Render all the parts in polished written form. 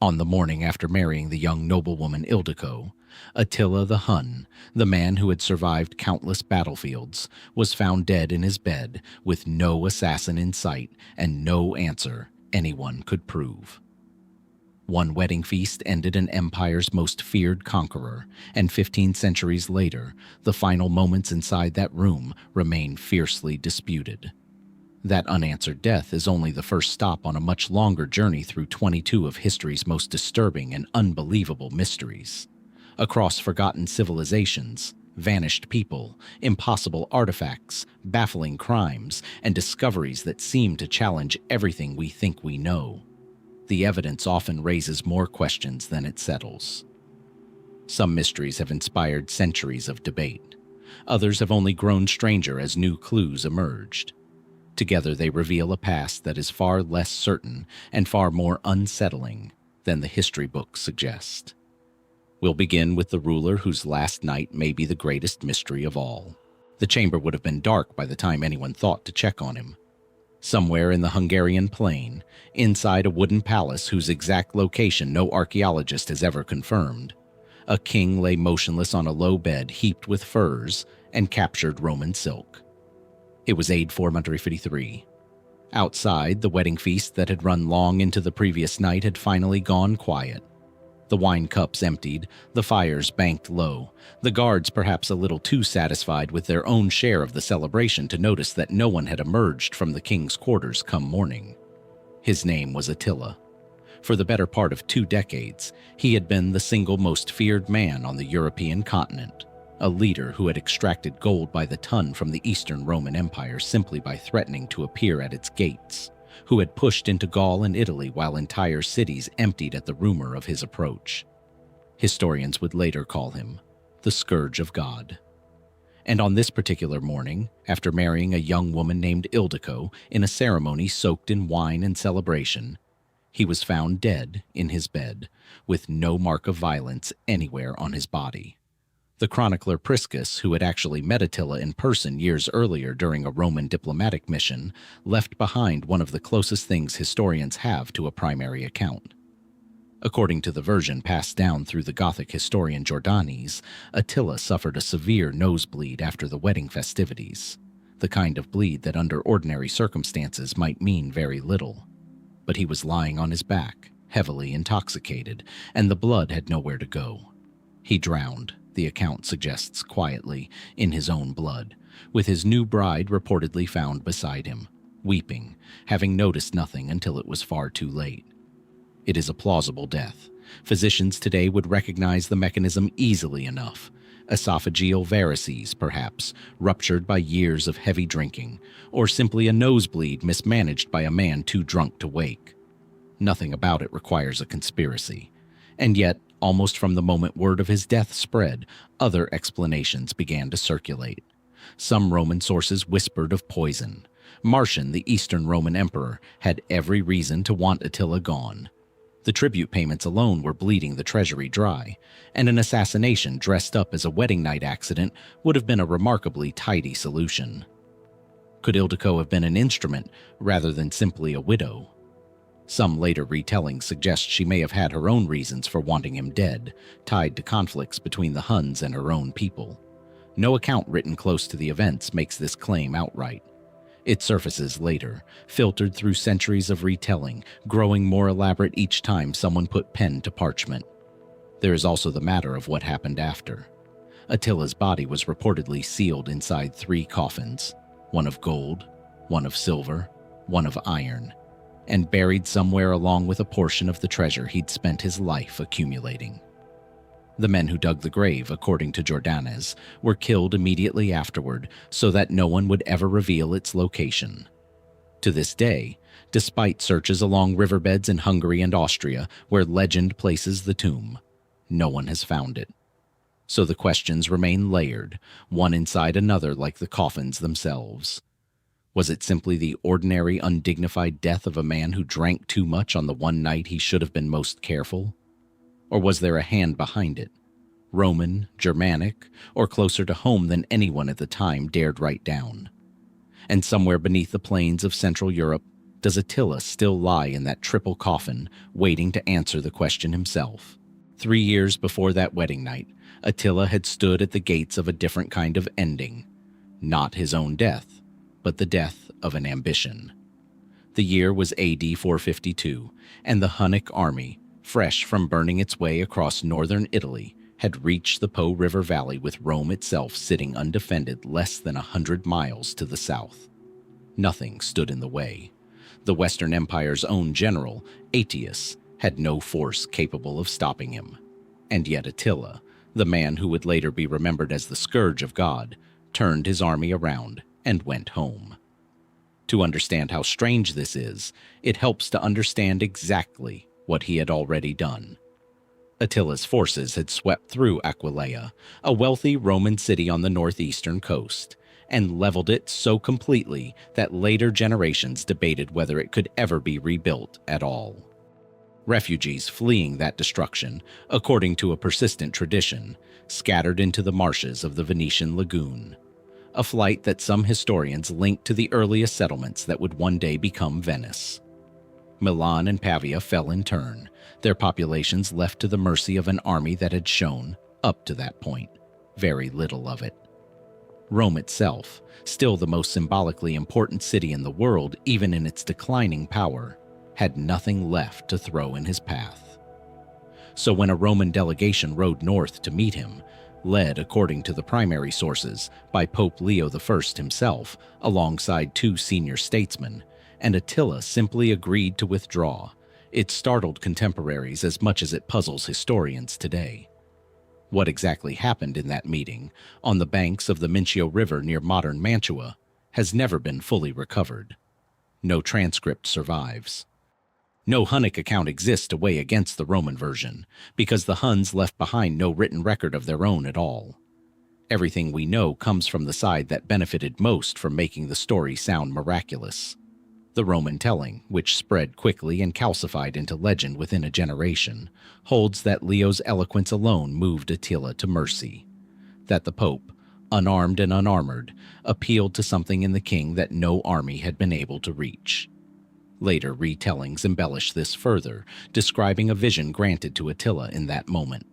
On the morning after marrying the young noblewoman Ildiko, Attila the Hun, the man who had survived countless battlefields, was found dead in his bed with no assassin in sight and no answer anyone could prove. One wedding feast ended an empire's most feared conqueror, and 15 centuries later, the final moments inside that room remain fiercely disputed. That unanswered death is only the first stop on a much longer journey through 22 of history's most disturbing and unbelievable mysteries. Across forgotten civilizations, vanished people, impossible artifacts, baffling crimes, and discoveries that seem to challenge everything we think we know. The evidence often raises more questions than it settles. Some mysteries have inspired centuries of debate. Others have only grown stranger as new clues emerged. Together they reveal a past that is far less certain and far more unsettling than the history books suggest. We'll begin with the ruler whose last night may be the greatest mystery of all. The chamber would have been dark by the time anyone thought to check on him. Somewhere in the Hungarian plain, inside a wooden palace whose exact location no archaeologist has ever confirmed, a king lay motionless on a low bed heaped with furs and captured Roman silk. It was AD 453. Outside, the wedding feast that had run long into the previous night had finally gone quiet. The wine cups emptied, the fires banked low, the guards perhaps a little too satisfied with their own share of the celebration to notice that no one had emerged from the king's quarters come morning. His name was Attila. For the better part of 2 decades, he had been the single most feared man on the European continent, a leader who had extracted gold by the ton from the Eastern Roman Empire simply by threatening to appear at its gates, who had pushed into Gaul and Italy while entire cities emptied at the rumor of his approach. Historians would later call him the Scourge of God. And on this particular morning, after marrying a young woman named Ildiko in a ceremony soaked in wine and celebration, he was found dead in his bed, with no mark of violence anywhere on his body. The chronicler Priscus, who had actually met Attila in person years earlier during a Roman diplomatic mission, left behind one of the closest things historians have to a primary account. According to the version passed down through the Gothic historian Jordanes, Attila suffered a severe nosebleed after the wedding festivities, the kind of bleed that under ordinary circumstances might mean very little. But he was lying on his back, heavily intoxicated, and the blood had nowhere to go. He drowned, the account suggests quietly, in his own blood, with his new bride reportedly found beside him, weeping, having noticed nothing until it was far too late. It is a plausible death. Physicians today would recognize the mechanism easily enough. Esophageal varices, perhaps, ruptured by years of heavy drinking, or simply a nosebleed mismanaged by a man too drunk to wake. Nothing about it requires a conspiracy. And yet, almost from the moment word of his death spread, other explanations began to circulate. Some Roman sources whispered of poison. Marcian, the Eastern Roman emperor, had every reason to want Attila gone. The tribute payments alone were bleeding the treasury dry, and an assassination dressed up as a wedding night accident would have been a remarkably tidy solution. Could Ildiko have been an instrument rather than simply a widow? Some later retellings suggest she may have had her own reasons for wanting him dead, tied to conflicts between the Huns and her own people. No account written close to the events makes this claim outright. It surfaces later, filtered through centuries of retelling, growing more elaborate each time someone put pen to parchment. There is also the matter of what happened after. Attila's body was reportedly sealed inside 3 coffins, one of gold, one of silver, one of iron, and buried somewhere along with a portion of the treasure he'd spent his life accumulating. The men who dug the grave, according to Jordanes, were killed immediately afterward so that no one would ever reveal its location. To this day, despite searches along riverbeds in Hungary and Austria where legend places the tomb, no one has found it. So the questions remain layered, one inside another like the coffins themselves. Was it simply the ordinary, undignified death of a man who drank too much on the one night he should have been most careful? Or was there a hand behind it? Roman, Germanic, or closer to home than anyone at the time dared write down? And somewhere beneath the plains of Central Europe, Does Attila still lie in that triple coffin, waiting to answer the question himself? 3 years before that wedding night, Attila had stood at the gates of a different kind of ending. Not his own death, but the death of an ambition. The year was AD 452, and the Hunnic army, fresh from burning its way across northern Italy, had reached the Po River Valley with Rome itself sitting undefended less than 100 miles to the south. Nothing stood in the way. The Western Empire's own general, Aetius, had no force capable of stopping him. And yet Attila, the man who would later be remembered as the Scourge of God, turned his army around and went home. To understand how strange this is, it helps to understand exactly what he had already done. Attila's forces had swept through Aquileia, a wealthy Roman city on the northeastern coast, and leveled it so completely that later generations debated whether it could ever be rebuilt at all. Refugees fleeing that destruction, according to a persistent tradition, scattered into the marshes of the Venetian lagoon, a flight that some historians link to the earliest settlements that would one day become Venice. Milan and Pavia fell in turn, their populations left to the mercy of an army that had shown, up to that point, very little of it. Rome itself, still the most symbolically important city in the world even in its declining power, had nothing left to throw in his path. So when a Roman delegation rode north to meet him, led, according to the primary sources, by Pope Leo I himself, alongside 2 senior statesmen, and Attila simply agreed to withdraw, it startled contemporaries as much as it puzzles historians today. What exactly happened in that meeting, on the banks of the Mincio River near modern Mantua, has never been fully recovered. No transcript survives. No Hunnic account exists to weigh against the Roman version, because the Huns left behind no written record of their own at all. Everything we know comes from the side that benefited most from making the story sound miraculous. The Roman telling, which spread quickly and calcified into legend within a generation, holds that Leo's eloquence alone moved Attila to mercy. That the Pope, unarmed and unarmored, appealed to something in the king that no army had been able to reach. Later retellings embellish this further, describing a vision granted to Attila in that moment.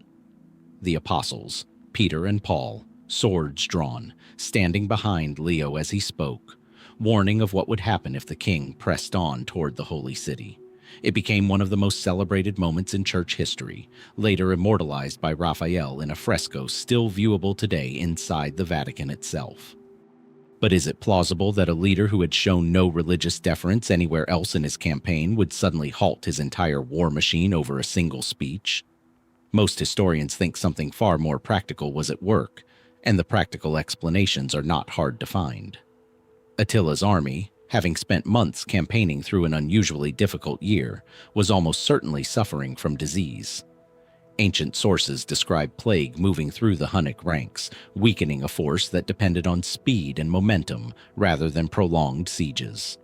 The apostles, Peter and Paul, swords drawn, standing behind Leo as he spoke, warning of what would happen if the king pressed on toward the holy city. It became one of the most celebrated moments in church history, later immortalized by Raphael in a fresco still viewable today inside the Vatican itself. But is it plausible that a leader who had shown no religious deference anywhere else in his campaign would suddenly halt his entire war machine over a single speech? Most historians think something far more practical was at work, and the practical explanations are not hard to find. Attila's army, having spent months campaigning through an unusually difficult year, was almost certainly suffering from disease. Ancient sources describe plague moving through the Hunnic ranks, weakening a force that depended on speed and momentum rather than prolonged sieges.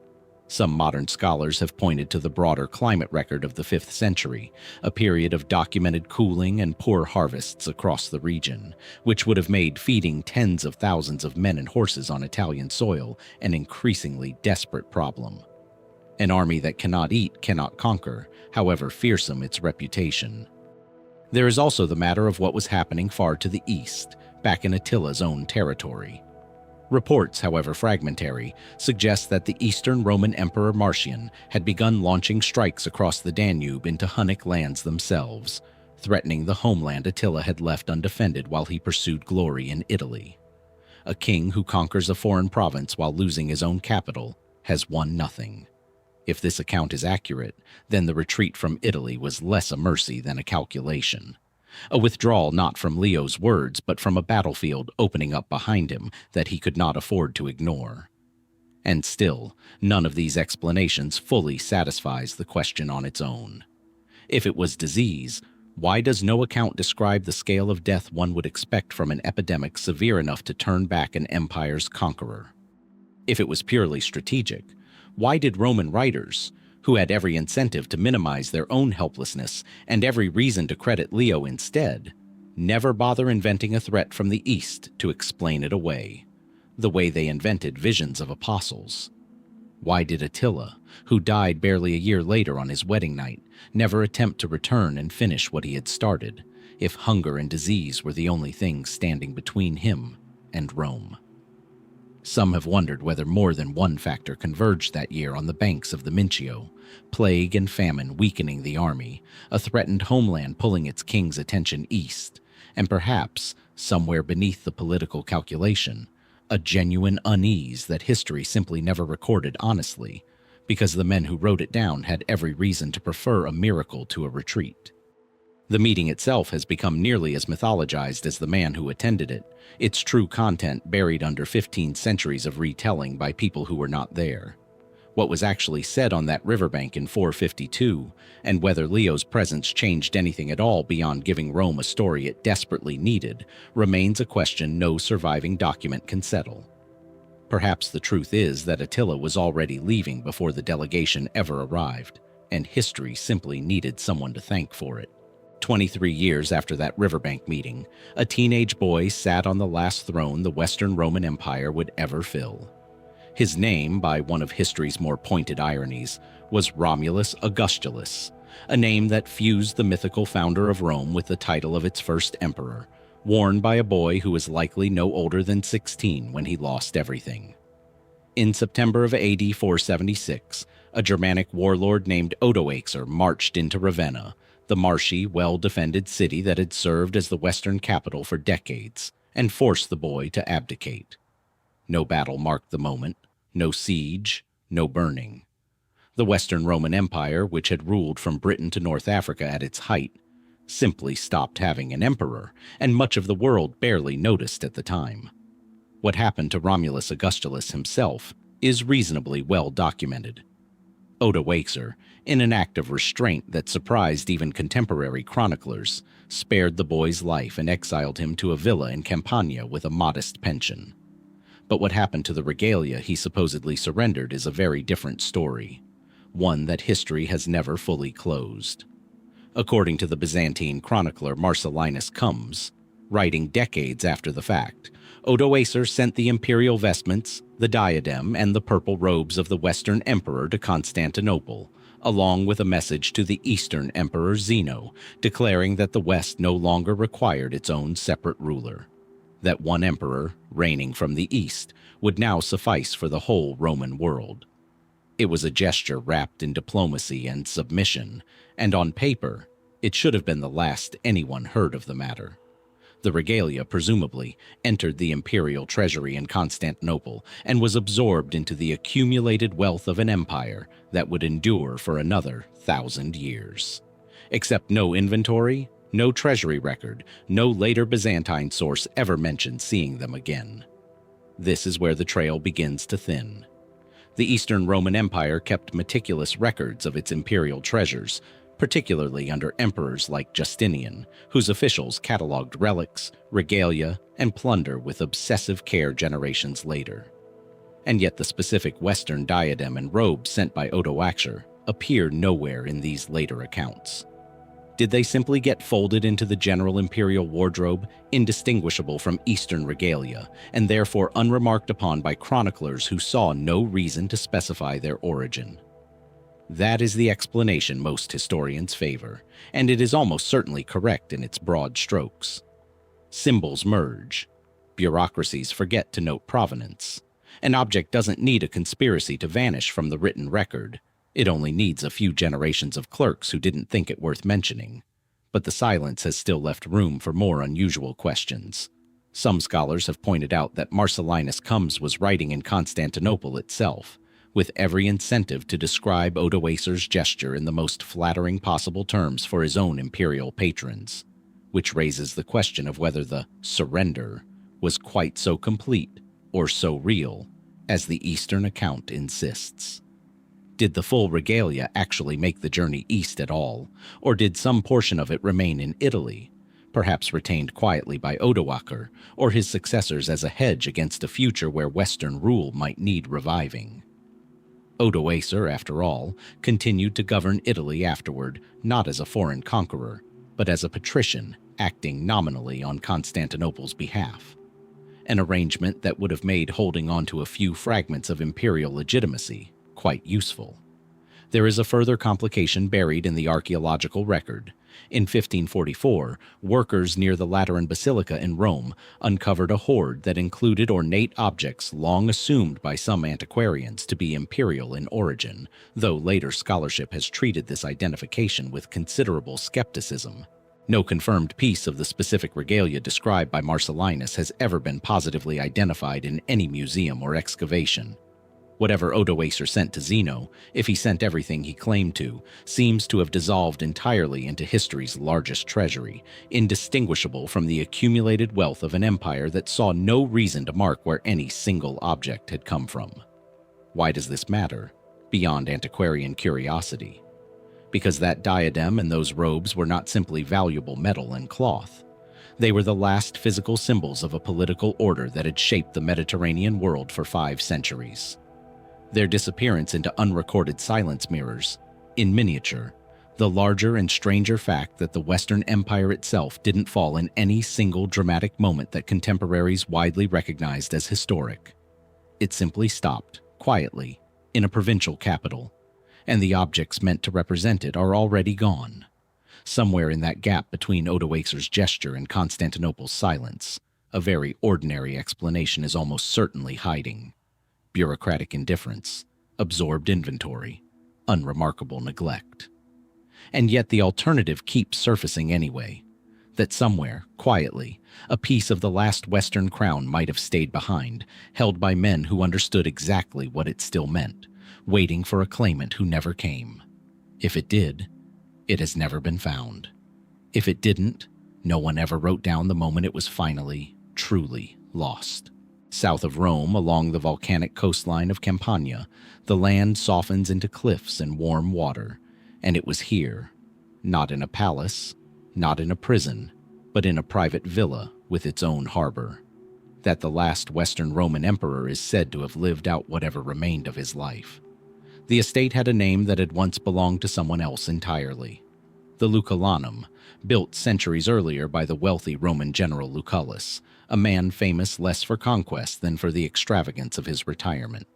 Some modern scholars have pointed to the broader climate record of the 5th century, a period of documented cooling and poor harvests across the region, which would have made feeding tens of thousands of men and horses on Italian soil an increasingly desperate problem. An army that cannot eat cannot conquer, however fearsome its reputation. There is also the matter of what was happening far to the east, back in Attila's own territory. Reports, however fragmentary, suggest that the Eastern Roman Emperor Marcian had begun launching strikes across the Danube into Hunnic lands themselves, threatening the homeland Attila had left undefended while he pursued glory in Italy. A king who conquers a foreign province while losing his own capital has won nothing. If this account is accurate, then the retreat from Italy was less a mercy than a calculation. A withdrawal not from Leo's words, but from a battlefield opening up behind him that he could not afford to ignore. And still, none of these explanations fully satisfies the question on its own. If it was disease, why does no account describe the scale of death one would expect from an epidemic severe enough to turn back an empire's conqueror? If it was purely strategic, why did Roman writers, who had every incentive to minimize their own helplessness and every reason to credit Leo instead, never bother inventing a threat from the east to explain it away, the way they invented visions of apostles? Why did Attila, who died barely a year later on his wedding night, never attempt to return and finish what he had started, if hunger and disease were the only things standing between him and Rome? Some have wondered whether more than one factor converged that year on the banks of the Mincio: plague and famine weakening the army, a threatened homeland pulling its king's attention east, and perhaps, somewhere beneath the political calculation, a genuine unease that history simply never recorded honestly, because the men who wrote it down had every reason to prefer a miracle to a retreat. The meeting itself has become nearly as mythologized as the man who attended it, its true content buried under 15 centuries of retelling by people who were not there. What was actually said on that riverbank in 452, and whether Leo's presence changed anything at all beyond giving Rome a story it desperately needed, remains a question no surviving document can settle. Perhaps the truth is that Attila was already leaving before the delegation ever arrived, and history simply needed someone to thank for it. 23 years after that riverbank meeting, a teenage boy sat on the last throne the Western Roman Empire would ever fill. His name, by one of history's more pointed ironies, was Romulus Augustulus, a name that fused the mythical founder of Rome with the title of its first emperor, worn by a boy who was likely no older than 16 when he lost everything. In September of AD 476, a Germanic warlord named Odoacer marched into Ravenna, the marshy, well-defended city that had served as the western capital for decades, and forced the boy to abdicate. No battle marked the moment, no siege, no burning. The Western Roman Empire, which had ruled from Britain to North Africa at its height, simply stopped having an emperor, and much of the world barely noticed at the time. What happened to Romulus Augustulus himself is reasonably well documented. Odoacer, in an act of restraint that surprised even contemporary chroniclers, spared the boy's life and exiled him to a villa in Campania with a modest pension. But what happened to the regalia he supposedly surrendered is a very different story, one that history has never fully closed. According to the Byzantine chronicler Marcellinus Comes, writing decades after the fact, Odoacer sent the imperial vestments, the diadem, and the purple robes of the Western emperor to Constantinople, along with a message to the Eastern emperor Zeno, declaring that the West no longer required its own separate ruler, that one emperor, reigning from the East, would now suffice for the whole Roman world. It was a gesture wrapped in diplomacy and submission, and on paper, it should have been the last anyone heard of the matter. The regalia, presumably, entered the imperial treasury in Constantinople and was absorbed into the accumulated wealth of an empire that would endure for another 1,000 years. Except no inventory, no treasury record, no later Byzantine source ever mentioned seeing them again. This is where the trail begins to thin. The Eastern Roman Empire kept meticulous records of its imperial treasures, particularly under emperors like Justinian, whose officials catalogued relics, regalia, and plunder with obsessive care generations later. And yet the specific Western diadem and robe sent by Odoacer appear nowhere in these later accounts. Did they simply get folded into the general imperial wardrobe, indistinguishable from Eastern regalia, and therefore unremarked upon by chroniclers who saw no reason to specify their origin? That is the explanation most historians favor, and it is almost certainly correct in its broad strokes. Symbols merge. Bureaucracies forget to note provenance. An object doesn't need a conspiracy to vanish from the written record. It only needs a few generations of clerks who didn't think it worth mentioning. But the silence has still left room for more unusual questions. Some scholars have pointed out that Marcellinus Comes was writing in Constantinople itself, with every incentive to describe Odoacer's gesture in the most flattering possible terms for his own imperial patrons, which raises the question of whether the surrender was quite so complete or so real as the Eastern account insists. Did the full regalia actually make the journey east at all, or did some portion of it remain in Italy, perhaps retained quietly by Odoacer or his successors as a hedge against a future where Western rule might need reviving? Odoacer, after all, continued to govern Italy afterward, not as a foreign conqueror, but as a patrician acting nominally on Constantinople's behalf. An arrangement that would have made holding on to a few fragments of imperial legitimacy quite useful. There is a further complication buried in the archaeological record. In 1544, workers near the Lateran Basilica in Rome uncovered a hoard that included ornate objects long assumed by some antiquarians to be imperial in origin, though later scholarship has treated this identification with considerable skepticism. No confirmed piece of the specific regalia described by Marcellinus has ever been positively identified in any museum or excavation. Whatever Odoacer sent to Zeno, if he sent everything he claimed to, seems to have dissolved entirely into history's largest treasury, indistinguishable from the accumulated wealth of an empire that saw no reason to mark where any single object had come from. Why does this matter, beyond antiquarian curiosity? Because that diadem and those robes were not simply valuable metal and cloth. They were the last physical symbols of a political order that had shaped the Mediterranean world for 5 centuries. Their disappearance into unrecorded silence mirrors, in miniature, the larger and stranger fact that the Western Empire itself didn't fall in any single dramatic moment that contemporaries widely recognized as historic. It simply stopped, quietly, in a provincial capital, and the objects meant to represent it are already gone. Somewhere in that gap between Odoacer's gesture and Constantinople's silence, a very ordinary explanation is almost certainly hiding. Bureaucratic indifference, absorbed inventory, unremarkable neglect. And yet the alternative keeps surfacing anyway, that somewhere, quietly, a piece of the last Western crown might have stayed behind, held by men who understood exactly what it still meant, waiting for a claimant who never came. If it did, it has never been found. If it didn't, no one ever wrote down the moment it was finally, truly lost. South of Rome, along the volcanic coastline of Campania, the land softens into cliffs and warm water, and it was here, not in a palace, not in a prison, but in a private villa with its own harbor, that the last Western Roman emperor is said to have lived out whatever remained of his life. The estate had a name that had once belonged to someone else entirely. The Lucullanum, built centuries earlier by the wealthy Roman general Lucullus, a man famous less for conquest than for the extravagance of his retirement.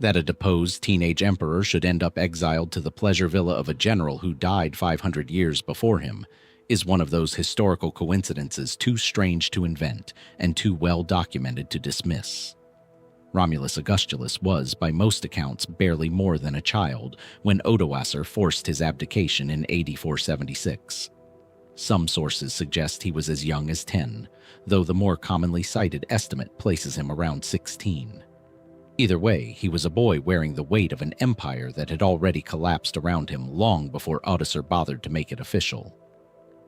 That a deposed teenage emperor should end up exiled to the pleasure villa of a general who died 500 years before him is one of those historical coincidences too strange to invent and too well documented to dismiss. Romulus Augustulus was, by most accounts, barely more than a child when Odoacer forced his abdication in AD 476. Some sources suggest he was as young as 10, though the more commonly cited estimate places him around 16. Either way, he was a boy wearing the weight of an empire that had already collapsed around him long before Odoacer bothered to make it official.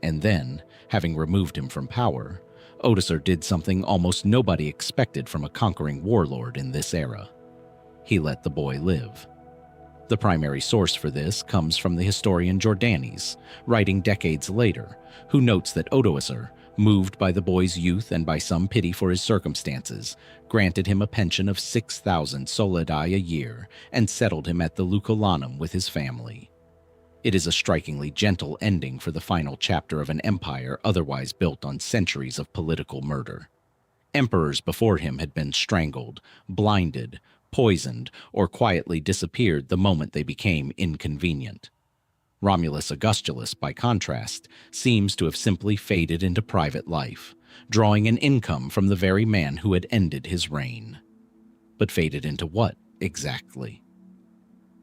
And then, having removed him from power, Odoacer did something almost nobody expected from a conquering warlord in this era. He let the boy live. The primary source for this comes from the historian Jordanes, writing decades later, who notes that Odoacer, moved by the boy's youth and by some pity for his circumstances, granted him a pension of 6,000 solidi a year and settled him at the Lucullanum with his family. It is a strikingly gentle ending for the final chapter of an empire otherwise built on centuries of political murder. Emperors before him had been strangled, blinded, poisoned, or quietly disappeared the moment they became inconvenient. Romulus Augustulus, by contrast, seems to have simply faded into private life, drawing an income from the very man who had ended his reign. But faded into what, exactly?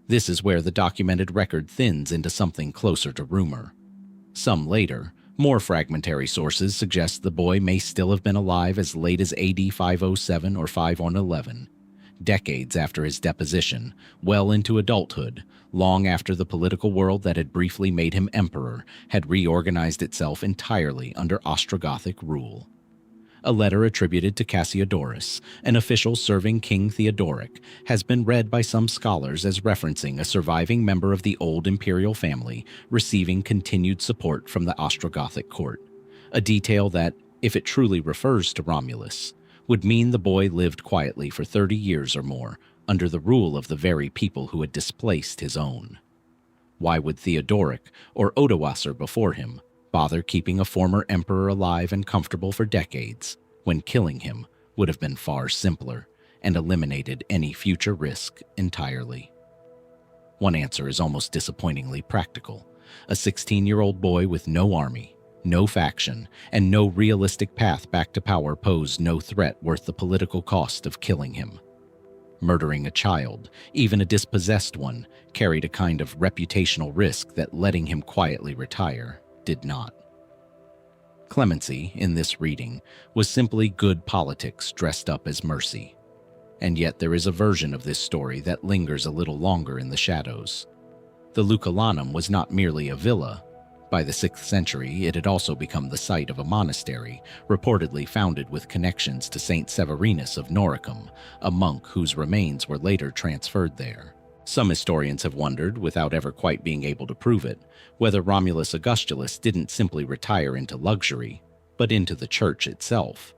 This is where the documented record thins into something closer to rumor. Some later, more fragmentary sources suggest the boy may still have been alive as late as AD 507 or 511, decades after his deposition, well into adulthood, long after the political world that had briefly made him emperor had reorganized itself entirely under Ostrogothic rule. A letter attributed to Cassiodorus, an official serving King Theodoric, has been read by some scholars as referencing a surviving member of the old imperial family receiving continued support from the Ostrogothic court, a detail that, if it truly refers to Romulus, would mean the boy lived quietly for 30 years or more under the rule of the very people who had displaced his own. Why would Theodoric, or Odoacer before him, bother keeping a former emperor alive and comfortable for decades, when killing him would have been far simpler and eliminated any future risk entirely? One answer is almost disappointingly practical. A 16-year-old boy with no army, no faction, and no realistic path back to power posed no threat worth the political cost of killing him. Murdering a child, even a dispossessed one, carried a kind of reputational risk that letting him quietly retire did not. Clemency, in this reading, was simply good politics dressed up as mercy. And yet there is a version of this story that lingers a little longer in the shadows. The Lucullanum was not merely a villa. By the 6th century, it had also become the site of a monastery, reportedly founded with connections to Saint Severinus of Noricum, a monk whose remains were later transferred there. Some historians have wondered, without ever quite being able to prove it, whether Romulus Augustulus didn't simply retire into luxury, but into the church itself.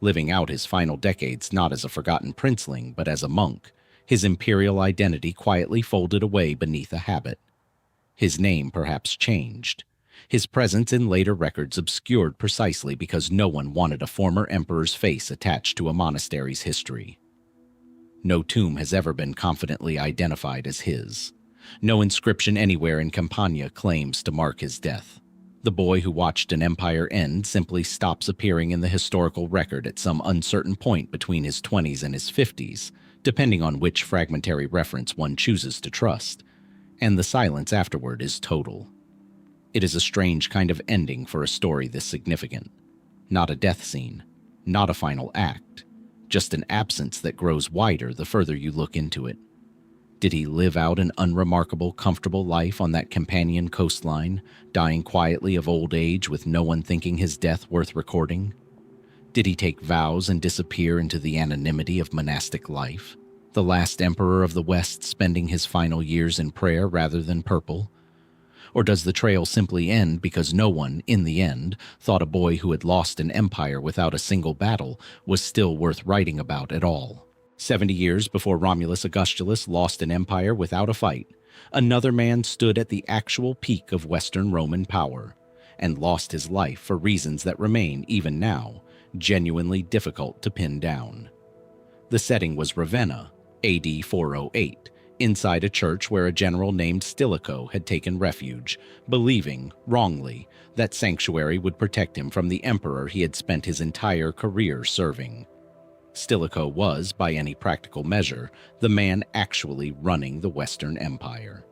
Living out his final decades not as a forgotten princeling, but as a monk, his imperial identity quietly folded away beneath a habit. His name perhaps changed. His presence in later records obscured precisely because no one wanted a former emperor's face attached to a monastery's history. No tomb has ever been confidently identified as his. No inscription anywhere in Campania claims to mark his death. The boy who watched an empire end simply stops appearing in the historical record at some uncertain point between his 20s and his 50s, depending on which fragmentary reference one chooses to trust, and the silence afterward is total. It is a strange kind of ending for a story this significant. Not a death scene, not a final act, just an absence that grows wider the further you look into it. Did he live out an unremarkable, comfortable life on that Campanian coastline, dying quietly of old age with no one thinking his death worth recording? Did he take vows and disappear into the anonymity of monastic life, the last emperor of the West spending his final years in prayer rather than purple? Or does the trail simply end because no one, in the end, thought a boy who had lost an empire without a single battle was still worth writing about at all? 70 years before Romulus Augustulus lost an empire without a fight, another man stood at the actual peak of Western Roman power and lost his life for reasons that remain, even now, genuinely difficult to pin down. The setting was Ravenna, AD 408, inside a church where a general named Stilicho had taken refuge, believing, wrongly, that sanctuary would protect him from the emperor he had spent his entire career serving. Stilicho was, by any practical measure, the man actually running the Western Empire.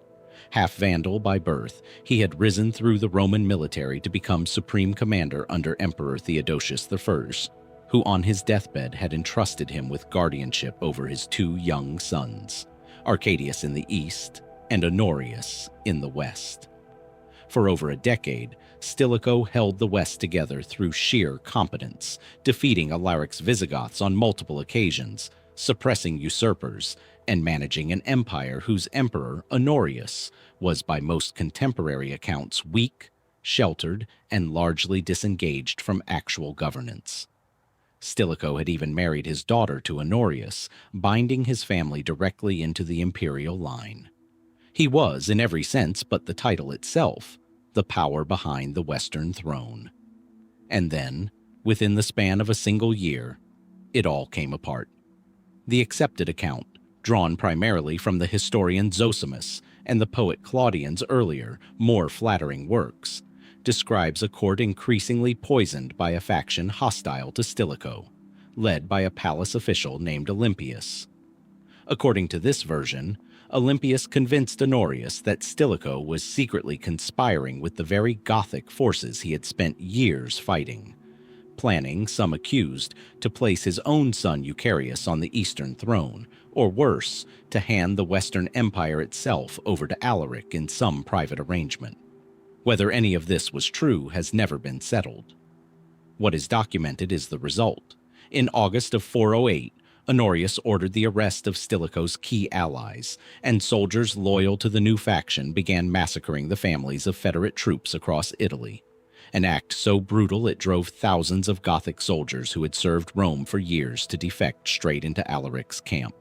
Half Vandal by birth, he had risen through the Roman military to become supreme commander under Emperor Theodosius I, who on his deathbed had entrusted him with guardianship over his two young sons, Arcadius in the east and Honorius in the west. For over a decade, Stilicho held the West together through sheer competence, defeating Alaric's Visigoths on multiple occasions, suppressing usurpers, and managing an empire whose emperor, Honorius, was by most contemporary accounts weak, sheltered, and largely disengaged from actual governance. Stilicho had even married his daughter to Honorius, binding his family directly into the imperial line. He was, in every sense but the title itself, the power behind the Western throne. And then, within the span of a single year, it all came apart. The accepted account, drawn primarily from the historian Zosimus and the poet Claudian's earlier, more flattering works, describes a court increasingly poisoned by a faction hostile to Stilicho, led by a palace official named Olympius. According to this version, Olympius convinced Honorius that Stilicho was secretly conspiring with the very Gothic forces he had spent years fighting, planning, some accused, to place his own son Eucharius on the eastern throne, or worse, to hand the Western Empire itself over to Alaric in some private arrangement. Whether any of this was true has never been settled. What is documented is the result. In August of 408, Honorius ordered the arrest of Stilicho's key allies, and soldiers loyal to the new faction began massacring the families of Federate troops across Italy, an act so brutal it drove thousands of Gothic soldiers who had served Rome for years to defect straight into Alaric's camp.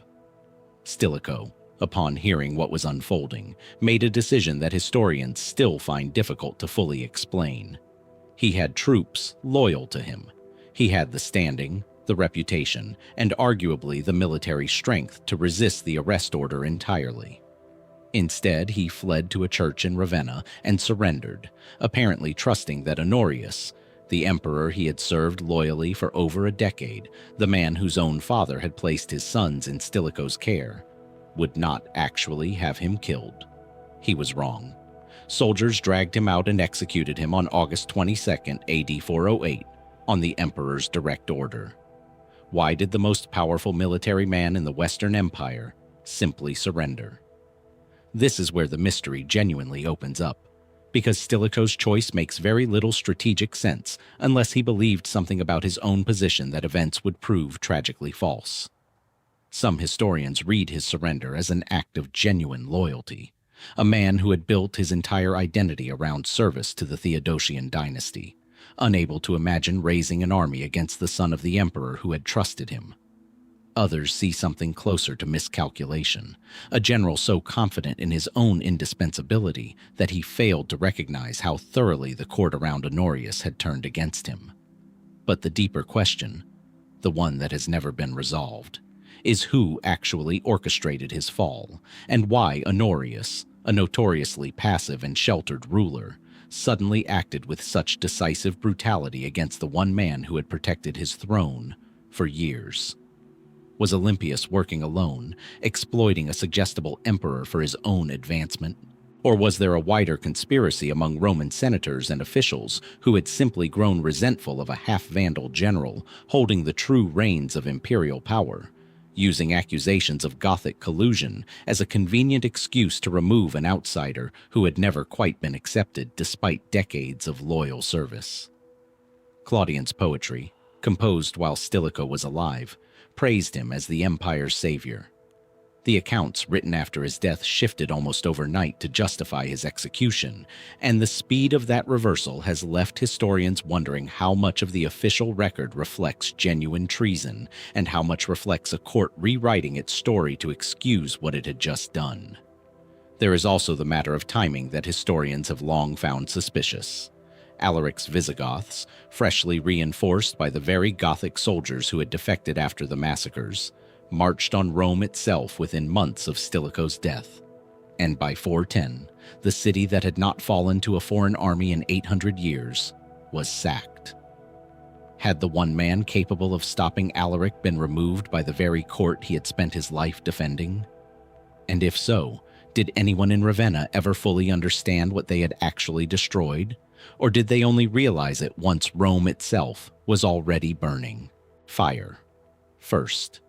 Stilicho, upon hearing what was unfolding, made a decision that historians still find difficult to fully explain. He had troops loyal to him. He had the standing, the reputation, and arguably the military strength to resist the arrest order entirely. Instead, he fled to a church in Ravenna and surrendered, apparently trusting that Honorius, the emperor he had served loyally for over a decade, the man whose own father had placed his sons in Stilicho's care, would not actually have him killed. He was wrong. Soldiers dragged him out and executed him on August 22nd, AD 408, on the emperor's direct order. Why did the most powerful military man in the Western Empire simply surrender? This is where the mystery genuinely opens up, because Stilicho's choice makes very little strategic sense unless he believed something about his own position that events would prove tragically false. Some historians read his surrender as an act of genuine loyalty, a man who had built his entire identity around service to the Theodosian dynasty, unable to imagine raising an army against the son of the emperor who had trusted him. Others see something closer to miscalculation, a general so confident in his own indispensability that he failed to recognize how thoroughly the court around Honorius had turned against him. But the deeper question, the one that has never been resolved, is who actually orchestrated his fall, and why Honorius, a notoriously passive and sheltered ruler, suddenly acted with such decisive brutality against the one man who had protected his throne for years. Was Olympius working alone, exploiting a suggestible emperor for his own advancement? Or was there a wider conspiracy among Roman senators and officials who had simply grown resentful of a half-Vandal general holding the true reins of imperial power, using accusations of Gothic collusion as a convenient excuse to remove an outsider who had never quite been accepted despite decades of loyal service? Claudian's poetry, composed while Stilicho was alive, praised him as the empire's savior. The accounts written after his death shifted almost overnight to justify his execution, and the speed of that reversal has left historians wondering how much of the official record reflects genuine treason and how much reflects a court rewriting its story to excuse what it had just done. There is also the matter of timing that historians have long found suspicious. Alaric's Visigoths, freshly reinforced by the very Gothic soldiers who had defected after the massacres, marched on Rome itself within months of Stilicho's death, and by 410, the city that had not fallen to a foreign army in 800 years was sacked. Had the one man capable of stopping Alaric been removed by the very court he had spent his life defending? And if so, did anyone in Ravenna ever fully understand what they had actually destroyed? Or did they only realize it once Rome itself was already burning? Fire. First,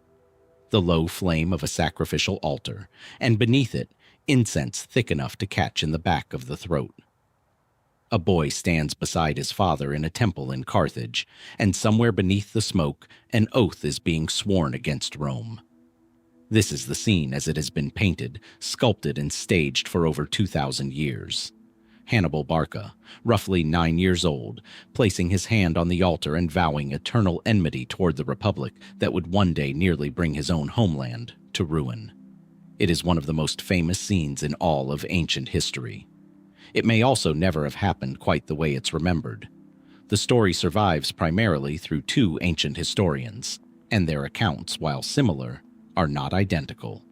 the low flame of a sacrificial altar, and beneath it, incense thick enough to catch in the back of the throat. A boy stands beside his father in a temple in Carthage, and somewhere beneath the smoke, an oath is being sworn against Rome. This is the scene as it has been painted, sculpted, and staged for over 2,000 years. Hannibal Barca, roughly 9 years old, placing his hand on the altar and vowing eternal enmity toward the republic that would one day nearly bring his own homeland to ruin. It is one of the most famous scenes in all of ancient history. It may also never have happened quite the way it's remembered. The story survives primarily through two ancient historians, and their accounts, while similar, are not identical.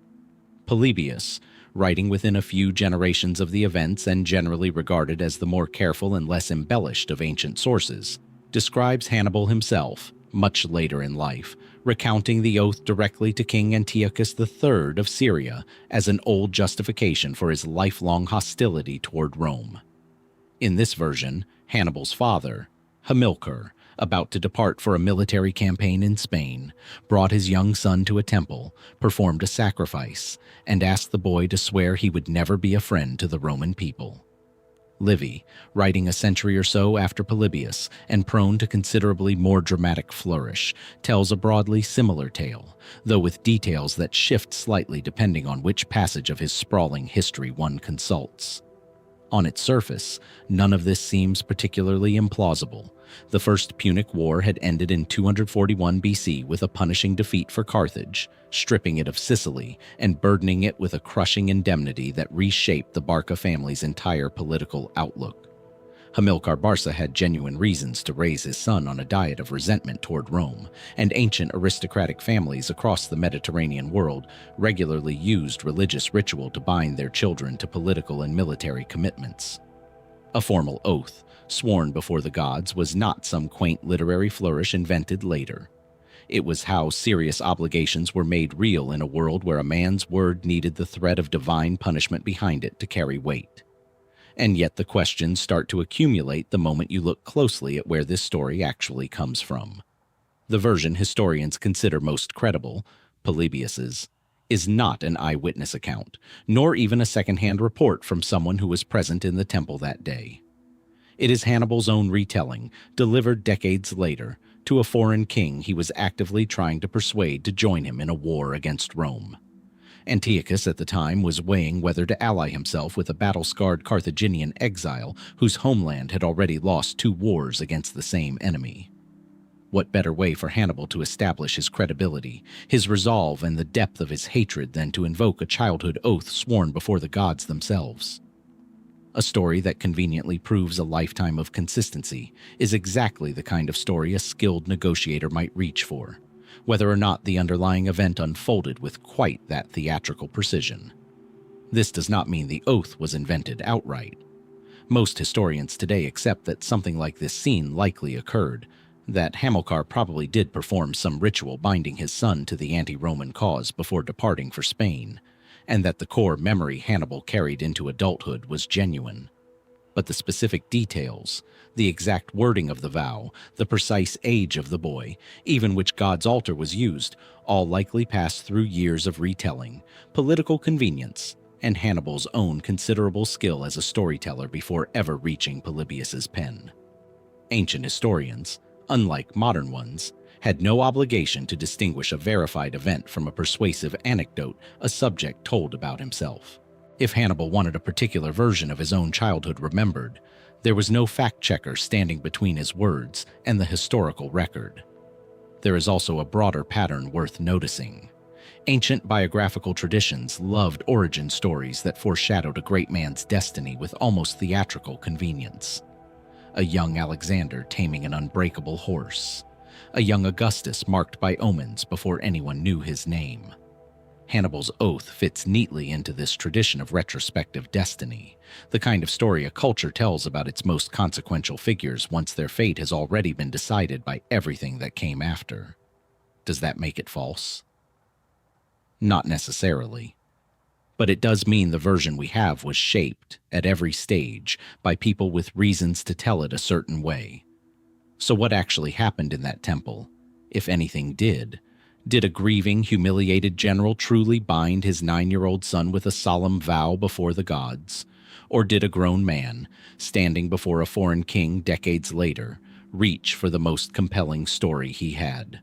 Polybius, writing within a few generations of the events and generally regarded as the more careful and less embellished of ancient sources, describes Hannibal himself, much later in life, recounting the oath directly to King Antiochus III of Syria as an old justification for his lifelong hostility toward Rome. In this version, Hannibal's father, Hamilcar, about to depart for a military campaign in Spain, brought his young son to a temple, performed a sacrifice, and asked the boy to swear he would never be a friend to the Roman people. Livy, writing a century or so after Polybius and prone to considerably more dramatic flourish, tells a broadly similar tale, though with details that shift slightly depending on which passage of his sprawling history one consults. On its surface, none of this seems particularly implausible. The First Punic War had ended in 241 BC with a punishing defeat for Carthage, stripping it of Sicily and burdening it with a crushing indemnity that reshaped the Barca family's entire political outlook. Hamilcar Barca had genuine reasons to raise his son on a diet of resentment toward Rome, and ancient aristocratic families across the Mediterranean world regularly used religious ritual to bind their children to political and military commitments. A formal oath, sworn before the gods, was not some quaint literary flourish invented later. It was how serious obligations were made real in a world where a man's word needed the threat of divine punishment behind it to carry weight. And yet the questions start to accumulate the moment you look closely at where this story actually comes from. The version historians consider most credible, Polybius's, is not an eyewitness account, nor even a second-hand report from someone who was present in the temple that day. It is Hannibal's own retelling, delivered decades later, to a foreign king he was actively trying to persuade to join him in a war against Rome. Antiochus at the time was weighing whether to ally himself with a battle-scarred Carthaginian exile whose homeland had already lost 2 wars against the same enemy. What better way for Hannibal to establish his credibility, his resolve, and the depth of his hatred than to invoke a childhood oath sworn before the gods themselves? A story that conveniently proves a lifetime of consistency is exactly the kind of story a skilled negotiator might reach for, whether or not the underlying event unfolded with quite that theatrical precision. This does not mean the oath was invented outright. Most historians today accept that something like this scene likely occurred, that Hamilcar probably did perform some ritual binding his son to the anti-Roman cause before departing for Spain, and that the core memory Hannibal carried into adulthood was genuine. But the specific details, the exact wording of the vow, the precise age of the boy, even which god's altar was used, all likely passed through years of retelling, political convenience, and Hannibal's own considerable skill as a storyteller before ever reaching Polybius's pen. Ancient historians, unlike modern ones, had no obligation to distinguish a verified event from a persuasive anecdote a subject told about himself. If Hannibal wanted a particular version of his own childhood remembered, there was no fact-checker standing between his words and the historical record. There is also a broader pattern worth noticing. Ancient biographical traditions loved origin stories that foreshadowed a great man's destiny with almost theatrical convenience. A young Alexander taming an unbreakable horse. A young Augustus marked by omens before anyone knew his name. Hannibal's oath fits neatly into this tradition of retrospective destiny, the kind of story a culture tells about its most consequential figures once their fate has already been decided by everything that came after. Does that make it false? Not necessarily. But it does mean the version we have was shaped, at every stage, by people with reasons to tell it a certain way. So what actually happened in that temple, if anything did? Did a grieving, humiliated general truly bind his 9-year-old son with a solemn vow before the gods? Or did a grown man, standing before a foreign king decades later, reach for the most compelling story he had?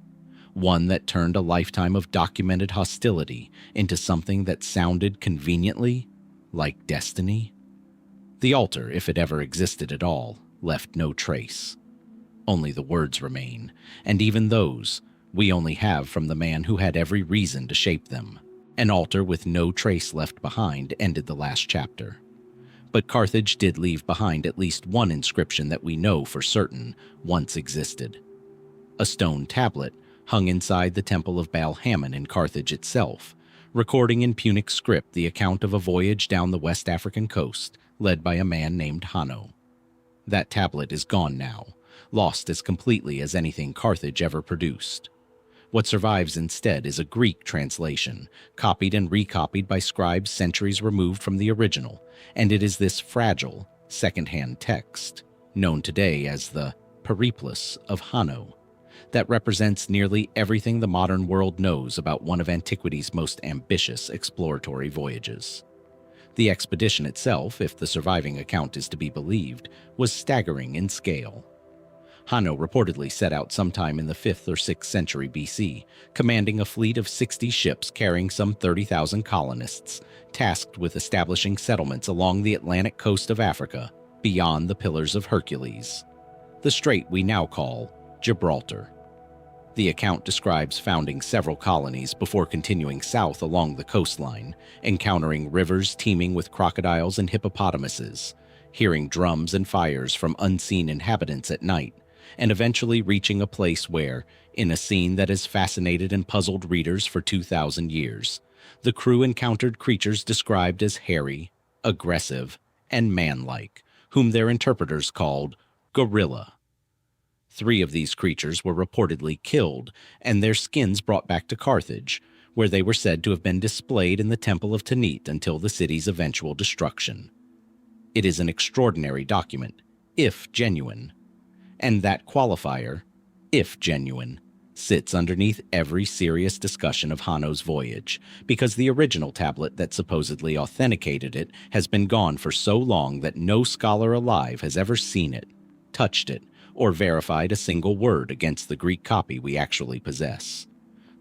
One that turned a lifetime of documented hostility into something that sounded conveniently like destiny? The altar, if it ever existed at all, left no trace. Only the words remain, and even those we only have from the man who had every reason to shape them. An altar with no trace left behind ended the last chapter. But Carthage did leave behind at least one inscription that we know for certain once existed. A stone tablet hung inside the temple of Baal Hammon in Carthage itself, recording in Punic script the account of a voyage down the West African coast led by a man named Hanno. That tablet is gone now, lost as completely as anything Carthage ever produced. What survives instead is a Greek translation, copied and recopied by scribes centuries removed from the original, and it is this fragile, second-hand text, known today as the Periplus of Hanno, that represents nearly everything the modern world knows about one of antiquity's most ambitious exploratory voyages. The expedition itself, if the surviving account is to be believed, was staggering in scale. Hanno reportedly set out sometime in the 5th or 6th century BC, commanding a fleet of 60 ships carrying some 30,000 colonists, tasked with establishing settlements along the Atlantic coast of Africa, beyond the Pillars of Hercules, the strait we now call Gibraltar. The account describes founding several colonies before continuing south along the coastline, encountering rivers teeming with crocodiles and hippopotamuses, hearing drums and fires from unseen inhabitants at night, and eventually reaching a place where, in a scene that has fascinated and puzzled readers for 2,000 years, the crew encountered creatures described as hairy, aggressive, and man-like, whom their interpreters called gorilla. 3 of these creatures were reportedly killed, and their skins brought back to Carthage, where they were said to have been displayed in the Temple of Tanit until the city's eventual destruction. It is an extraordinary document, if genuine, and that qualifier, if genuine, sits underneath every serious discussion of Hanno's voyage, because the original tablet that supposedly authenticated it has been gone for so long that no scholar alive has ever seen it, touched it, or verified a single word against the Greek copy we actually possess.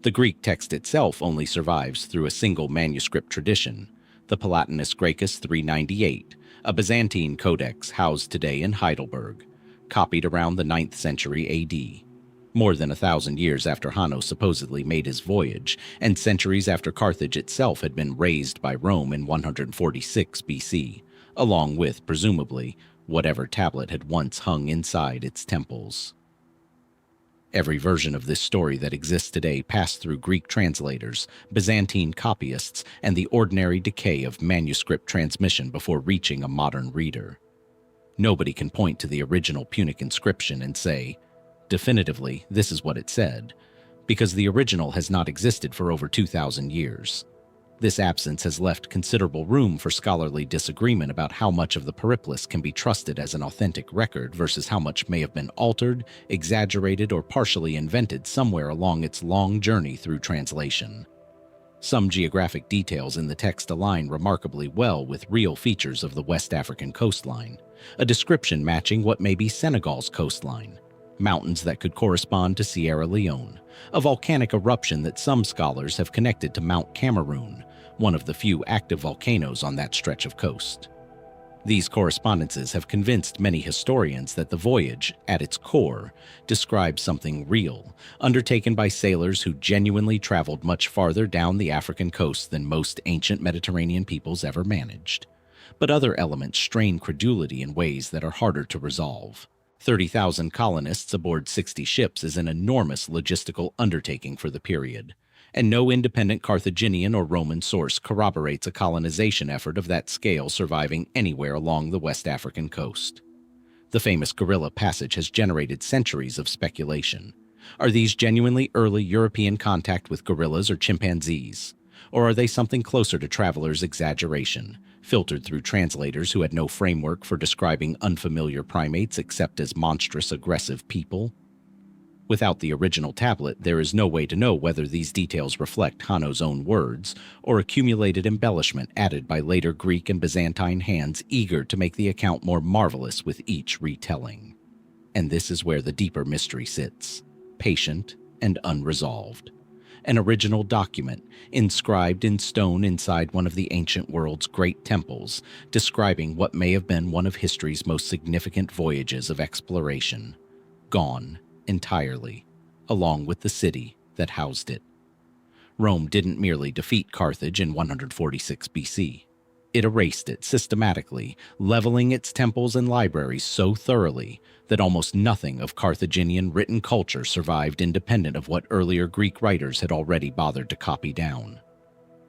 The Greek text itself only survives through a single manuscript tradition, the Palatinus Graecus 398, a Byzantine codex housed today in Heidelberg, copied around the 9th century AD. More than 1,000 years after Hanno supposedly made his voyage, and centuries after Carthage itself had been razed by Rome in 146 BC, along with, presumably, whatever tablet had once hung inside its temples. Every version of this story that exists today passed through Greek translators, Byzantine copyists, and the ordinary decay of manuscript transmission before reaching a modern reader. Nobody can point to the original Punic inscription and say, definitively, this is what it said, because the original has not existed for over 2,000 years. This absence has left considerable room for scholarly disagreement about how much of the Periplus can be trusted as an authentic record versus how much may have been altered, exaggerated, or partially invented somewhere along its long journey through translation. Some geographic details in the text align remarkably well with real features of the West African coastline, a description matching what may be Senegal's coastline, mountains that could correspond to Sierra Leone, a volcanic eruption that some scholars have connected to Mount Cameroon, one of the few active volcanoes on that stretch of coast. These correspondences have convinced many historians that the voyage, at its core, describes something real, undertaken by sailors who genuinely traveled much farther down the African coast than most ancient Mediterranean peoples ever managed. But other elements strain credulity in ways that are harder to resolve. 30,000 colonists aboard 60 ships is an enormous logistical undertaking for the period, and no independent Carthaginian or Roman source corroborates a colonization effort of that scale surviving anywhere along the West African coast. The famous gorilla passage has generated centuries of speculation. Are these genuinely early European contact with gorillas or chimpanzees? Or are they something closer to travelers' exaggeration, filtered through translators who had no framework for describing unfamiliar primates except as monstrous, aggressive people? Without the original tablet, there is no way to know whether these details reflect Hanno's own words or accumulated embellishment added by later Greek and Byzantine hands eager to make the account more marvelous with each retelling. And this is where the deeper mystery sits, patient and unresolved. An original document, inscribed in stone inside one of the ancient world's great temples, describing what may have been one of history's most significant voyages of exploration, gone entirely, along with the city that housed it. Rome didn't merely defeat Carthage in 146 BC. It erased it systematically, leveling its temples and libraries so thoroughly that almost nothing of Carthaginian written culture survived independent of what earlier Greek writers had already bothered to copy down.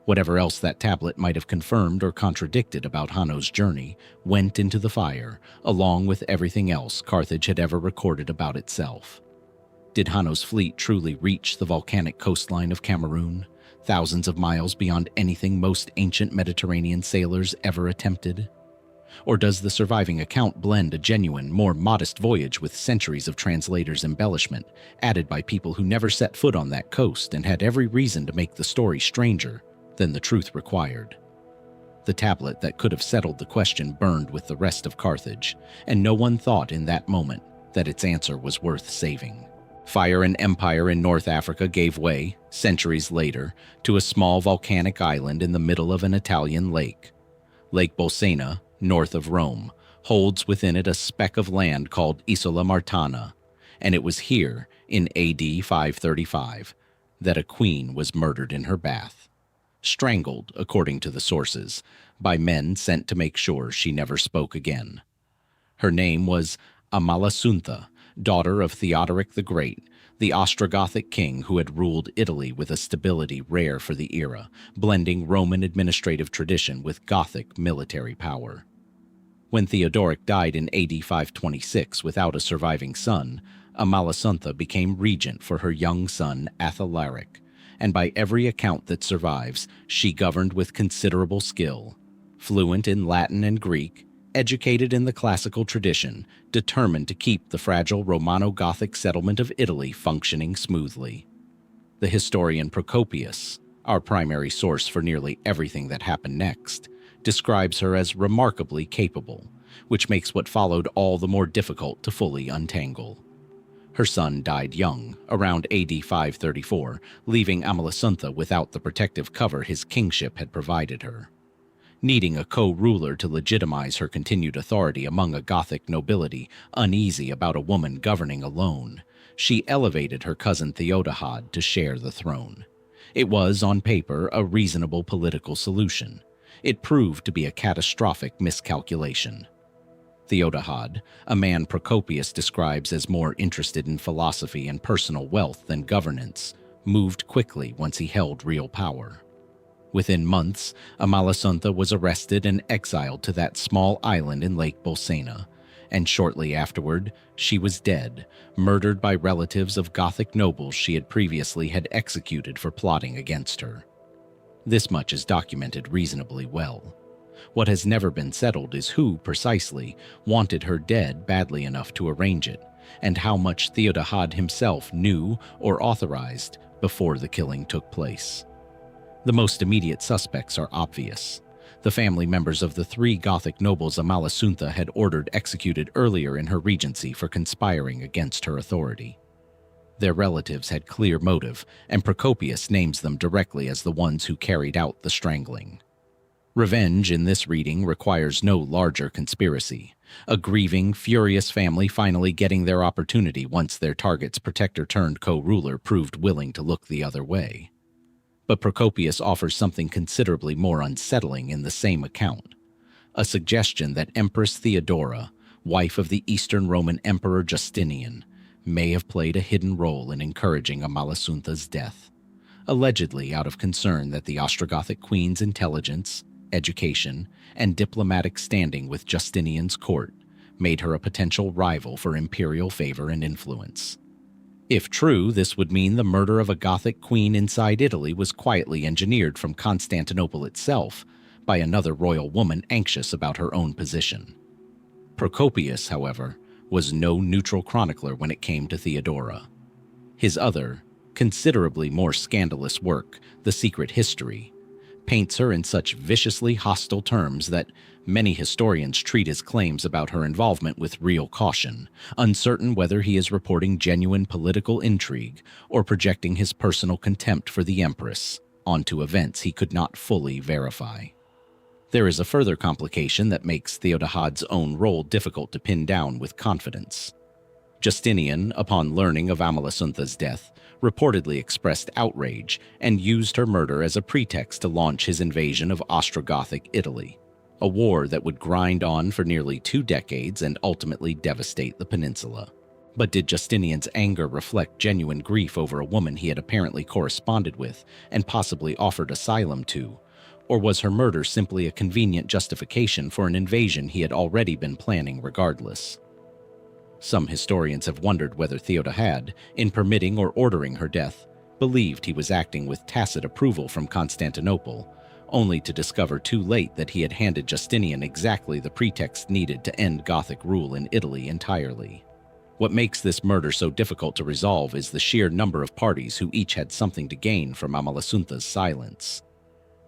Whatever else that tablet might have confirmed or contradicted about Hanno's journey went into the fire, along with everything else Carthage had ever recorded about itself. Did Hanno's fleet truly reach the volcanic coastline of Cameroon, thousands of miles beyond anything most ancient Mediterranean sailors ever attempted? Or does the surviving account blend a genuine, more modest voyage with centuries of translators' embellishment, added by people who never set foot on that coast and had every reason to make the story stranger than the truth required? The tablet that could have settled the question burned with the rest of Carthage, and no one thought in that moment that its answer was worth saving. Fire and empire in North Africa gave way, centuries later, to a small volcanic island in the middle of an Italian lake. Lake Bolsena, north of Rome, holds within it a speck of land called Isola Martana, and it was here, in AD 535, that a queen was murdered in her bath. Strangled, according to the sources, by men sent to make sure she never spoke again. Her name was Amalasuntha, daughter of Theodoric the Great, the Ostrogothic king who had ruled Italy with a stability rare for the era, blending Roman administrative tradition with Gothic military power. When Theodoric died in AD 526 without a surviving son, Amalasuntha became regent for her young son Athalaric, and by every account that survives, she governed with considerable skill. Fluent in Latin and Greek, educated in the classical tradition, determined to keep the fragile Romano-Gothic settlement of Italy functioning smoothly. The historian Procopius, our primary source for nearly everything that happened next, describes her as remarkably capable, which makes what followed all the more difficult to fully untangle. Her son died young, around AD 534, leaving Amalasuntha without the protective cover his kingship had provided her. Needing a co-ruler to legitimize her continued authority among a Gothic nobility uneasy about a woman governing alone, she elevated her cousin Theodahad to share the throne. It was, on paper, a reasonable political solution. It proved to be a catastrophic miscalculation. Theodahad, a man Procopius describes as more interested in philosophy and personal wealth than governance, moved quickly once he held real power. Within months, Amalasuntha was arrested and exiled to that small island in Lake Bolsena, and shortly afterward, she was dead, murdered by relatives of Gothic nobles she had previously had executed for plotting against her. This much is documented reasonably well. What has never been settled is who, precisely, wanted her dead badly enough to arrange it, and how much Theodahad himself knew or authorized before the killing took place. The most immediate suspects are obvious. The family members of the three Gothic nobles Amalasuntha had ordered executed earlier in her regency for conspiring against her authority. Their relatives had clear motive, and Procopius names them directly as the ones who carried out the strangling. Revenge in this reading requires no larger conspiracy. A grieving, furious family finally getting their opportunity once their target's protector-turned-co-ruler proved willing to look the other way. But Procopius offers something considerably more unsettling in the same account, a suggestion that Empress Theodora, wife of the Eastern Roman Emperor Justinian, may have played a hidden role in encouraging Amalasuntha's death, allegedly out of concern that the Ostrogothic queen's intelligence, education, and diplomatic standing with Justinian's court made her a potential rival for imperial favor and influence. If true, this would mean the murder of a Gothic queen inside Italy was quietly engineered from Constantinople itself by another royal woman anxious about her own position. Procopius, however, was no neutral chronicler when it came to Theodora. His other, considerably more scandalous work, The Secret History, paints her in such viciously hostile terms that many historians treat his claims about her involvement with real caution, uncertain whether he is reporting genuine political intrigue or projecting his personal contempt for the empress onto events he could not fully verify. There is a further complication that makes Theodahad's own role difficult to pin down with confidence. Justinian, upon learning of Amalasuntha's death, reportedly expressed outrage and used her murder as a pretext to launch his invasion of Ostrogothic Italy, a war that would grind on for nearly 2 decades and ultimately devastate the peninsula. But did Justinian's anger reflect genuine grief over a woman he had apparently corresponded with and possibly offered asylum to, or was her murder simply a convenient justification for an invasion he had already been planning regardless? Some historians have wondered whether Theodahad, in permitting or ordering her death, believed he was acting with tacit approval from Constantinople, only to discover too late that he had handed Justinian exactly the pretext needed to end Gothic rule in Italy entirely. What makes this murder so difficult to resolve is the sheer number of parties who each had something to gain from Amalasuntha's silence.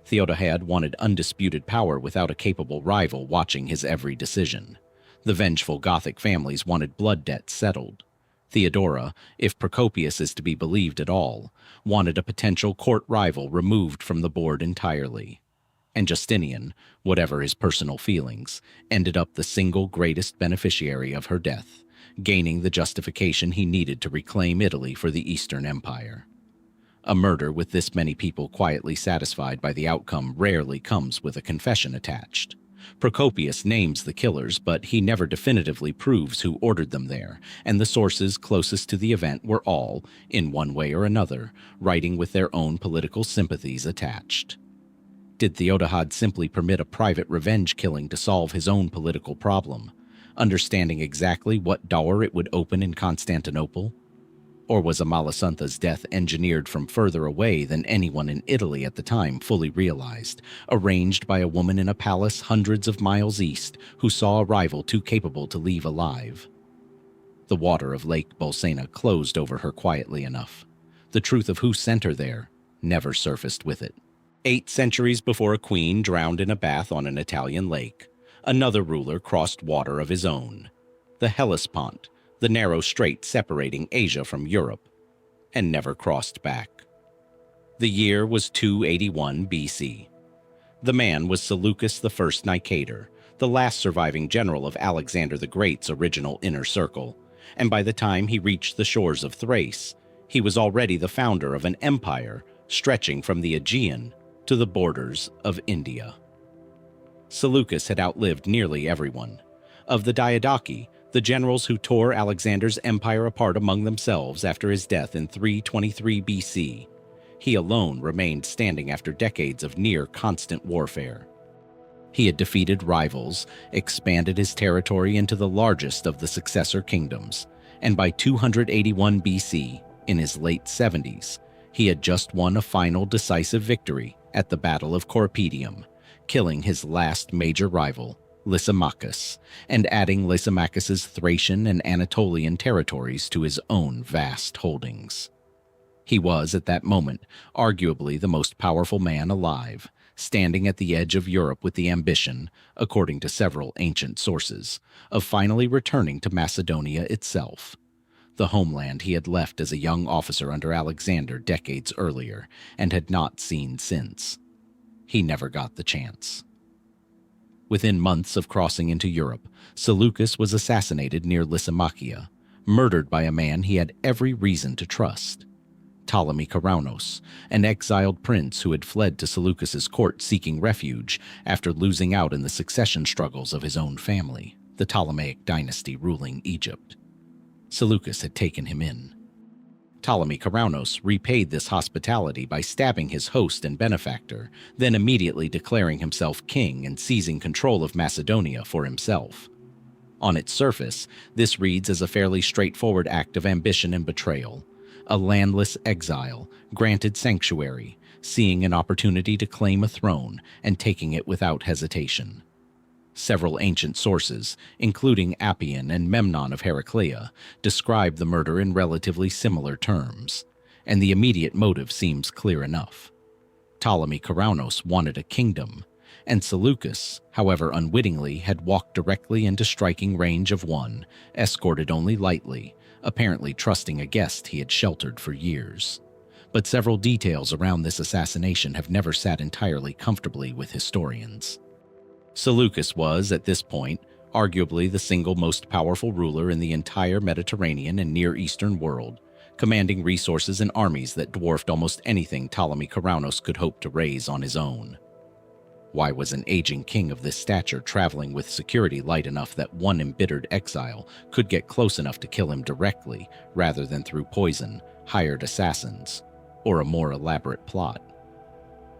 Theodahad wanted undisputed power without a capable rival watching his every decision. The vengeful Gothic families wanted blood debts settled. Theodora, if Procopius is to be believed at all, wanted a potential court rival removed from the board entirely. And Justinian, whatever his personal feelings, ended up the single greatest beneficiary of her death, gaining the justification he needed to reclaim Italy for the Eastern Empire. A murder with this many people quietly satisfied by the outcome rarely comes with a confession attached. Procopius names the killers, but he never definitively proves who ordered them there, and the sources closest to the event were all, in one way or another, writing with their own political sympathies attached. Did Theodahad simply permit a private revenge killing to solve his own political problem, understanding exactly what door it would open in Constantinople? Or was Amalasuntha's death engineered from further away than anyone in Italy at the time fully realized, arranged by a woman in a palace hundreds of miles east who saw a rival too capable to leave alive? The water of Lake Bolsena closed over her quietly enough. The truth of who sent her there never surfaced with it. 8 centuries before a queen drowned in a bath on an Italian lake, another ruler crossed water of his own, the Hellespont, the narrow strait separating Asia from Europe, and never crossed back. The year was 281 BC. The man was Seleucus I Nicator, the last surviving general of Alexander the Great's original inner circle, and by the time he reached the shores of Thrace, he was already the founder of an empire stretching from the Aegean to the borders of India. Seleucus had outlived nearly everyone. Of the Diadochi, the generals who tore Alexander's empire apart among themselves after his death in 323 BC, he alone remained standing after decades of near-constant warfare. He had defeated rivals, expanded his territory into the largest of the successor kingdoms, and by 281 BC, in his late 70s, he had just won a final decisive victory at the Battle of Corpedium, killing his last major rival, Lysimachus, and adding Lysimachus's Thracian and Anatolian territories to his own vast holdings. He was, at that moment, arguably the most powerful man alive, standing at the edge of Europe with the ambition, according to several ancient sources, of finally returning to Macedonia itself, the homeland he had left as a young officer under Alexander decades earlier and had not seen since. He never got the chance. Within months of crossing into Europe, Seleucus was assassinated near Lysimachia, murdered by a man he had every reason to trust. Ptolemy Caraunos, an exiled prince who had fled to Seleucus's court seeking refuge after losing out in the succession struggles of his own family, the Ptolemaic dynasty ruling Egypt. Seleucus had taken him in. Ptolemy Caraunos repaid this hospitality by stabbing his host and benefactor, then immediately declaring himself king and seizing control of Macedonia for himself. On its surface, this reads as a fairly straightforward act of ambition and betrayal, a landless exile, granted sanctuary, seeing an opportunity to claim a throne and taking it without hesitation. Several ancient sources, including Appian and Memnon of Heraclea, describe the murder in relatively similar terms, and the immediate motive seems clear enough. Ptolemy Caraunos wanted a kingdom, and Seleucus, however unwittingly, had walked directly into striking range of one, escorted only lightly, apparently trusting a guest he had sheltered for years. But several details around this assassination have never sat entirely comfortably with historians. Seleucus was, at this point, arguably the single most powerful ruler in the entire Mediterranean and Near Eastern world, commanding resources and armies that dwarfed almost anything Ptolemy Caraunos could hope to raise on his own. Why was an aging king of this stature traveling with security light enough that one embittered exile could get close enough to kill him directly rather than through poison, hired assassins, or a more elaborate plot?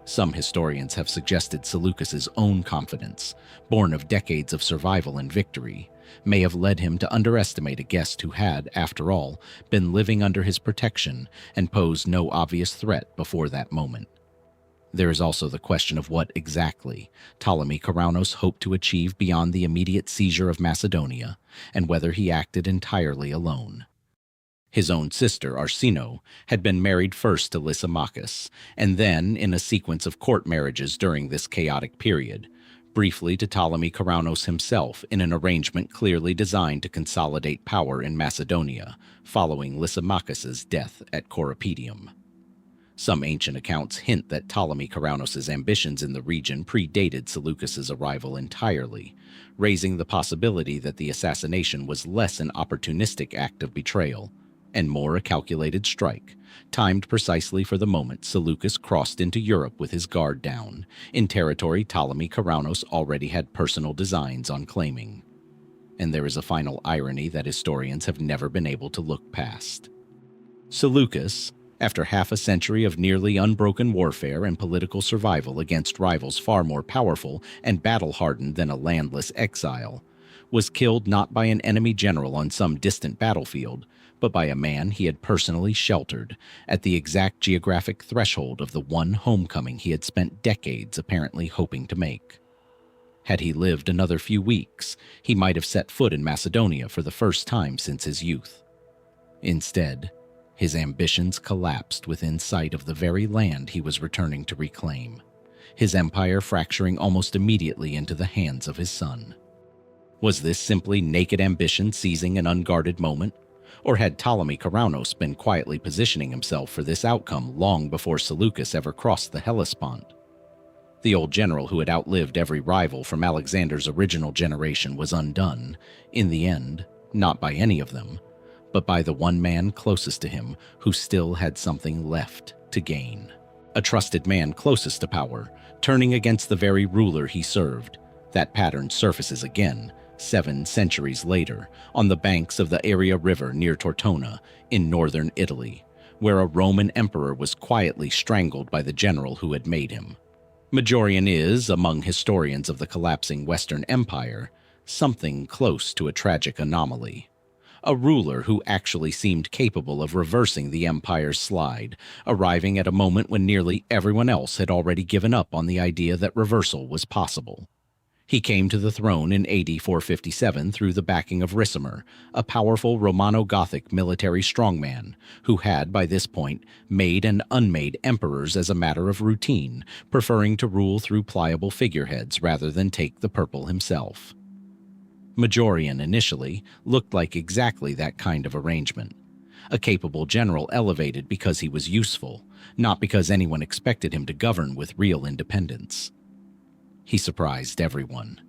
Some historians have suggested Seleucus's own confidence, born of decades of survival and victory, may have led him to underestimate a guest who had, after all, been living under his protection and posed no obvious threat before that moment. There is also the question of what exactly Ptolemy Caraunos hoped to achieve beyond the immediate seizure of Macedonia, and whether he acted entirely alone. His own sister, Arsinoe, had been married first to Lysimachus, and then, in a sequence of court marriages during this chaotic period, briefly to Ptolemy Caraunos himself in an arrangement clearly designed to consolidate power in Macedonia, following Lysimachus's death at Corpedium. Some ancient accounts hint that Ptolemy Caraunos' ambitions in the region predated Seleucus's arrival entirely, raising the possibility that the assassination was less an opportunistic act of betrayal, and more a calculated strike, timed precisely for the moment Seleucus crossed into Europe with his guard down, in territory Ptolemy Ceraunus already had personal designs on claiming. And there is a final irony that historians have never been able to look past. Seleucus, after half a century of nearly unbroken warfare and political survival against rivals far more powerful and battle-hardened than a landless exile, was killed not by an enemy general on some distant battlefield, but by a man he had personally sheltered at the exact geographic threshold of the one homecoming he had spent decades apparently hoping to make. Had he lived another few weeks, he might have set foot in Macedonia for the first time since his youth. Instead, his ambitions collapsed within sight of the very land he was returning to reclaim, his empire fracturing almost immediately into the hands of his son. Was this simply naked ambition seizing an unguarded moment? Or had Ptolemy Ceraunus been quietly positioning himself for this outcome long before Seleucus ever crossed the Hellespont? The old general who had outlived every rival from Alexander's original generation was undone, in the end, not by any of them, but by the one man closest to him who still had something left to gain. A trusted man closest to power, turning against the very ruler he served. That pattern surfaces again, 7 centuries later, on the banks of the Aria River near Tortona, in northern Italy, where a Roman emperor was quietly strangled by the general who had made him. Majorian is, among historians of the collapsing Western Empire, something close to a tragic anomaly. A ruler who actually seemed capable of reversing the empire's slide, arriving at a moment when nearly everyone else had already given up on the idea that reversal was possible. He came to the throne in AD 457 through the backing of Ricimer, a powerful Romano-Gothic military strongman who had, by this point, made and unmade emperors as a matter of routine, preferring to rule through pliable figureheads rather than take the purple himself. Majorian initially looked like exactly that kind of arrangement. A capable general elevated because he was useful, not because anyone expected him to govern with real independence. He surprised everyone.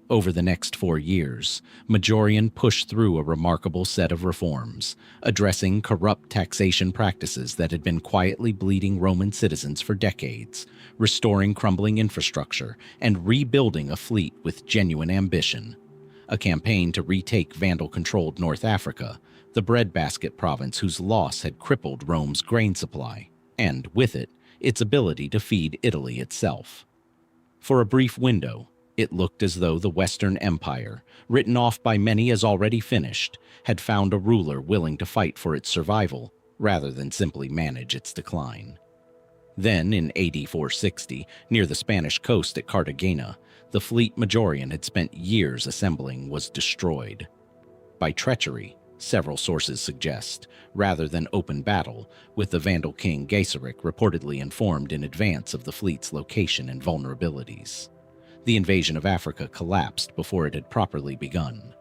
Over the next 4 years, Majorian pushed through a remarkable set of reforms, addressing corrupt taxation practices that had been quietly bleeding Roman citizens for decades, restoring crumbling infrastructure, and rebuilding a fleet with genuine ambition. A campaign to retake Vandal-controlled North Africa, the breadbasket province whose loss had crippled Rome's grain supply, and, with it, its ability to feed Italy itself. For a brief window, it looked as though the Western Empire, written off by many as already finished, had found a ruler willing to fight for its survival rather than simply manage its decline. Then, in AD 460, near the Spanish coast at Cartagena, the fleet Majorian had spent years assembling was destroyed. By treachery, several sources suggest, rather than open battle, with the Vandal king Gaiseric reportedly informed in advance of the fleet's location and vulnerabilities. The invasion of Africa collapsed before it had properly begun,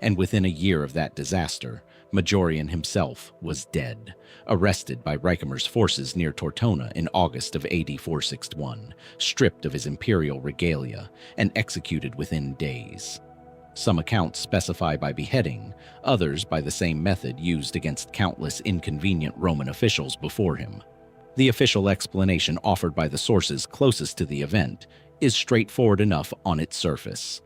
and within a year of that disaster, Majorian himself was dead, arrested by Ricimer's forces near Tortona in August of AD 461, stripped of his imperial regalia, and executed within days. Some accounts specify by beheading, others by the same method used against countless inconvenient Roman officials before him. The official explanation offered by the sources closest to the event is straightforward enough on its surface.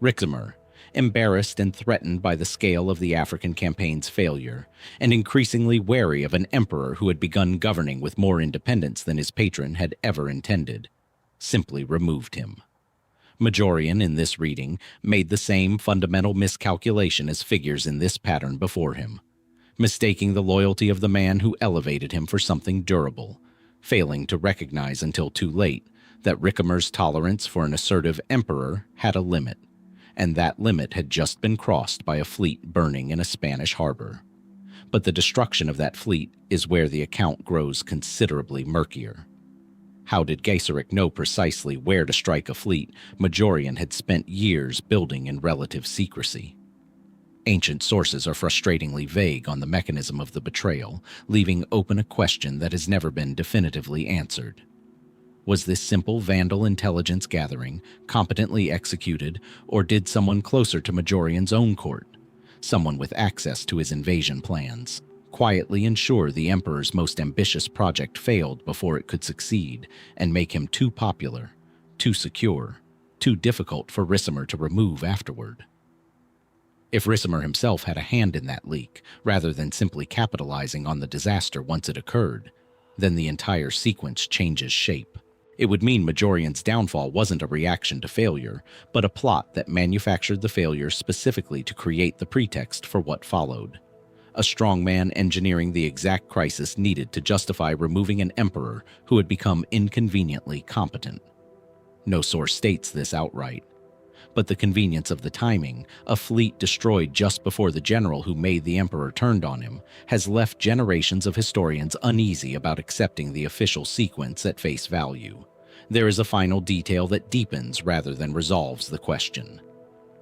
Ricimer, embarrassed and threatened by the scale of the African campaign's failure, and increasingly wary of an emperor who had begun governing with more independence than his patron had ever intended, simply removed him. Majorian, in this reading, made the same fundamental miscalculation as figures in this pattern before him, mistaking the loyalty of the man who elevated him for something durable, failing to recognize until too late that Ricimer's tolerance for an assertive emperor had a limit, and that limit had just been crossed by a fleet burning in a Spanish harbor. But the destruction of that fleet is where the account grows considerably murkier. How did Gaiseric know precisely where to strike a fleet Majorian had spent years building in relative secrecy? Ancient sources are frustratingly vague on the mechanism of the betrayal, leaving open a question that has never been definitively answered. Was this simple Vandal intelligence gathering competently executed, or did someone closer to Majorian's own court, someone with access to his invasion plans, quietly ensure the emperor's most ambitious project failed before it could succeed, and make him too popular, too secure, too difficult for Ricimer to remove afterward. If Ricimer himself had a hand in that leak, rather than simply capitalizing on the disaster once it occurred, then the entire sequence changes shape. It would mean Majorian's downfall wasn't a reaction to failure, but a plot that manufactured the failure specifically to create the pretext for what followed. A strongman engineering the exact crisis needed to justify removing an emperor who had become inconveniently competent. No source states this outright. But the convenience of the timing, a fleet destroyed just before the general who made the emperor turned on him, has left generations of historians uneasy about accepting the official sequence at face value. There is a final detail that deepens rather than resolves the question.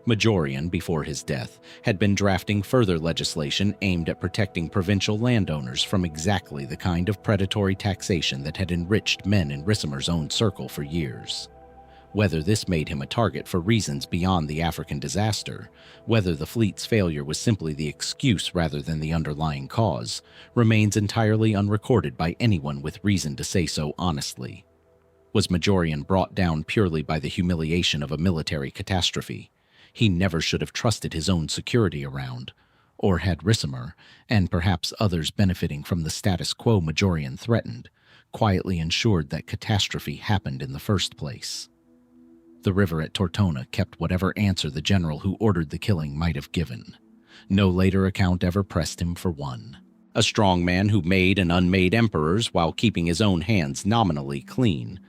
Majorian, before his death, had been drafting further legislation aimed at protecting provincial landowners from exactly the kind of predatory taxation that had enriched men in Ricimer's own circle for years. Whether this made him a target for reasons beyond the African disaster, whether the fleet's failure was simply the excuse rather than the underlying cause, remains entirely unrecorded by anyone with reason to say so honestly. Was Majorian brought down purely by the humiliation of a military catastrophe? He never should have trusted his own security around. Or had Ricimer, and perhaps others benefiting from the status quo Majorian threatened, quietly ensured that catastrophe happened in the first place? The river at Tortona kept whatever answer the general who ordered the killing might have given. No later account ever pressed him for one. A strong man who made and unmade emperors while keeping his own hands nominally clean.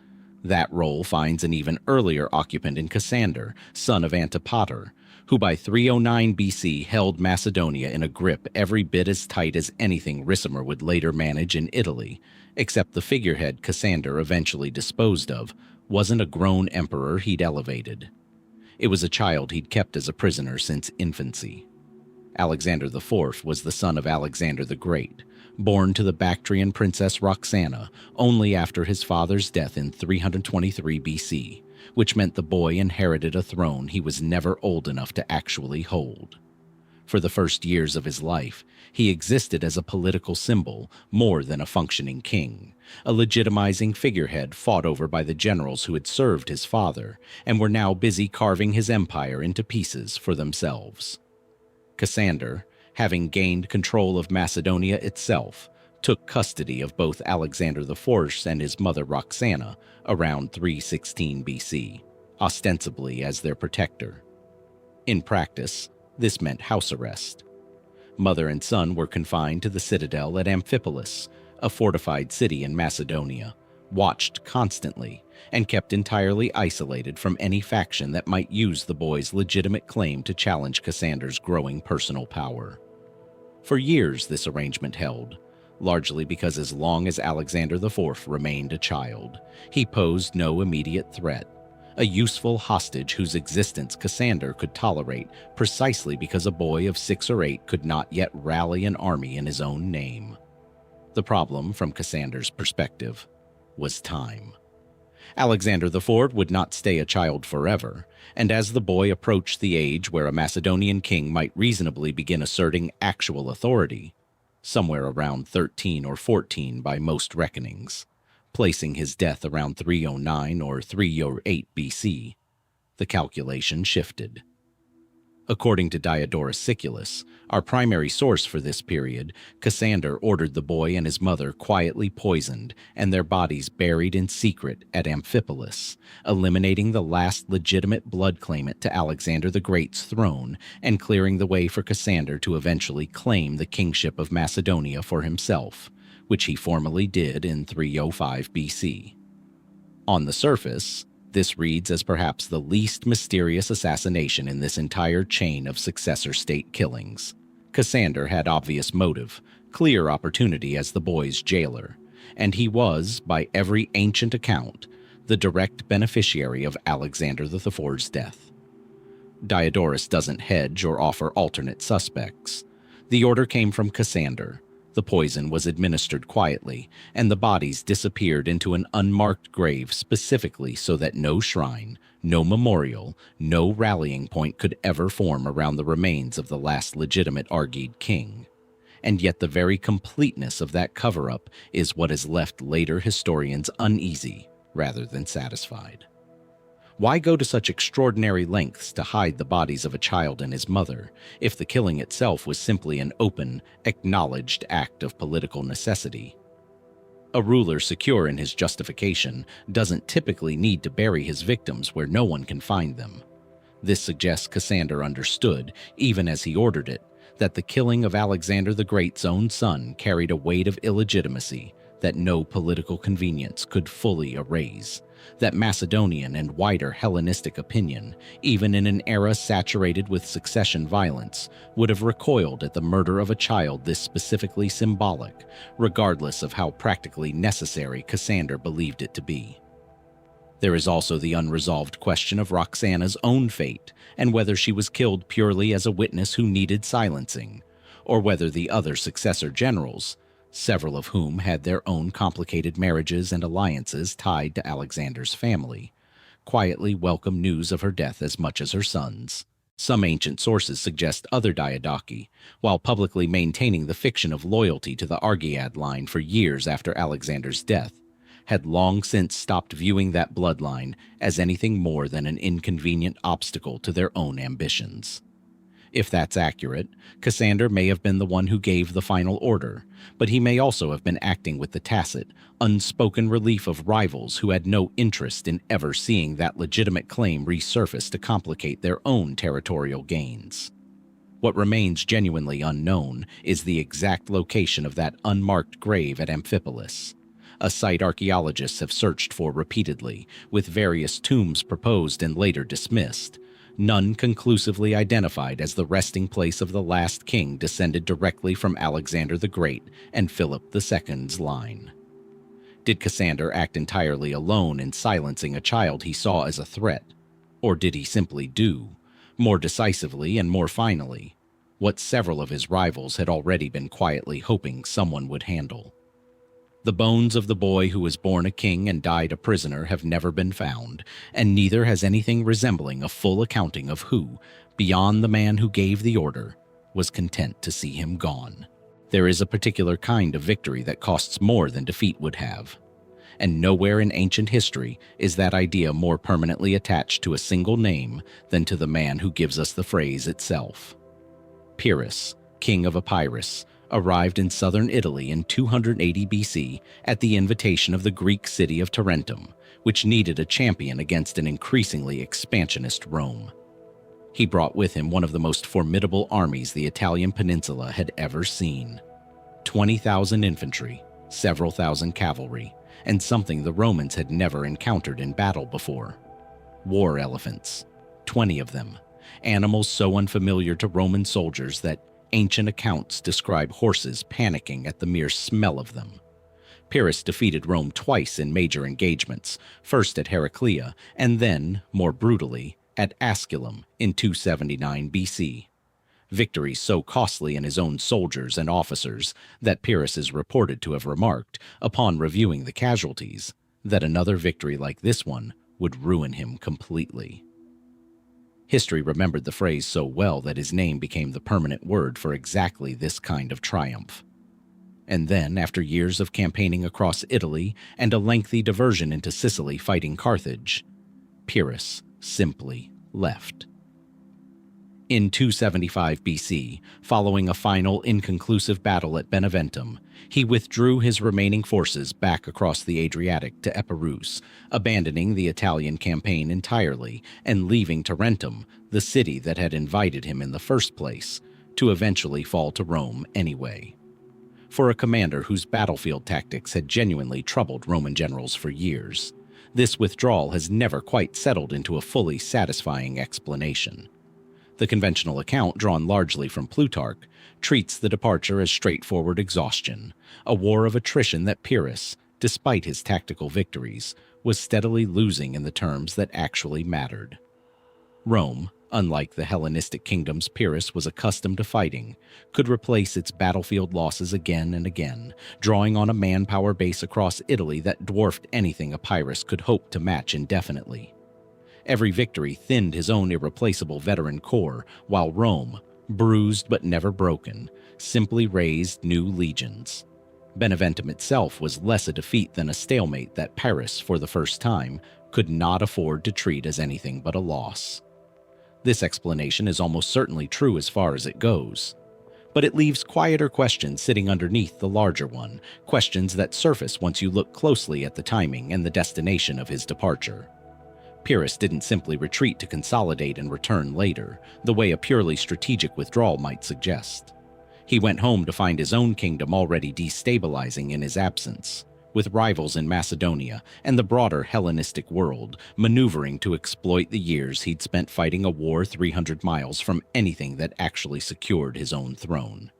That role finds an even earlier occupant in Cassander, son of Antipater, who by 309 BC held Macedonia in a grip every bit as tight as anything Ricimer would later manage in Italy, except the figurehead Cassander eventually disposed of wasn't a grown emperor he'd elevated. It was a child he'd kept as a prisoner since infancy. Alexander IV was the son of Alexander the Great, born to the Bactrian princess Roxana only after his father's death in 323 BC, which meant the boy inherited a throne he was never old enough to actually hold. For the first years of his life, he existed as a political symbol more than a functioning king, a legitimizing figurehead fought over by the generals who had served his father and were now busy carving his empire into pieces for themselves. Cassander, having gained control of Macedonia itself, took custody of both Alexander IV and his mother Roxana around 316 BC, ostensibly as their protector. In practice, this meant house arrest. Mother and son were confined to the citadel at Amphipolis, a fortified city in Macedonia, watched constantly, and kept entirely isolated from any faction that might use the boy's legitimate claim to challenge Cassander's growing personal power. For years this arrangement held, largely because as long as Alexander IV remained a child, he posed no immediate threat, a useful hostage whose existence Cassander could tolerate precisely because a boy of 6 or 8 could not yet rally an army in his own name. The problem, from Cassander's perspective, was time. Alexander IV would not stay a child forever, and as the boy approached the age where a Macedonian king might reasonably begin asserting actual authority, somewhere around 13 or 14 by most reckonings, placing his death around 309 or 308 BC, the calculation shifted. According to Diodorus Siculus, our primary source for this period, Cassander ordered the boy and his mother quietly poisoned and their bodies buried in secret at Amphipolis, eliminating the last legitimate blood claimant to Alexander the Great's throne and clearing the way for Cassander to eventually claim the kingship of Macedonia for himself, which he formally did in 305 BC. On the surface, this reads as perhaps the least mysterious assassination in this entire chain of successor state killings. Cassander had obvious motive, clear opportunity as the boy's jailer, and he was, by every ancient account, the direct beneficiary of Alexander IV's death. Diodorus doesn't hedge or offer alternate suspects. The order came from Cassander, The poison was administered quietly, and the bodies disappeared into an unmarked grave specifically so that no shrine, no memorial, no rallying point could ever form around the remains of the last legitimate Argead king. And yet the very completeness of that cover-up is what has left later historians uneasy rather than satisfied. Why go to such extraordinary lengths to hide the bodies of a child and his mother, if the killing itself was simply an open, acknowledged act of political necessity? A ruler secure in his justification doesn't typically need to bury his victims where no one can find them. This suggests Cassander understood, even as he ordered it, that the killing of Alexander the Great's own son carried a weight of illegitimacy that no political convenience could fully erase, that Macedonian and wider Hellenistic opinion, even in an era saturated with succession violence, would have recoiled at the murder of a child this specifically symbolic, regardless of how practically necessary Cassander believed it to be. There is also the unresolved question of Roxana's own fate, and whether she was killed purely as a witness who needed silencing, or whether the other successor generals, several of whom had their own complicated marriages and alliances tied to Alexander's family, quietly welcomed news of her death as much as her son's. Some ancient sources suggest other Diadochi, while publicly maintaining the fiction of loyalty to the Argead line for years after Alexander's death, had long since stopped viewing that bloodline as anything more than an inconvenient obstacle to their own ambitions. If that's accurate, Cassander may have been the one who gave the final order, but he may also have been acting with the tacit, unspoken relief of rivals who had no interest in ever seeing that legitimate claim resurface to complicate their own territorial gains. What remains genuinely unknown is the exact location of that unmarked grave at Amphipolis, a site archaeologists have searched for repeatedly, with various tombs proposed and later dismissed, none conclusively identified as the resting place of the last king descended directly from Alexander the Great and Philip II's line. Did Cassander act entirely alone in silencing a child he saw as a threat, or did he simply do, more decisively and more finally, what several of his rivals had already been quietly hoping someone would handle? The bones of the boy who was born a king and died a prisoner have never been found, and neither has anything resembling a full accounting of who, beyond the man who gave the order, was content to see him gone. There is a particular kind of victory that costs more than defeat would have, and nowhere in ancient history is that idea more permanently attached to a single name than to the man who gives us the phrase itself. Pyrrhus, king of Epirus, arrived in southern Italy in 280 BC at the invitation of the Greek city of Tarentum, which needed a champion against an increasingly expansionist Rome. He brought with him one of the most formidable armies the Italian peninsula had ever seen: 20,000 infantry, several thousand cavalry, and something the Romans had never encountered in battle before: war elephants, 20 of them, animals so unfamiliar to Roman soldiers that ancient accounts describe horses panicking at the mere smell of them. Pyrrhus defeated Rome twice in major engagements, first at Heraclea and then, more brutally, at Asculum in 279 BC. Victories so costly in his own soldiers and officers that Pyrrhus is reported to have remarked, upon reviewing the casualties, that another victory like this one would ruin him completely. History remembered the phrase so well that his name became the permanent word for exactly this kind of triumph. And then, after years of campaigning across Italy and a lengthy diversion into Sicily fighting Carthage, Pyrrhus simply left. In 275 BC, following a final inconclusive battle at Beneventum, he withdrew his remaining forces back across the Adriatic to Epirus, abandoning the Italian campaign entirely and leaving Tarentum, the city that had invited him in the first place, to eventually fall to Rome anyway. For a commander whose battlefield tactics had genuinely troubled Roman generals for years, this withdrawal has never quite settled into a fully satisfying explanation. The conventional account, drawn largely from Plutarch, treats the departure as straightforward exhaustion, a war of attrition that Pyrrhus, despite his tactical victories, was steadily losing in the terms that actually mattered. Rome, Unlike the Hellenistic kingdoms Pyrrhus was accustomed to fighting, could replace its battlefield losses again and again, drawing on a manpower base across Italy that dwarfed anything Epirus could hope to match indefinitely. Every victory thinned his own irreplaceable veteran corps, while Rome, bruised but never broken, simply raised new legions. Beneventum itself was less a defeat than a stalemate that Pyrrhus, for the first time, could not afford to treat as anything but a loss. This explanation is almost certainly true as far as it goes, but it leaves quieter questions sitting underneath the larger one, questions that surface once you look closely at the timing and the destination of his departure. Pyrrhus didn't simply retreat to consolidate and return later, the way a purely strategic withdrawal might suggest. He went home to find his own kingdom already destabilizing in his absence, with rivals in Macedonia and the broader Hellenistic world maneuvering to exploit the years he'd spent fighting a war 300 miles from anything that actually secured his own throne.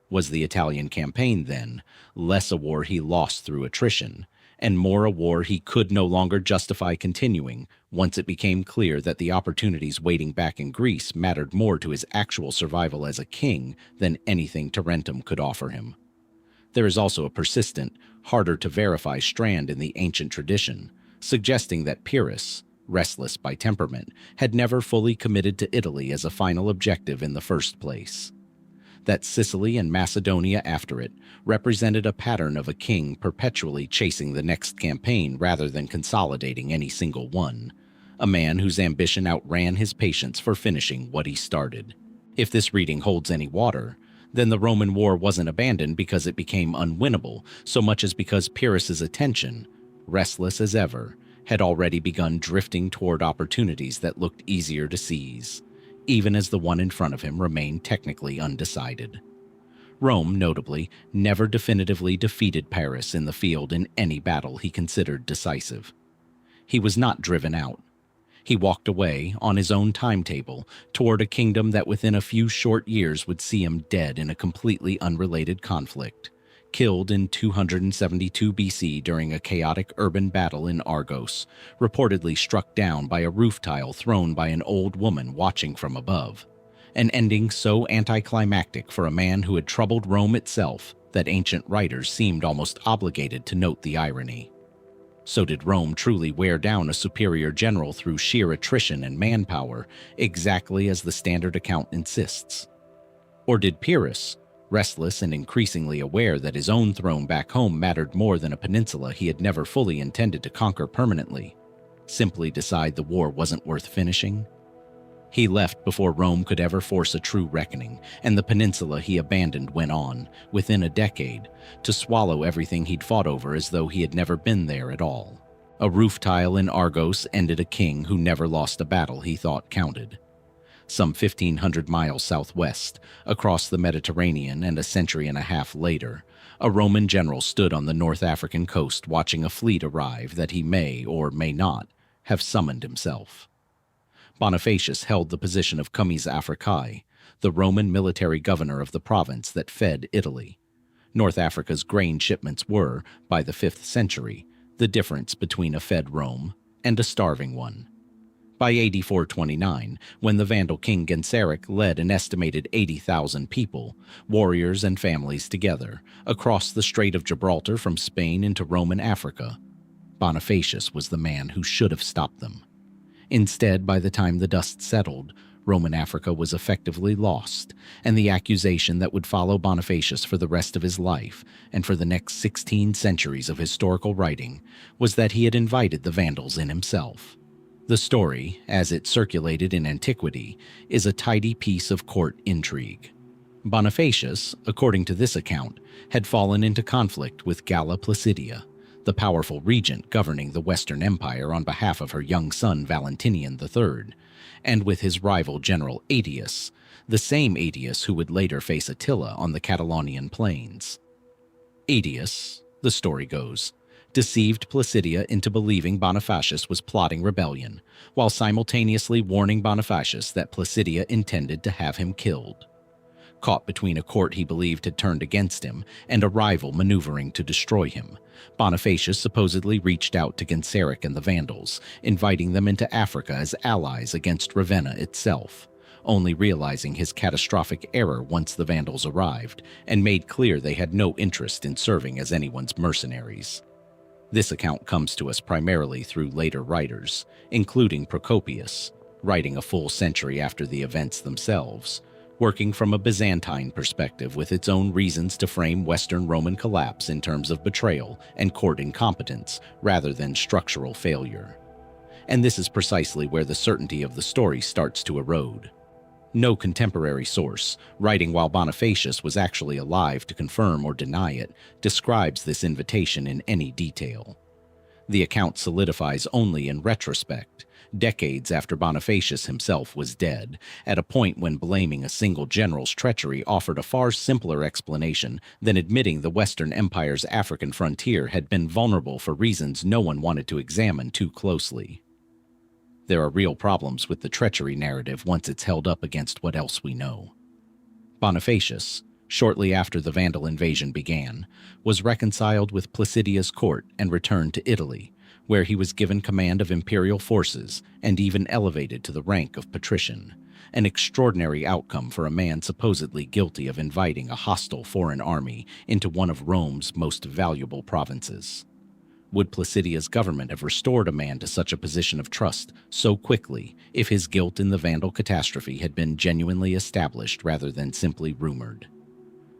Was the Italian campaign, then, less a war he lost through attrition, and more a war he could no longer justify continuing once it became clear that the opportunities waiting back in Greece mattered more to his actual survival as a king than anything Tarentum could offer him? There is also a persistent, harder-to-verify strand in the ancient tradition, suggesting that Pyrrhus, restless by temperament, had never fully committed to Italy as a final objective in the first place. That Sicily and Macedonia after it represented a pattern of a king perpetually chasing the next campaign rather than consolidating any single one, a man whose ambition outran his patience for finishing what he started. If this reading holds any water, then the Roman war wasn't abandoned because it became unwinnable, so much as because Pyrrhus's attention, restless as ever, had already begun drifting toward opportunities that looked easier to seize, even as the one in front of him remained technically undecided. Rome, notably, never definitively defeated Pyrrhus in the field in any battle he considered decisive. He was not driven out. He walked away, on his own timetable, toward a kingdom that within a few short years would see him dead in a completely unrelated conflict, killed in 272 BC during a chaotic urban battle in Argos, reportedly struck down by a roof tile thrown by an old woman watching from above, an ending so anticlimactic for a man who had troubled Rome itself that ancient writers seemed almost obligated to note the irony. So did Rome truly wear down a superior general through sheer attrition and manpower, exactly as the standard account insists? Or did Pyrrhus, restless and increasingly aware that his own throne back home mattered more than a peninsula he had never fully intended to conquer permanently, simply decide the war wasn't worth finishing? He left before Rome could ever force a true reckoning, and the peninsula he abandoned went on, within a decade, to swallow everything he'd fought over as though he had never been there at all. A roof tile in Argos ended a king who never lost a battle he thought counted. Some 1,500 miles southwest, across the Mediterranean and a century and a half later, a Roman general stood on the North African coast watching a fleet arrive that he may, or may not, have summoned himself. Bonifacius held the position of Comes Africae, the Roman military governor of the province that fed Italy. North Africa's grain shipments were, by the 5th century, the difference between a fed Rome and a starving one. By AD 429, when the Vandal king Genseric led an estimated 80,000 people, warriors and families together, across the Strait of Gibraltar from Spain into Roman Africa, Bonifacius was the man who should have stopped them. Instead, by the time the dust settled, Roman Africa was effectively lost, and the accusation that would follow Bonifacius for the rest of his life, and for the next 16 centuries of historical writing, was that he had invited the Vandals in himself. The story, as it circulated in antiquity, is a tidy piece of court intrigue. Bonifacius, according to this account, had fallen into conflict with Galla Placidia, the powerful regent governing the Western Empire on behalf of her young son Valentinian III, and with his rival general Aetius, the same Aetius who would later face Attila on the Catalonian plains. Aetius, the story goes, deceived Placidia into believing Bonifacius was plotting rebellion, while simultaneously warning Bonifacius that Placidia intended to have him killed. caught between a court he believed had turned against him and a rival maneuvering to destroy him. Bonifacius supposedly reached out to Genseric and the Vandals, inviting them into Africa as allies against Ravenna itself, only realizing his catastrophic error once the Vandals arrived and made clear they had no interest in serving as anyone's mercenaries. This account comes to us primarily through later writers, including Procopius, writing a full century after the events themselves, working from a Byzantine perspective with its own reasons to frame Western Roman collapse in terms of betrayal and court incompetence rather than structural failure. And this is precisely where the certainty of the story starts to erode. No contemporary source, writing while Bonifacius was actually alive to confirm or deny it, describes this invitation in any detail. The account solidifies only in retrospect, decades after Bonifacius himself was dead, at a point when blaming a single general's treachery offered a far simpler explanation than admitting the Western Empire's African frontier had been vulnerable for reasons no one wanted to examine too closely. There are real problems with the treachery narrative once it's held up against what else we know. Bonifacius, shortly after the Vandal invasion began, was reconciled with Placidia's court and returned to Italy, where he was given command of imperial forces and even elevated to the rank of patrician, an extraordinary outcome for a man supposedly guilty of inviting a hostile foreign army into one of Rome's most valuable provinces. Would Placidia's government have restored a man to such a position of trust so quickly if his guilt in the Vandal catastrophe had been genuinely established rather than simply rumored?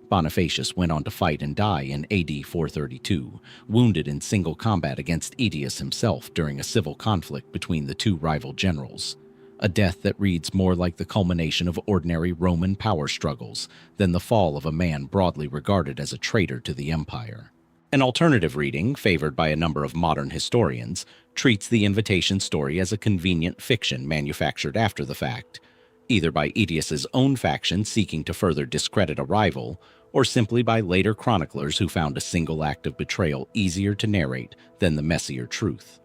Bonifacius went on to fight and die in AD 432, wounded in single combat against Aetius himself during a civil conflict between the two rival generals, a death that reads more like the culmination of ordinary Roman power struggles than the fall of a man broadly regarded as a traitor to the empire. An alternative reading, favored by a number of modern historians, treats the invitation story as a convenient fiction manufactured after the fact, either by Aetius's own faction seeking to further discredit a rival, or simply by later chroniclers who found a single act of betrayal easier to narrate than the messier truth.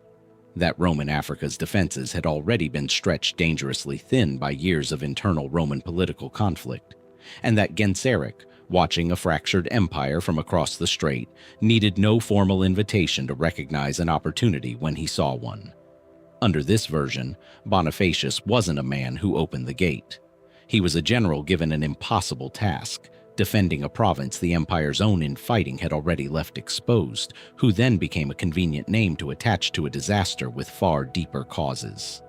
That Roman Africa's defenses had already been stretched dangerously thin by years of internal Roman political conflict, and that Genseric, watching a fractured empire from across the strait, needed no formal invitation to recognize an opportunity when he saw one. Under this version, Bonifacius wasn't a man who opened the gate. He was a general given an impossible task, defending a province the empire's own infighting had already left exposed, who then became a convenient name to attach to a disaster with far deeper causes.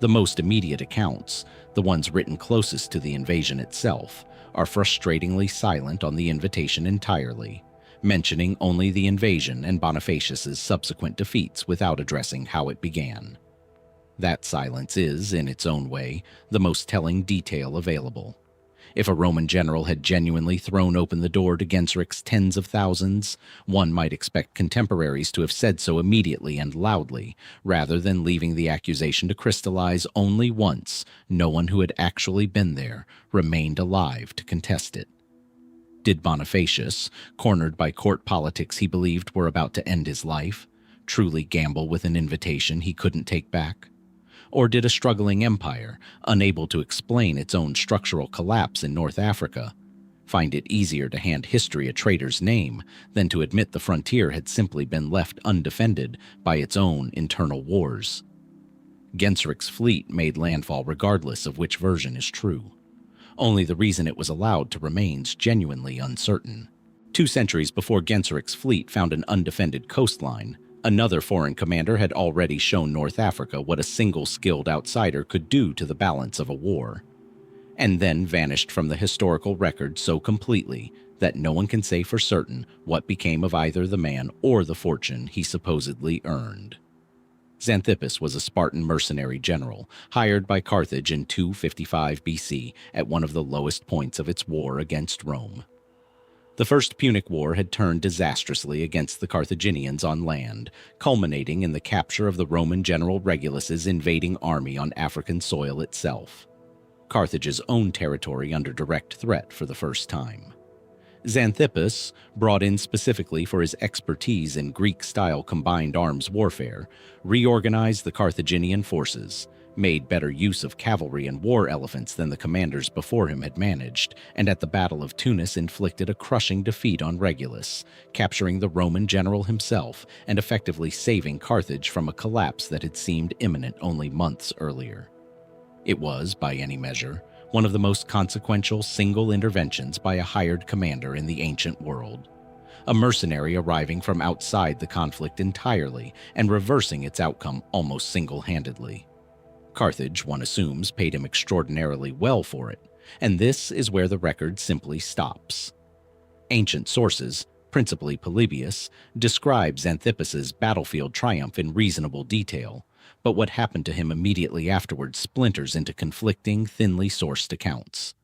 The most immediate accounts, the ones written closest to the invasion itself, are frustratingly silent on the invitation entirely, mentioning only the invasion and Bonifacius's subsequent defeats without addressing how it began. That silence is, in its own way, the most telling detail available. If a Roman general had genuinely thrown open the door to Genseric's tens of thousands, one might expect contemporaries to have said so immediately and loudly, rather than leaving the accusation to crystallize only once no one who had actually been there remained alive to contest it. Did Bonifacius, cornered by court politics he believed were about to end his life, truly gamble with an invitation he couldn't take back? Or did a struggling empire, unable to explain its own structural collapse in North Africa, find it easier to hand history a traitor's name than to admit the frontier had simply been left undefended by its own internal wars? Genseric's fleet made landfall regardless of which version is true. Only the reason it was allowed to remains genuinely uncertain. 2 centuries before Genseric's fleet found an undefended coastline, another foreign commander had already shown North Africa what a single skilled outsider could do to the balance of a war, and then vanished from the historical record so completely that no one can say for certain what became of either the man or the fortune he supposedly earned. Xanthippus was a Spartan mercenary general, hired by Carthage in 255 BC at one of the lowest points of its war against Rome. The First Punic War had turned disastrously against the Carthaginians on land, culminating in the capture of the Roman general Regulus's invading army on African soil itself, Carthage's own territory under direct threat for the first time. Xanthippus, brought in specifically for his expertise in Greek-style combined arms warfare, reorganized the Carthaginian forces, made better use of cavalry and war elephants than the commanders before him had managed, and at the Battle of Tunis inflicted a crushing defeat on Regulus, capturing the Roman general himself and effectively saving Carthage from a collapse that had seemed imminent only months earlier. It was, by any measure, one of the most consequential single interventions by a hired commander in the ancient world. A mercenary arriving from outside the conflict entirely and reversing its outcome almost single-handedly. Carthage, one assumes, paid him extraordinarily well for it, and this is where the record simply stops. Ancient sources, principally Polybius, describe Xanthippus's battlefield triumph in reasonable detail, but what happened to him immediately afterwards splinters into conflicting, thinly sourced accounts.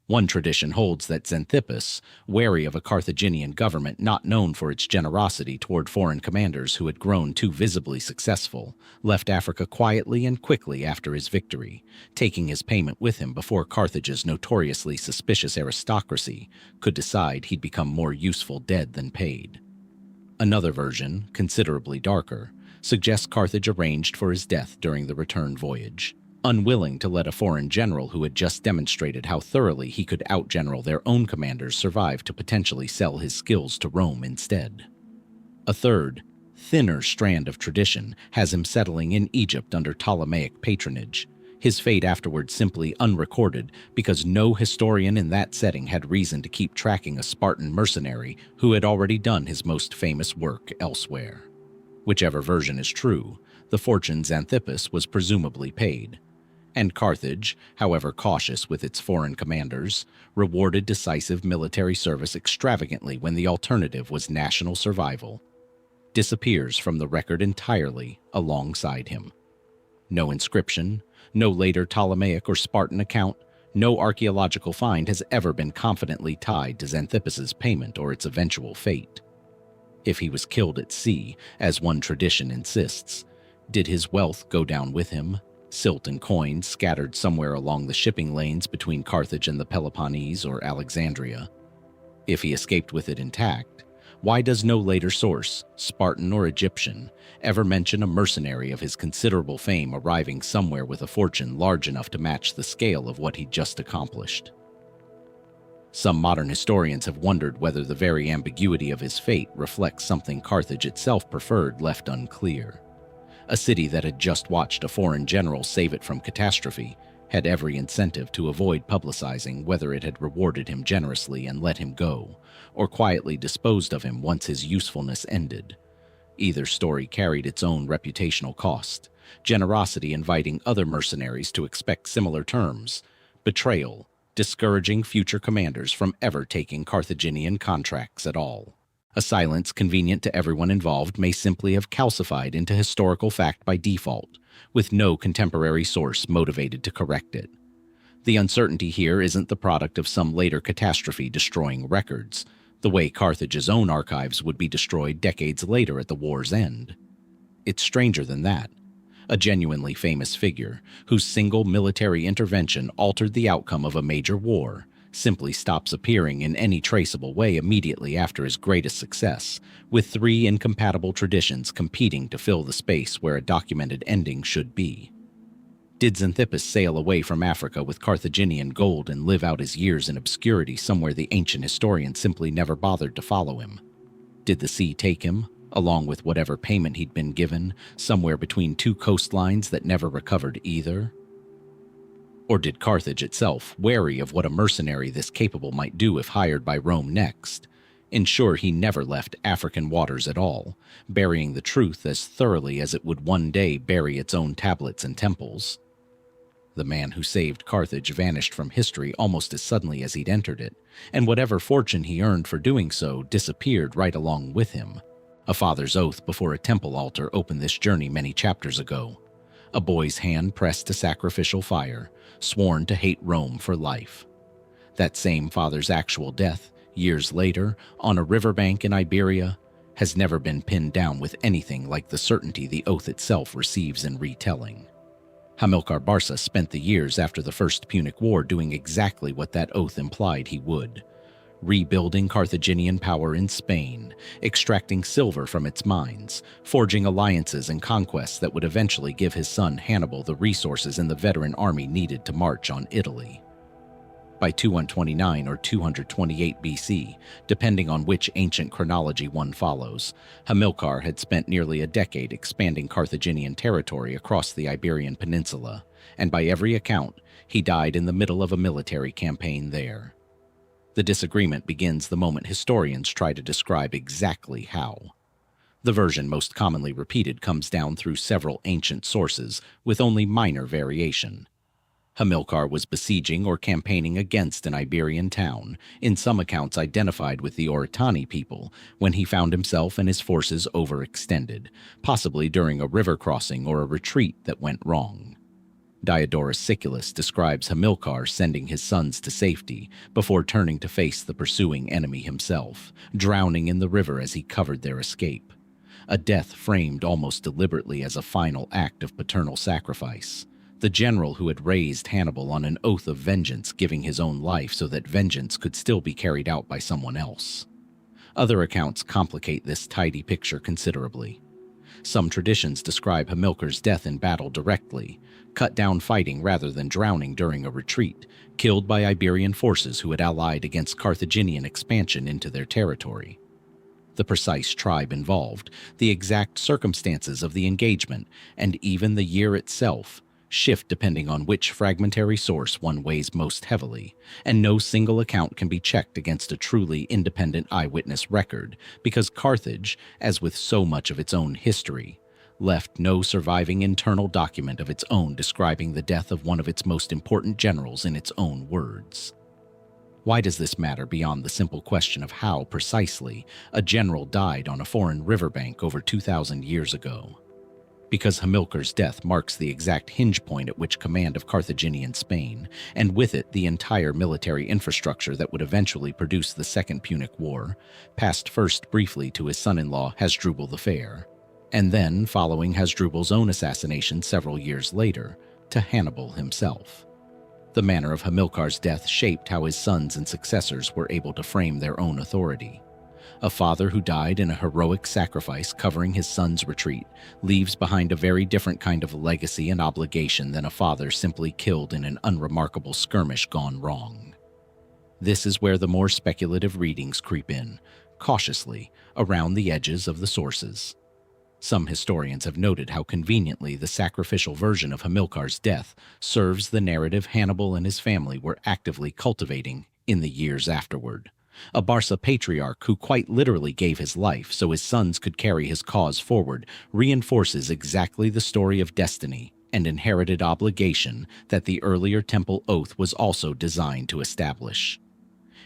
One tradition holds that Xanthippus, wary of a Carthaginian government not known for its generosity toward foreign commanders who had grown too visibly successful, left Africa quietly and quickly after his victory, taking his payment with him before Carthage's notoriously suspicious aristocracy could decide he'd become more useful dead than paid. Another version, considerably darker, suggests Carthage arranged for his death during the return voyage, unwilling to let a foreign general who had just demonstrated how thoroughly he could outgeneral their own commanders survive to potentially sell his skills to Rome instead. A third, thinner strand of tradition has him settling in Egypt under Ptolemaic patronage, his fate afterward simply unrecorded because no historian in that setting had reason to keep tracking a Spartan mercenary who had already done his most famous work elsewhere. Whichever version is true, the fortune Xanthippus was presumably paid, and Carthage, however cautious with its foreign commanders, rewarded decisive military service extravagantly when the alternative was national survival, disappears from the record entirely alongside him. No inscription, no later Ptolemaic or Spartan account, no archaeological find has ever been confidently tied to Xanthippus's payment or its eventual fate. If he was killed at sea, as one tradition insists, did his wealth go down with him? Silt and coins scattered somewhere along the shipping lanes between Carthage and the Peloponnese or Alexandria. If he escaped with it intact, why does no later source, Spartan or Egyptian, ever mention a mercenary of his considerable fame arriving somewhere with a fortune large enough to match the scale of what he'd just accomplished? Some modern historians have wondered whether the very ambiguity of his fate reflects something Carthage itself preferred left unclear. A city that had just watched a foreign general save it from catastrophe had every incentive to avoid publicizing whether it had rewarded him generously and let him go, or quietly disposed of him once his usefulness ended. Either story carried its own reputational cost, generosity inviting other mercenaries to expect similar terms, betrayal discouraging future commanders from ever taking Carthaginian contracts at all. A silence convenient to everyone involved may simply have calcified into historical fact by default, with no contemporary source motivated to correct it. The uncertainty here isn't the product of some later catastrophe destroying records, the way Carthage's own archives would be destroyed decades later at the war's end. It's stranger than that. A genuinely famous figure, whose single military intervention altered the outcome of a major war, simply stops appearing in any traceable way immediately after his greatest success, with three incompatible traditions competing to fill the space where a documented ending should be. Did Xanthippus sail away from Africa with Carthaginian gold and live out his years in obscurity somewhere the ancient historian simply never bothered to follow him? Did the sea take him, along with whatever payment he'd been given, somewhere between two coastlines that never recovered either? Or did Carthage itself, wary of what a mercenary this capable might do if hired by Rome next, ensure he never left African waters at all, burying the truth as thoroughly as it would one day bury its own tablets and temples? The man who saved Carthage vanished from history almost as suddenly as he'd entered it, and whatever fortune he earned for doing so disappeared right along with him. A father's oath before a temple altar opened this journey many chapters ago. A boy's hand pressed to sacrificial fire, sworn to hate Rome for life. That same father's actual death, years later, on a riverbank in Iberia, has never been pinned down with anything like the certainty the oath itself receives in retelling. Hamilcar Barca spent the years after the First Punic War doing exactly what that oath implied he would, rebuilding Carthaginian power in Spain, extracting silver from its mines, forging alliances and conquests that would eventually give his son Hannibal the resources and the veteran army needed to march on Italy. By 229 or 228 BC, depending on which ancient chronology one follows, Hamilcar had spent nearly a decade expanding Carthaginian territory across the Iberian Peninsula, and by every account, he died in the middle of a military campaign there. The disagreement begins the moment historians try to describe exactly how. The version most commonly repeated comes down through several ancient sources, with only minor variation. Hamilcar was besieging or campaigning against an Iberian town, in some accounts identified with the Oritani people, when he found himself and his forces overextended, possibly during a river crossing or a retreat that went wrong. Diodorus Siculus describes Hamilcar sending his sons to safety before turning to face the pursuing enemy himself, drowning in the river as he covered their escape. A death framed almost deliberately as a final act of paternal sacrifice. The general who had raised Hannibal on an oath of vengeance, giving his own life so that vengeance could still be carried out by someone else. Other accounts complicate this tidy picture considerably. Some traditions describe Hamilcar's death in battle directly, cut down fighting rather than drowning during a retreat, killed by Iberian forces who had allied against Carthaginian expansion into their territory. The precise tribe involved, the exact circumstances of the engagement, and even the year itself shift depending on which fragmentary source one weighs most heavily, and no single account can be checked against a truly independent eyewitness record, because Carthage, as with so much of its own history, left no surviving internal document of its own describing the death of one of its most important generals in its own words. Why does this matter beyond the simple question of how, precisely, a general died on a foreign riverbank over 2,000 years ago? Because Hamilcar's death marks the exact hinge point at which command of Carthaginian Spain, and with it the entire military infrastructure that would eventually produce the Second Punic War, passed first briefly to his son-in-law Hasdrubal the Fair, and then, following Hasdrubal's own assassination several years later, to Hannibal himself. The manner of Hamilcar's death shaped how his sons and successors were able to frame their own authority. A father who died in a heroic sacrifice covering his son's retreat leaves behind a very different kind of legacy and obligation than a father simply killed in an unremarkable skirmish gone wrong. This is where the more speculative readings creep in, cautiously, around the edges of the sources. Some historians have noted how conveniently the sacrificial version of Hamilcar's death serves the narrative Hannibal and his family were actively cultivating in the years afterward. A Barca patriarch who quite literally gave his life so his sons could carry his cause forward reinforces exactly the story of destiny and inherited obligation that the earlier temple oath was also designed to establish.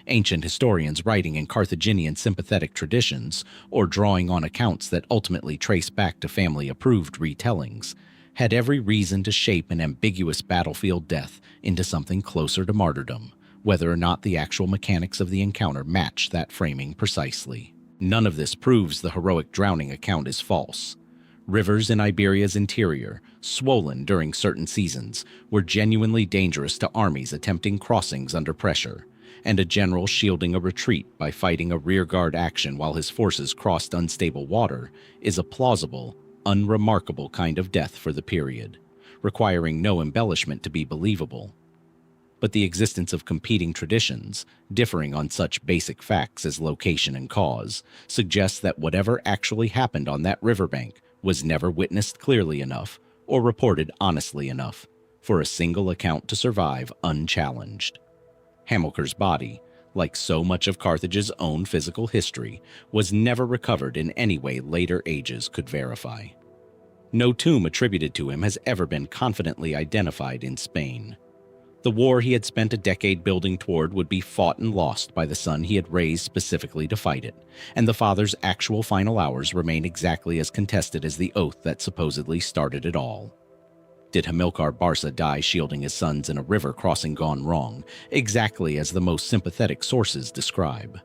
Ancient historians writing in Carthaginian sympathetic traditions, or drawing on accounts that ultimately trace back to family-approved retellings, had every reason to shape an ambiguous battlefield death into something closer to martyrdom, whether or not the actual mechanics of the encounter match that framing precisely. None of this proves the heroic drowning account is false. Rivers in Iberia's interior, swollen during certain seasons, were genuinely dangerous to armies attempting crossings under pressure, and a general shielding a retreat by fighting a rearguard action while his forces crossed unstable water is a plausible, unremarkable kind of death for the period, requiring no embellishment to be believable. But the existence of competing traditions, differing on such basic facts as location and cause, suggests that whatever actually happened on that riverbank was never witnessed clearly enough or reported honestly enough for a single account to survive unchallenged. Hamilcar's body, like so much of Carthage's own physical history, was never recovered in any way later ages could verify. No tomb attributed to him has ever been confidently identified in Spain. The war he had spent a decade building toward would be fought and lost by the son he had raised specifically to fight it, and the father's actual final hours remain exactly as contested as the oath that supposedly started it all. Did Hamilcar Barca die shielding his sons in a river crossing gone wrong, exactly as the most sympathetic sources describe?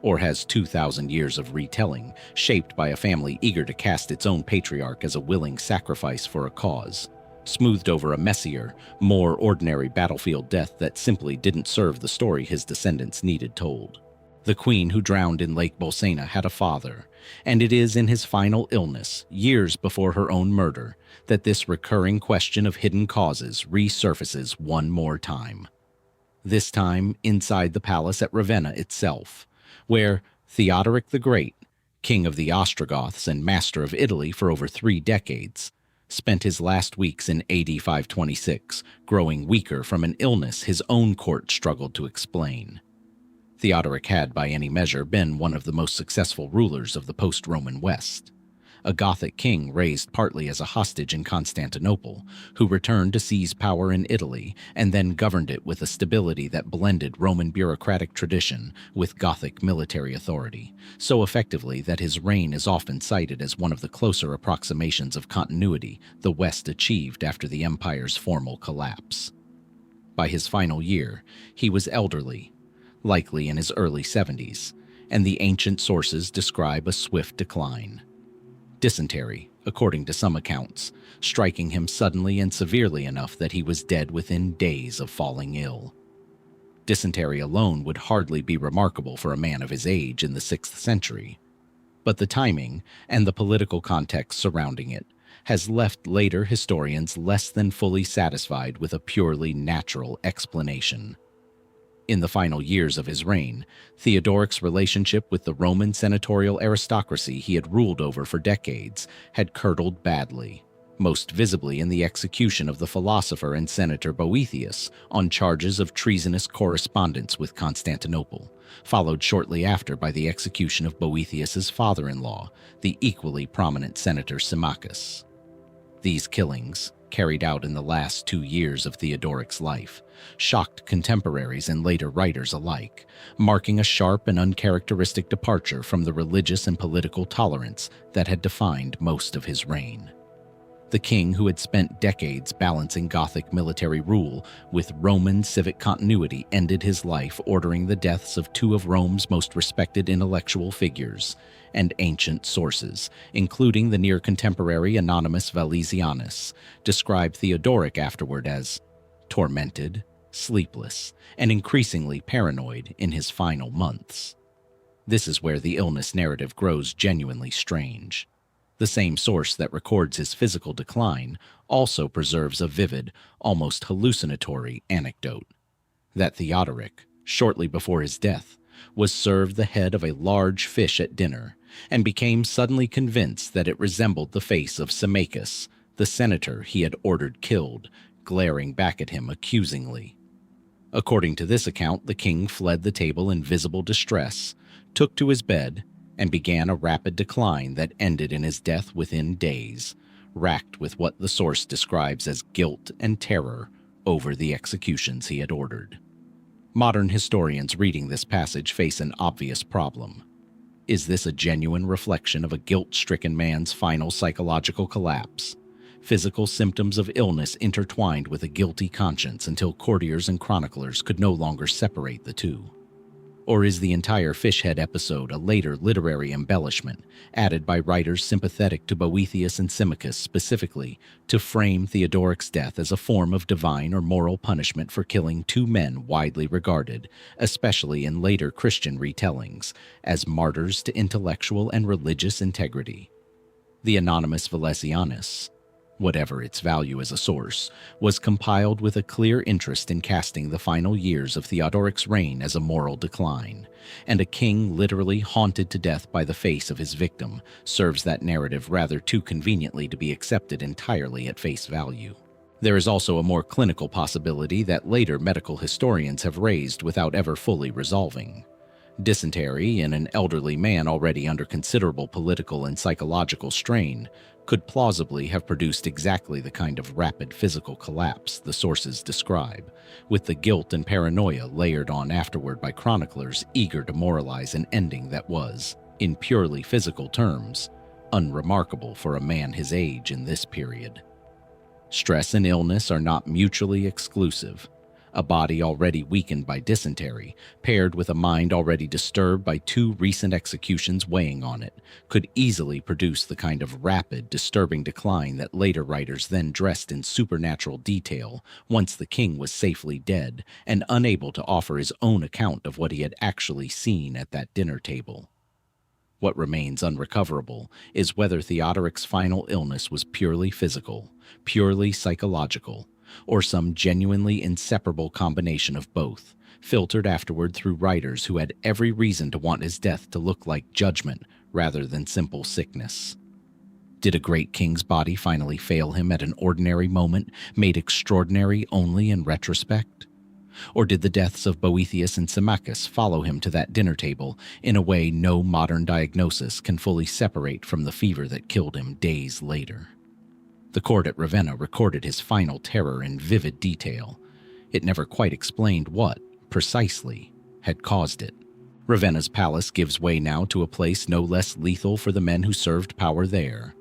Or has 2,000 years of retelling, shaped by a family eager to cast its own patriarch as a willing sacrifice for a cause, smoothed over a messier, more ordinary battlefield death that simply didn't serve the story his descendants needed told? The queen who drowned in Lake Bolsena had a father, and it is in his final illness, years before her own murder, that this recurring question of hidden causes resurfaces one more time. This time inside the palace at Ravenna itself, where Theodoric the Great, king of the Ostrogoths and master of Italy for over 3 decades, spent his last weeks in AD 526, growing weaker from an illness his own court struggled to explain. Theodoric had, by any measure, been one of the most successful rulers of the post-Roman West. A Gothic king raised partly as a hostage in Constantinople, who returned to seize power in Italy and then governed it with a stability that blended Roman bureaucratic tradition with Gothic military authority, so effectively that his reign is often cited as one of the closer approximations of continuity the West achieved after the empire's formal collapse. By his final year, he was elderly, likely in his early 70s, and the ancient sources describe a swift decline. Dysentery, according to some accounts, striking him suddenly and severely enough that he was dead within days of falling ill. Dysentery alone would hardly be remarkable for a man of his age in the 6th century, but the timing and the political context surrounding it has left later historians less than fully satisfied with a purely natural explanation. In the final years of his reign, Theodoric's relationship with the Roman senatorial aristocracy he had ruled over for decades had curdled badly, most visibly in the execution of the philosopher and senator Boethius on charges of treasonous correspondence with Constantinople, followed shortly after by the execution of Boethius's father-in-law, the equally prominent senator Symmachus. These killings, carried out in the last 2 years of Theodoric's life, shocked contemporaries and later writers alike, marking a sharp and uncharacteristic departure from the religious and political tolerance that had defined most of his reign. The king who had spent decades balancing Gothic military rule with Roman civic continuity ended his life ordering the deaths of 2 of Rome's most respected intellectual figures, and ancient sources, including the near-contemporary anonymous Valesianus, describe Theodoric afterward as tormented, sleepless, and increasingly paranoid in his final months. This is where the illness narrative grows genuinely strange. The same source that records his physical decline also preserves a vivid, almost hallucinatory anecdote: that Theodoric, shortly before his death, was served the head of a large fish at dinner, and became suddenly convinced that it resembled the face of Symmachus, the senator he had ordered killed, glaring back at him accusingly. According to this account, the king fled the table in visible distress, took to his bed, and began a rapid decline that ended in his death within days, racked with what the source describes as guilt and terror over the executions he had ordered. Modern historians reading this passage face an obvious problem. Is this a genuine reflection of a guilt-stricken man's final psychological collapse? Physical symptoms of illness intertwined with a guilty conscience until courtiers and chroniclers could no longer separate the two? Or is the entire fishhead episode a later literary embellishment added by writers sympathetic to Boethius and Symmachus specifically to frame Theodoric's death as a form of divine or moral punishment for killing 2 men widely regarded, especially in later Christian retellings, as martyrs to intellectual and religious integrity? The anonymous Valesianus, whatever its value as a source, was compiled with a clear interest in casting the final years of Theodoric's reign as a moral decline, and a king literally haunted to death by the face of his victim serves that narrative rather too conveniently to be accepted entirely at face value. There is also a more clinical possibility that later medical historians have raised without ever fully resolving. Dysentery in an elderly man already under considerable political and psychological strain could plausibly have produced exactly the kind of rapid physical collapse the sources describe, with the guilt and paranoia layered on afterward by chroniclers eager to moralize an ending that was, in purely physical terms, unremarkable for a man his age in this period. Stress and illness are not mutually exclusive. A body already weakened by dysentery, paired with a mind already disturbed by 2 recent executions weighing on it, could easily produce the kind of rapid, disturbing decline that later writers then dressed in supernatural detail once the king was safely dead and unable to offer his own account of what he had actually seen at that dinner table. What remains unrecoverable is whether Theodoric's final illness was purely physical, purely psychological, or some genuinely inseparable combination of both, filtered afterward through writers who had every reason to want his death to look like judgment rather than simple sickness. Did a great king's body finally fail him at an ordinary moment, made extraordinary only in retrospect? Or did the deaths of Boethius and Symmachus follow him to that dinner table in a way no modern diagnosis can fully separate from the fever that killed him days later? The court at Ravenna recorded his final terror in vivid detail. It never quite explained what, precisely, had caused it. Ravenna's palace gives way now to a place no less lethal for the men who served power there.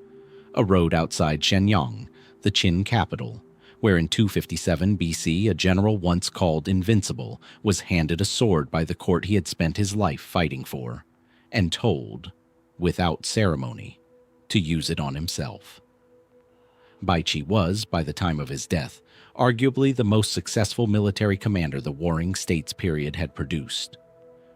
A road outside Shenyang, the Qin capital, where in 257 BC a general once called invincible was handed a sword by the court he had spent his life fighting for, and told, without ceremony, to use it on himself. Baichi was, by the time of his death, arguably the most successful military commander the Warring States period had produced.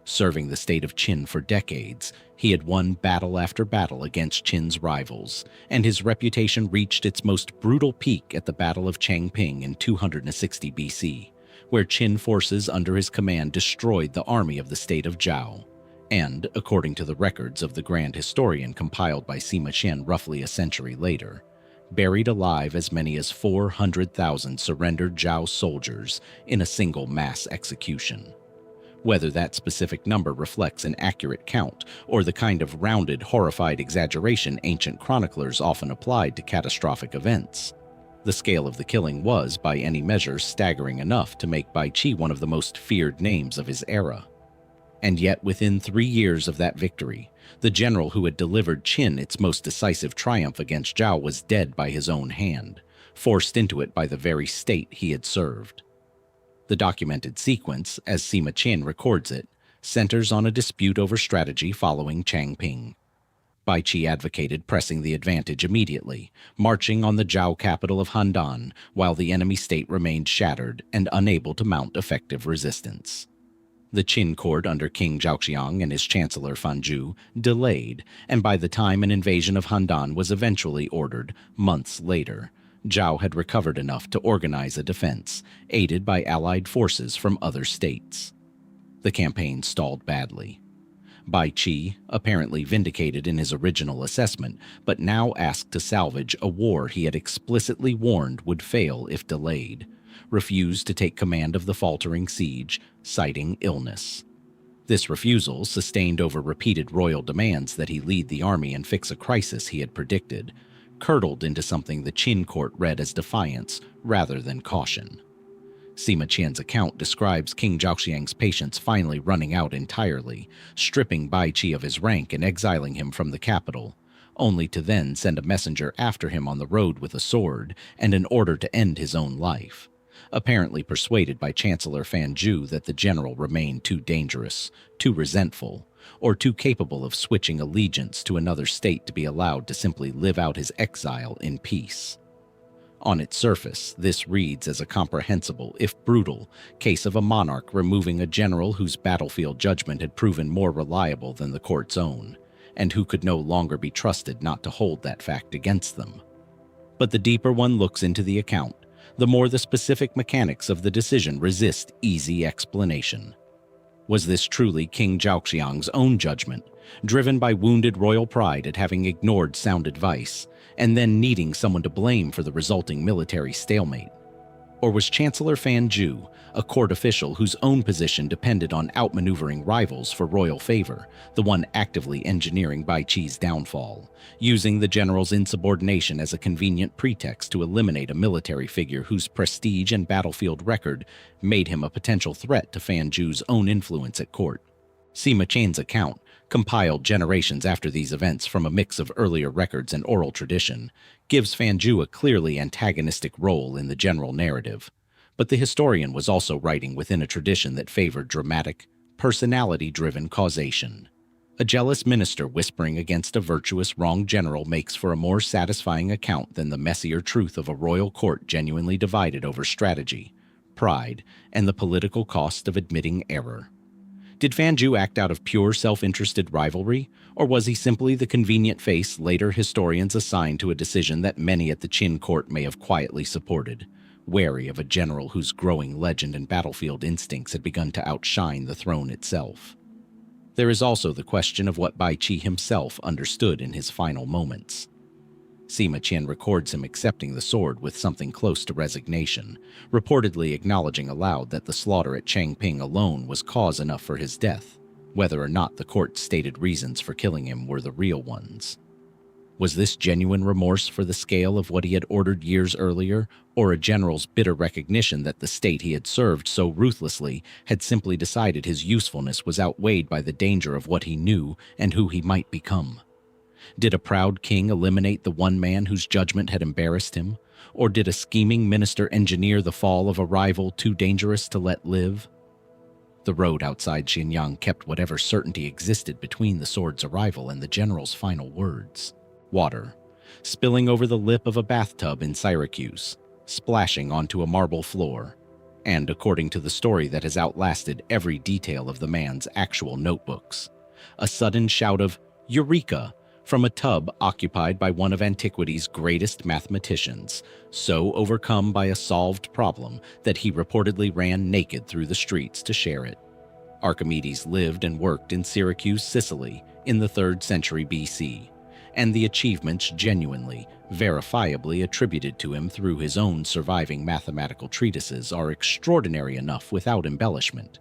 Serving the state of Qin for decades, he had won battle after battle against Qin's rivals, and his reputation reached its most brutal peak at the Battle of Changping in 260 BC, where Qin forces under his command destroyed the army of the state of Zhao, and, according to the records of the Grand Historian compiled by Sima Qian roughly a century later, buried alive as many as 400,000 surrendered Zhao soldiers in a single mass execution. Whether that specific number reflects an accurate count or the kind of rounded, horrified exaggeration ancient chroniclers often applied to catastrophic events, the scale of the killing was, by any measure, staggering enough to make Baichi one of the most feared names of his era. And yet, within 3 years of that victory, the general who had delivered Qin its most decisive triumph against Zhao was dead by his own hand, forced into it by the very state he had served. The documented sequence, as Sima Qian records it, centers on a dispute over strategy following Changping. Baichi advocated pressing the advantage immediately, marching on the Zhao capital of Handan while the enemy state remained shattered and unable to mount effective resistance. The Qin court under King Zhaoxiang and his chancellor Fanju delayed, and by the time an invasion of Handan was eventually ordered, months later, Zhao had recovered enough to organize a defense, aided by allied forces from other states. The campaign stalled badly. Baichi, apparently vindicated in his original assessment, but now asked to salvage a war he had explicitly warned would fail if delayed, refused to take command of the faltering siege, citing illness. This refusal, sustained over repeated royal demands that he lead the army and fix a crisis he had predicted, curdled into something the Qin court read as defiance rather than caution. Sima Qian's account describes King Zhaoxiang's patience finally running out entirely, stripping Baichi of his rank and exiling him from the capital, only to then send a messenger after him on the road with a sword and an order to end his own life, apparently persuaded by Chancellor Fanju that the general remained too dangerous, too resentful, or too capable of switching allegiance to another state to be allowed to simply live out his exile in peace. On its surface, this reads as a comprehensible, if brutal, case of a monarch removing a general whose battlefield judgment had proven more reliable than the court's own, and who could no longer be trusted not to hold that fact against them. But the deeper one looks into the account, the more the specific mechanics of the decision resist easy explanation. Was this truly King Zhaoxiang's own judgment, driven by wounded royal pride at having ignored sound advice, and then needing someone to blame for the resulting military stalemate? Or was Chancellor Fanju, a court official whose own position depended on outmaneuvering rivals for royal favor, the one actively engineering Baichi's downfall, using the general's insubordination as a convenient pretext to eliminate a military figure whose prestige and battlefield record made him a potential threat to Fanju's own influence at court? Sima Qian's account, compiled generations after these events from a mix of earlier records and oral tradition, gives Fanju a clearly antagonistic role in the general narrative, But the historian was also writing within a tradition that favored dramatic, personality-driven causation. A jealous minister whispering against a virtuous wrong general makes for a more satisfying account than the messier truth of a royal court genuinely divided over strategy, pride, and the political cost of admitting error. Did Fanju act out of pure self-interested rivalry, or was he simply the convenient face later historians assigned to a decision that many at the Qin court may have quietly supported, wary of a general whose growing legend and battlefield instincts had begun to outshine the throne itself? There is also the question of what Bai Qi himself understood in his final moments. Sima Qian records him accepting the sword with something close to resignation, reportedly acknowledging aloud that the slaughter at Changping alone was cause enough for his death, whether or not the court's stated reasons for killing him were the real ones. Was this genuine remorse for the scale of what he had ordered years earlier, or a general's bitter recognition that the state he had served so ruthlessly had simply decided his usefulness was outweighed by the danger of what he knew and who he might become? Did a proud king eliminate the one man whose judgment had embarrassed him, or did a scheming minister engineer the fall of a rival too dangerous to let live? The road outside Xinyang kept whatever certainty existed between the sword's arrival and the general's final words. Water, spilling over the lip of a bathtub in Syracuse, splashing onto a marble floor, and, according to the story that has outlasted every detail of the man's actual notebooks, a sudden shout of "Eureka!" from a tub occupied by one of antiquity's greatest mathematicians, so overcome by a solved problem that he reportedly ran naked through the streets to share it. Archimedes lived and worked in Syracuse, Sicily, in the 3rd century BC, and the achievements genuinely, verifiably attributed to him through his own surviving mathematical treatises are extraordinary enough without embellishment.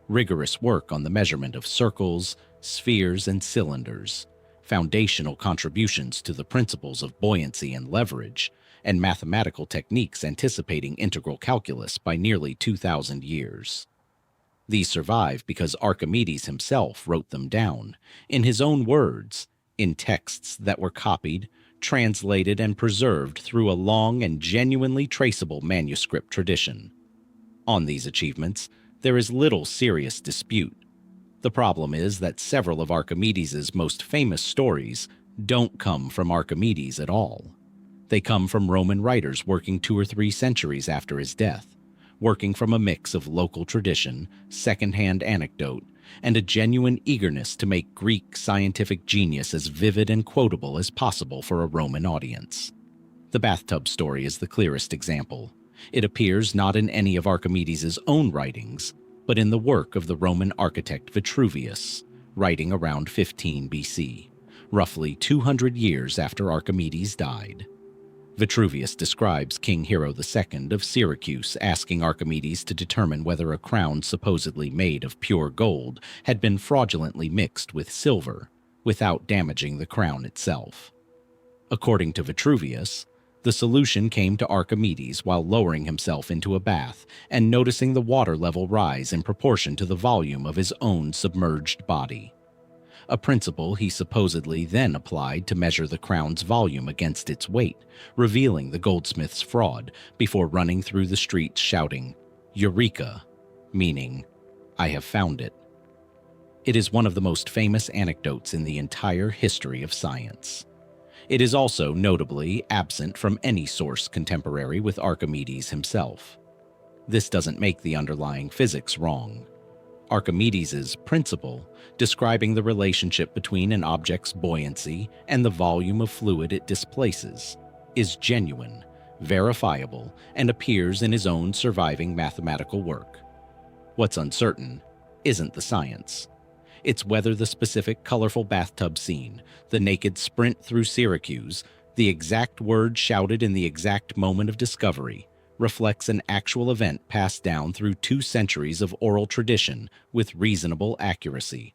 Rigorous work on the measurement of circles, spheres, and cylinders, foundational contributions to the principles of buoyancy and leverage, and mathematical techniques anticipating integral calculus by nearly 2,000 years. These survive because Archimedes himself wrote them down, in his own words, in texts that were copied, translated, and preserved through a long and genuinely traceable manuscript tradition. On these achievements, there is little serious dispute. The problem is that several of Archimedes' most famous stories don't come from Archimedes at all. They come from Roman writers working 2 or 3 centuries after his death, working from a mix of local tradition, second-hand anecdote, and a genuine eagerness to make Greek scientific genius as vivid and quotable as possible for a Roman audience. The bathtub story is the clearest example. It appears not in any of Archimedes' own writings, but in the work of the Roman architect Vitruvius, writing around 15 BC, roughly 200 years after Archimedes died. Vitruvius describes King Hero II of Syracuse asking Archimedes to determine whether a crown supposedly made of pure gold had been fraudulently mixed with silver, without damaging the crown itself. According to Vitruvius, the solution came to Archimedes while lowering himself into a bath and noticing the water level rise in proportion to the volume of his own submerged body. A principle he supposedly then applied to measure the crown's volume against its weight, revealing the goldsmith's fraud before running through the streets shouting, "Eureka!" meaning, "I have found it." It is one of the most famous anecdotes in the entire history of science. It is also notably absent from any source contemporary with Archimedes himself. This doesn't make the underlying physics wrong. Archimedes' principle, describing the relationship between an object's buoyancy and the volume of fluid it displaces, is genuine, verifiable, and appears in his own surviving mathematical work. What's uncertain isn't the science. It's whether the specific colorful bathtub scene, the naked sprint through Syracuse, the exact word shouted in the exact moment of discovery, reflects an actual event passed down through 2 centuries of oral tradition with reasonable accuracy,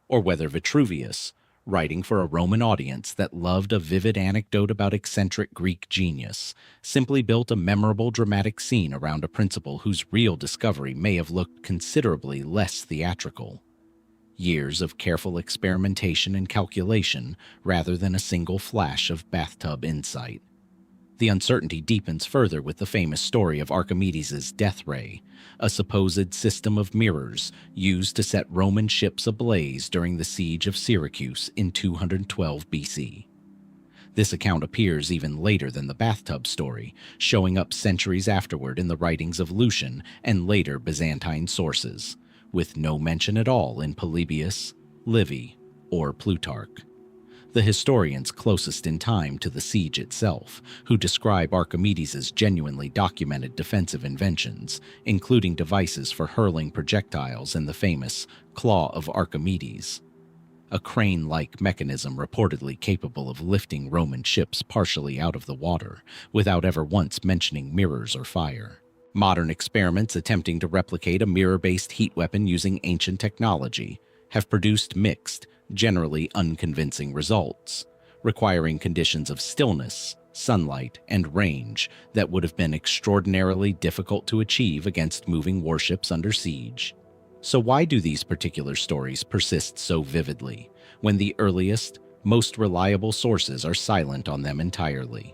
or whether Vitruvius, writing for a Roman audience that loved a vivid anecdote about eccentric Greek genius, simply built a memorable dramatic scene around a principle whose real discovery may have looked considerably less theatrical. Years of careful experimentation and calculation rather than a single flash of bathtub insight. The uncertainty deepens further with the famous story of Archimedes' death ray, a supposed system of mirrors used to set Roman ships ablaze during the siege of Syracuse in 212 BC. This account appears even later than the bathtub story, showing up centuries afterward in the writings of Lucian and later Byzantine sources, with no mention at all in Polybius, Livy, or Plutarch. The historians closest in time to the siege itself, who describe Archimedes' genuinely documented defensive inventions, including devices for hurling projectiles and the famous Claw of Archimedes, a crane-like mechanism reportedly capable of lifting Roman ships partially out of the water, without ever once mentioning mirrors or fire. Modern experiments attempting to replicate a mirror-based heat weapon using ancient technology have produced mixed, generally unconvincing results, requiring conditions of stillness, sunlight, and range that would have been extraordinarily difficult to achieve against moving warships under siege. So why do these particular stories persist so vividly, when the earliest, most reliable sources are silent on them entirely?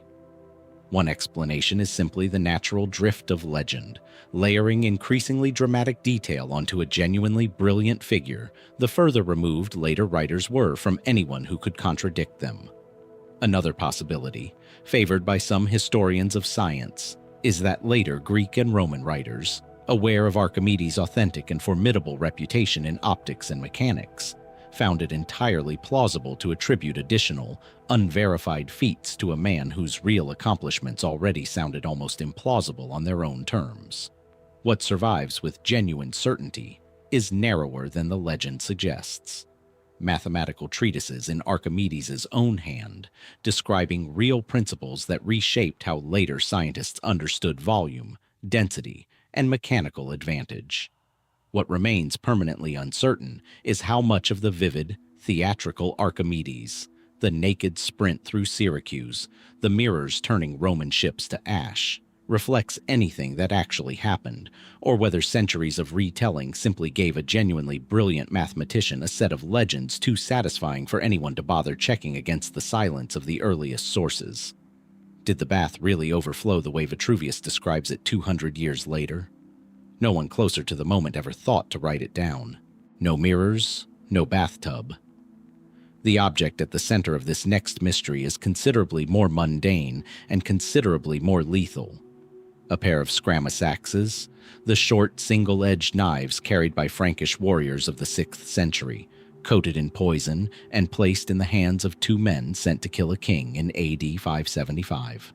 One explanation is simply the natural drift of legend, layering increasingly dramatic detail onto a genuinely brilliant figure the further removed later writers were from anyone who could contradict them. Another possibility, favored by some historians of science, is that later Greek and Roman writers, aware of Archimedes' authentic and formidable reputation in optics and mechanics, found it entirely plausible to attribute additional, unverified feats to a man whose real accomplishments already sounded almost implausible on their own terms. What survives with genuine certainty is narrower than the legend suggests. Mathematical treatises in Archimedes' own hand, describing real principles that reshaped how later scientists understood volume, density, and mechanical advantage. What remains permanently uncertain is how much of the vivid, theatrical Archimedes, the naked sprint through Syracuse, the mirrors turning Roman ships to ash, reflects anything that actually happened, or whether centuries of retelling simply gave a genuinely brilliant mathematician a set of legends too satisfying for anyone to bother checking against the silence of the earliest sources. Did the bath really overflow the way Vitruvius describes it 200 years later? No one closer to the moment ever thought to write it down. No mirrors, no bathtub. The object at the center of this next mystery is considerably more mundane and considerably more lethal. A pair of scramus axes, the short, single-edged knives carried by Frankish warriors of the 6th century, coated in poison and placed in the hands of two men sent to kill a king in AD 575.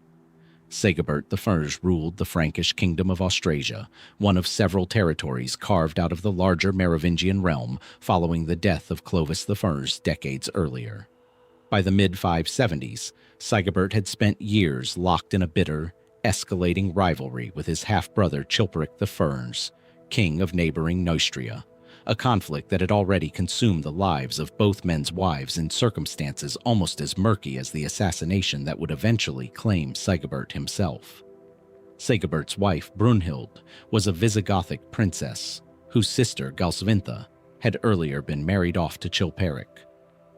Sigebert I ruled the Frankish kingdom of Austrasia, one of several territories carved out of the larger Merovingian realm following the death of Clovis I decades earlier. By the mid-570s, Sigebert had spent years locked in a bitter, escalating rivalry with his half-brother Chilperic I, king of neighboring Neustria, a conflict that had already consumed the lives of both men's wives in circumstances almost as murky as the assassination that would eventually claim Sigebert himself. Sigebert's wife, Brunhild, was a Visigothic princess, whose sister, Galswintha, had earlier been married off to Chilperic,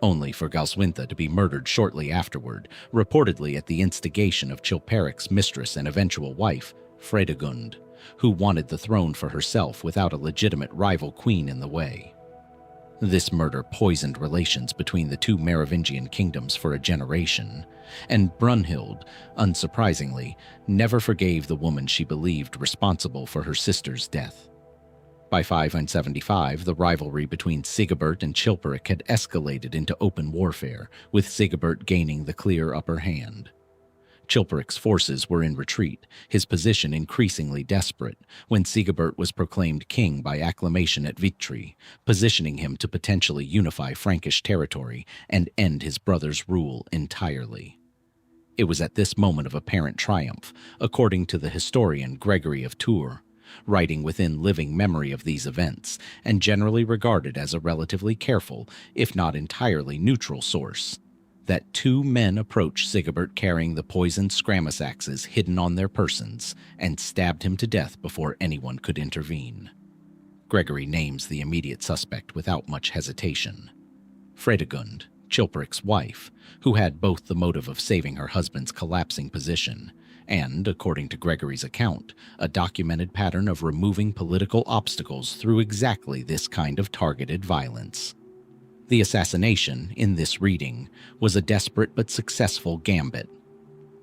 only for Galswintha to be murdered shortly afterward, reportedly at the instigation of Chilperic's mistress and eventual wife, Fredegund, who wanted the throne for herself without a legitimate rival queen in the way. This murder poisoned relations between the two Merovingian kingdoms for a generation, and Brunhild, unsurprisingly, never forgave the woman she believed responsible for her sister's death. By 575, the rivalry between Sigebert and Chilperic had escalated into open warfare, with Sigebert gaining the clear upper hand. Chilperic's forces were in retreat, his position increasingly desperate, when Sigebert was proclaimed king by acclamation at Withdrew, positioning him to potentially unify Frankish territory and end his brother's rule entirely. It was at this moment of apparent triumph, according to the historian Gregory of Tours, writing within living memory of these events, and generally regarded as a relatively careful, if not entirely neutral source, that two men approached Sigebert carrying the poisoned scramus axes hidden on their persons and stabbed him to death before anyone could intervene. Gregory names the immediate suspect without much hesitation: Fredegund, Chilperic's wife, who had both the motive of saving her husband's collapsing position and, according to Gregory's account, a documented pattern of removing political obstacles through exactly this kind of targeted violence. The assassination, in this reading, was a desperate but successful gambit.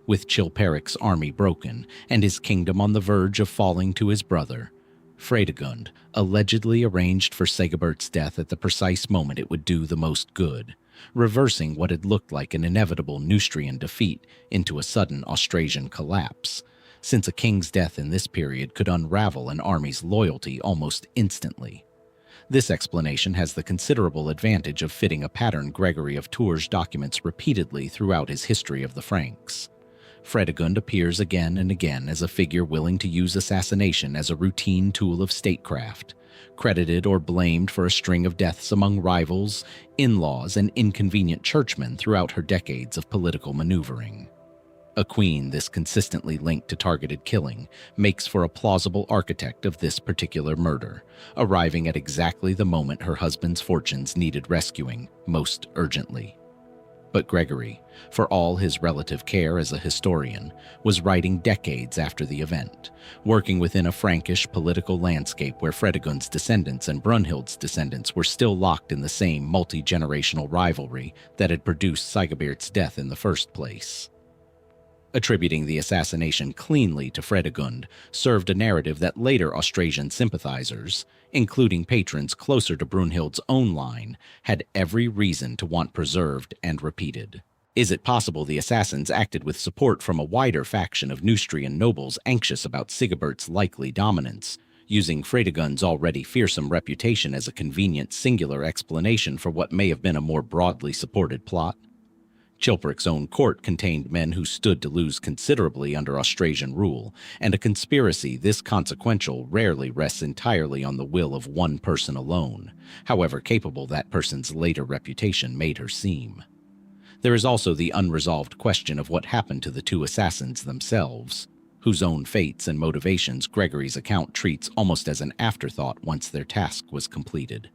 With Chilperic's army broken and his kingdom on the verge of falling to his brother, Fredegund allegedly arranged for Sigebert's death at the precise moment it would do the most good, reversing what had looked like an inevitable Neustrian defeat into a sudden Austrasian collapse, since a king's death in this period could unravel an army's loyalty almost instantly. This explanation has the considerable advantage of fitting a pattern Gregory of Tours documents repeatedly throughout his history of the Franks. Fredegund appears again and again as a figure willing to use assassination as a routine tool of statecraft, credited or blamed for a string of deaths among rivals, in-laws, and inconvenient churchmen throughout her decades of political maneuvering. A queen this consistently linked to targeted killing makes for a plausible architect of this particular murder, arriving at exactly the moment her husband's fortunes needed rescuing most urgently. But Gregory, for all his relative care as a historian, was writing decades after the event, working within a Frankish political landscape where Fredegund's descendants and Brunhild's descendants were still locked in the same multi-generational rivalry that had produced Sigebert's death in the first place. Attributing the assassination cleanly to Fredegund served a narrative that later Austrasian sympathizers, including patrons closer to Brunhild's own line, had every reason to want preserved and repeated. Is it possible the assassins acted with support from a wider faction of Neustrian nobles anxious about Sigebert's likely dominance, using Fredegund's already fearsome reputation as a convenient singular explanation for what may have been a more broadly supported plot? Chilperic's own court contained men who stood to lose considerably under Austrasian rule, and a conspiracy this consequential rarely rests entirely on the will of one person alone, however capable that person's later reputation made her seem. There is also the unresolved question of what happened to the two assassins themselves, whose own fates and motivations Gregory's account treats almost as an afterthought once their task was completed.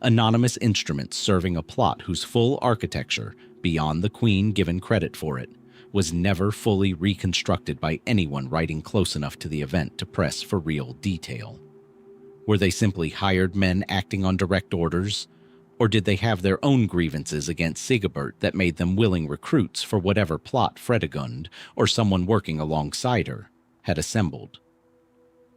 Anonymous instruments serving a plot whose full architecture, beyond the queen given credit for it, was never fully reconstructed by anyone writing close enough to the event to press for real detail. Were they simply hired men acting on direct orders, or did they have their own grievances against Sigebert that made them willing recruits for whatever plot Fredegund, or someone working alongside her, had assembled?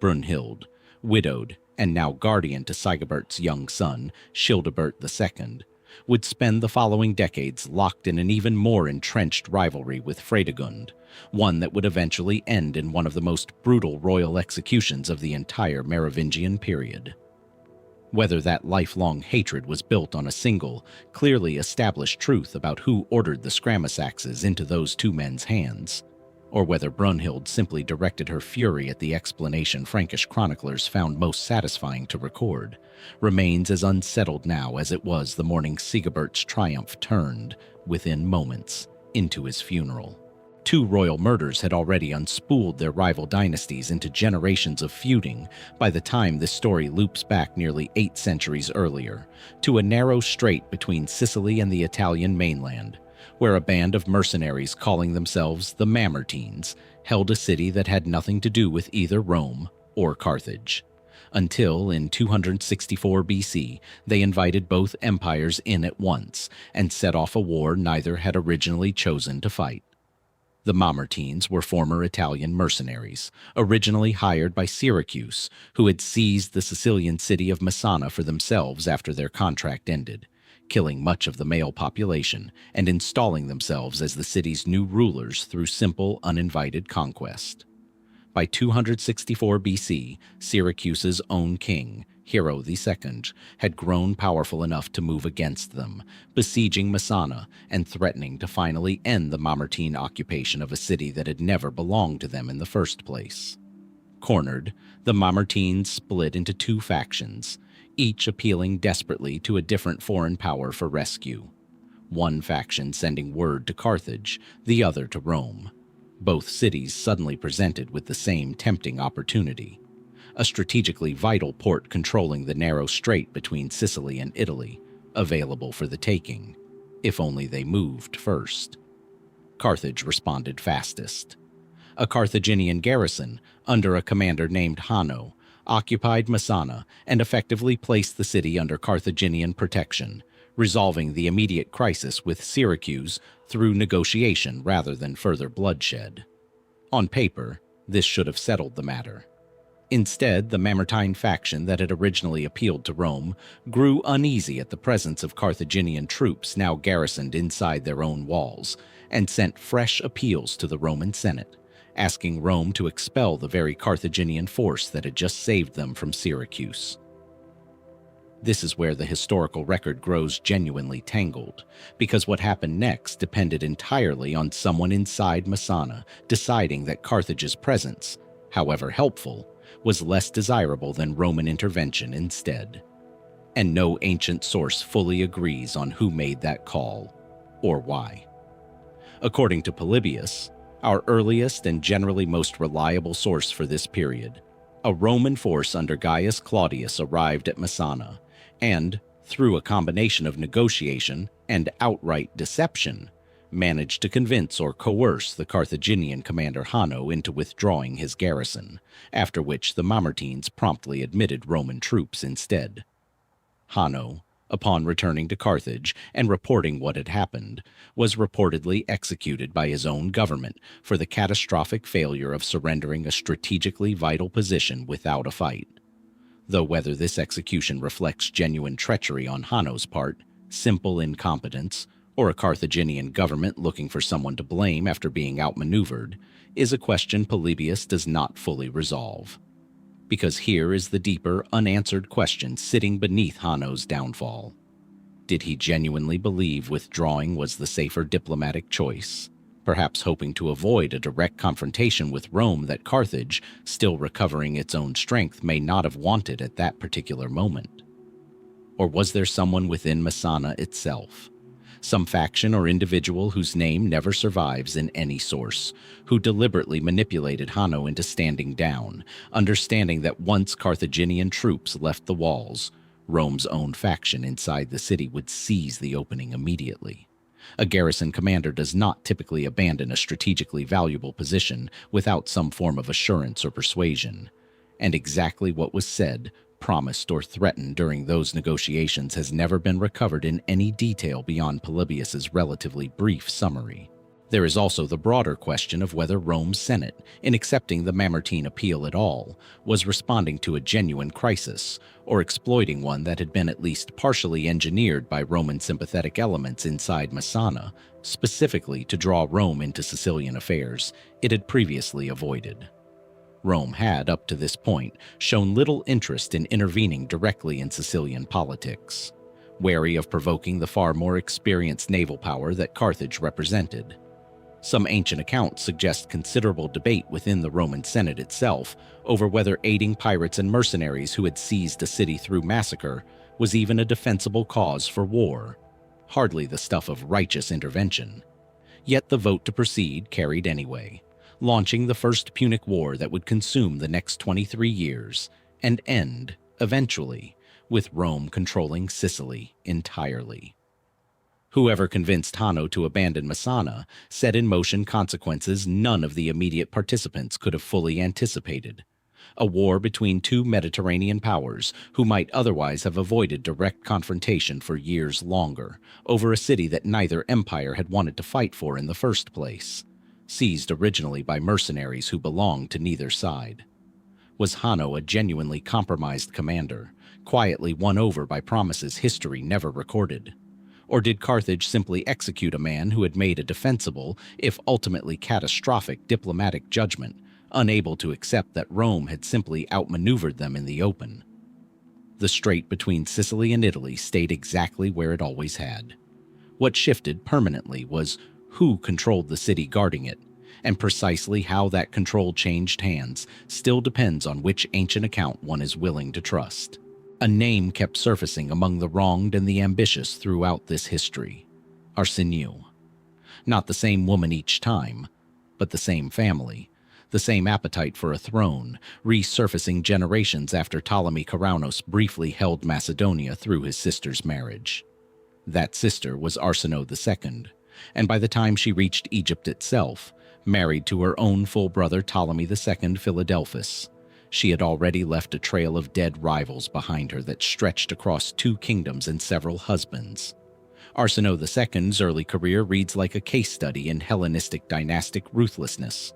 Brunhild, widowed and now guardian to Sigebert's young son, Childebert II, would spend the following decades locked in an even more entrenched rivalry with Fredegund, one that would eventually end in one of the most brutal royal executions of the entire Merovingian period. Whether that lifelong hatred was built on a single, clearly established truth about who ordered the Scramasaxes into those two men's hands, or whether Brunhild simply directed her fury at the explanation Frankish chroniclers found most satisfying to record, remains as unsettled now as it was the morning Sigebert's triumph turned, within moments, into his funeral. Two royal murders had already unspooled their rival dynasties into generations of feuding by the time this story loops back nearly 8 centuries earlier, to a narrow strait between Sicily and the Italian mainland, where a band of mercenaries calling themselves the Mamertines held a city that had nothing to do with either Rome or Carthage, until in 264 BC they invited both empires in at once and set off a war neither had originally chosen to fight. The Mamertines were former Italian mercenaries, originally hired by Syracuse, who had seized the Sicilian city of Messana for themselves after their contract ended, killing much of the male population and installing themselves as the city's new rulers through simple, uninvited conquest. By 264 BC, Syracuse's own king, Hero II, had grown powerful enough to move against them, besieging Messana and threatening to finally end the Mamertine occupation of a city that had never belonged to them in the first place. Cornered, the Mamertines split into 2 factions, each appealing desperately to a different foreign power for rescue. One faction sending word to Carthage, the other to Rome. Both cities suddenly presented with the same tempting opportunity, a strategically vital port controlling the narrow strait between Sicily and Italy, available for the taking. if only they moved first. Carthage responded fastest. A Carthaginian garrison, under a commander named Hanno, occupied Messana and effectively placed the city under Carthaginian protection, resolving the immediate crisis with Syracuse through negotiation rather than further bloodshed. On paper, this should have settled the matter. Instead, the Mamertine faction that had originally appealed to Rome grew uneasy at the presence of Carthaginian troops now garrisoned inside their own walls, and sent fresh appeals to the Roman Senate, asking Rome to expel the very Carthaginian force that had just saved them from Syracuse. This is where the historical record grows genuinely tangled, because what happened next depended entirely on someone inside Messana deciding that Carthage's presence, however helpful, was less desirable than Roman intervention instead. And no ancient source fully agrees on who made that call, or why. According to Polybius, our earliest and generally most reliable source for this period, a Roman force under Gaius Claudius arrived at Messana, and, through a combination of negotiation and outright deception, managed to convince or coerce the Carthaginian commander Hanno into withdrawing his garrison, after which the Mamertines promptly admitted Roman troops instead. Hanno, upon returning to Carthage and reporting what had happened, was reportedly executed by his own government for the catastrophic failure of surrendering a strategically vital position without a fight. Though whether this execution reflects genuine treachery on Hanno's part, simple incompetence, or a Carthaginian government looking for someone to blame after being outmaneuvered, is a question Polybius does not fully resolve. Because here is the deeper, unanswered question sitting beneath Hanno's downfall. Did he genuinely believe withdrawing was the safer diplomatic choice, perhaps hoping to avoid a direct confrontation with Rome that Carthage, still recovering its own strength, may not have wanted at that particular moment? Or was there someone within Messana itself, some faction or individual whose name never survives in any source, who deliberately manipulated Hanno into standing down, understanding that once Carthaginian troops left the walls, Rome's own faction inside the city would seize the opening immediately? A garrison commander does not typically abandon a strategically valuable position without some form of assurance or persuasion, and exactly what was said, promised, or threatened during those negotiations has never been recovered in any detail beyond Polybius's relatively brief summary. There is also the broader question of whether Rome's Senate, in accepting the Mamertine appeal at all, was responding to a genuine crisis, or exploiting one that had been at least partially engineered by Roman sympathetic elements inside Messana, specifically to draw Rome into Sicilian affairs it had previously avoided. Rome had, up to this point, shown little interest in intervening directly in Sicilian politics, wary of provoking the far more experienced naval power that Carthage represented. Some ancient accounts suggest considerable debate within the Roman Senate itself over whether aiding pirates and mercenaries who had seized a city through massacre was even a defensible cause for war, hardly the stuff of righteous intervention. Yet the vote to proceed carried anyway, launching the First Punic War that would consume the next 23 years and end, eventually, with Rome controlling Sicily entirely. Whoever convinced Hanno to abandon Messana set in motion consequences none of the immediate participants could have fully anticipated. A war between two Mediterranean powers who might otherwise have avoided direct confrontation for years longer, over a city that neither empire had wanted to fight for in the first place, seized originally by mercenaries who belonged to neither side. Was Hanno a genuinely compromised commander, quietly won over by promises history never recorded? Or did Carthage simply execute a man who had made a defensible, if ultimately catastrophic, diplomatic judgment, unable to accept that Rome had simply outmaneuvered them in the open? The strait between Sicily and Italy stayed exactly where it always had. What shifted permanently was who controlled the city guarding it, and precisely how that control changed hands still depends on which ancient account one is willing to trust. A name kept surfacing among the wronged and the ambitious throughout this history: Arsinoe. Not the same woman each time, but the same family, the same appetite for a throne, resurfacing generations after Ptolemy Caraunos briefly held Macedonia through his sister's marriage. That sister was Arsinoe II, and by the time she reached Egypt itself, married to her own full brother Ptolemy II Philadelphus, she had already left a trail of dead rivals behind her that stretched across 2 kingdoms and several husbands. Arsinoe II's early career reads like a case study in Hellenistic dynastic ruthlessness.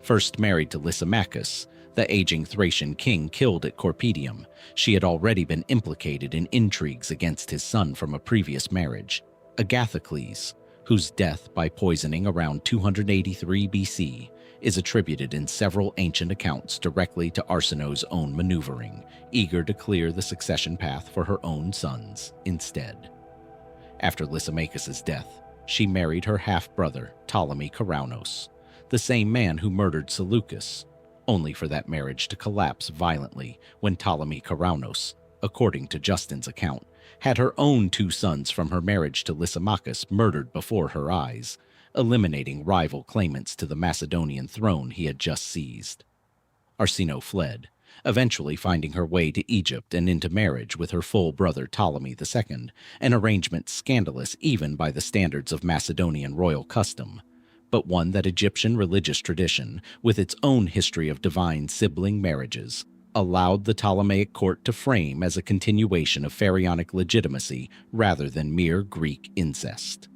First married to Lysimachus, the aging Thracian king killed at Corpedium, she had already been implicated in intrigues against his son from a previous marriage, Agathocles, whose death by poisoning around 283 BC is attributed in several ancient accounts directly to Arsinoe's own maneuvering, eager to clear the succession path for her own sons instead. After Lysimachus's death, she married her half-brother Ptolemy Caraunos, the same man who murdered Seleucus, only for that marriage to collapse violently when Ptolemy Caraunos, according to Justin's account, had her own 2 sons from her marriage to Lysimachus murdered before her eyes, eliminating rival claimants to the Macedonian throne he had just seized. Arsinoe fled, eventually finding her way to Egypt and into marriage with her full brother Ptolemy II, an arrangement scandalous even by the standards of Macedonian royal custom, but one that Egyptian religious tradition, with its own history of divine sibling marriages, allowed the Ptolemaic court to frame as a continuation of pharaonic legitimacy rather than mere Greek incest.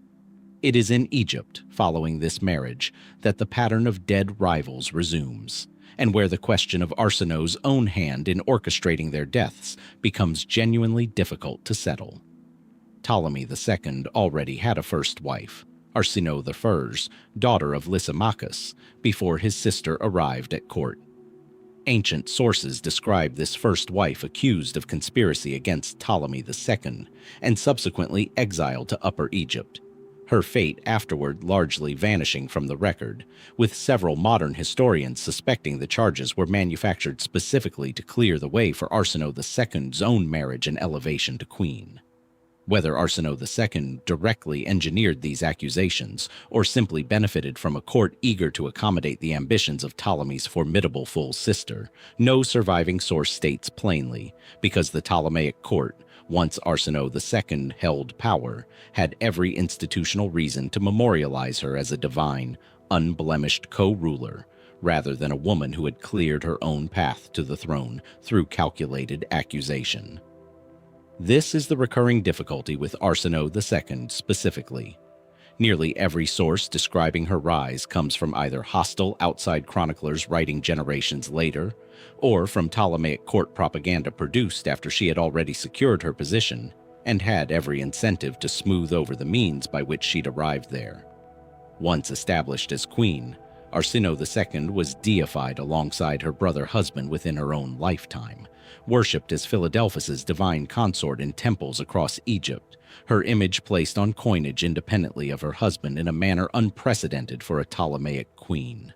It is in Egypt, following this marriage, that the pattern of dead rivals resumes, and where the question of Arsinoe's own hand in orchestrating their deaths becomes genuinely difficult to settle. Ptolemy II already had a first wife, Arsinoe I, daughter of Lysimachus, before his sister arrived at court. Ancient sources describe this first wife accused of conspiracy against Ptolemy II and subsequently exiled to Upper Egypt, her fate afterward largely vanishing from the record, with several modern historians suspecting the charges were manufactured specifically to clear the way for Arsinoe II's own marriage and elevation to queen. Whether Arsinoe II directly engineered these accusations or simply benefited from a court eager to accommodate the ambitions of Ptolemy's formidable full sister, no surviving source states plainly, because the Ptolemaic court, once Arsinoe II held power, had every institutional reason to memorialize her as a divine, unblemished co-ruler, rather than a woman who had cleared her own path to the throne through calculated accusation. This is the recurring difficulty with Arsinoe II specifically. Nearly every source describing her rise comes from either hostile outside chroniclers writing generations later, or from Ptolemaic court propaganda produced after she had already secured her position and had every incentive to smooth over the means by which she'd arrived there. Once established as queen, Arsinoe II was deified alongside her brother husband within her own lifetime, worshipped as Philadelphus's divine consort in temples across Egypt, her image placed on coinage independently of her husband in a manner unprecedented for a Ptolemaic queen.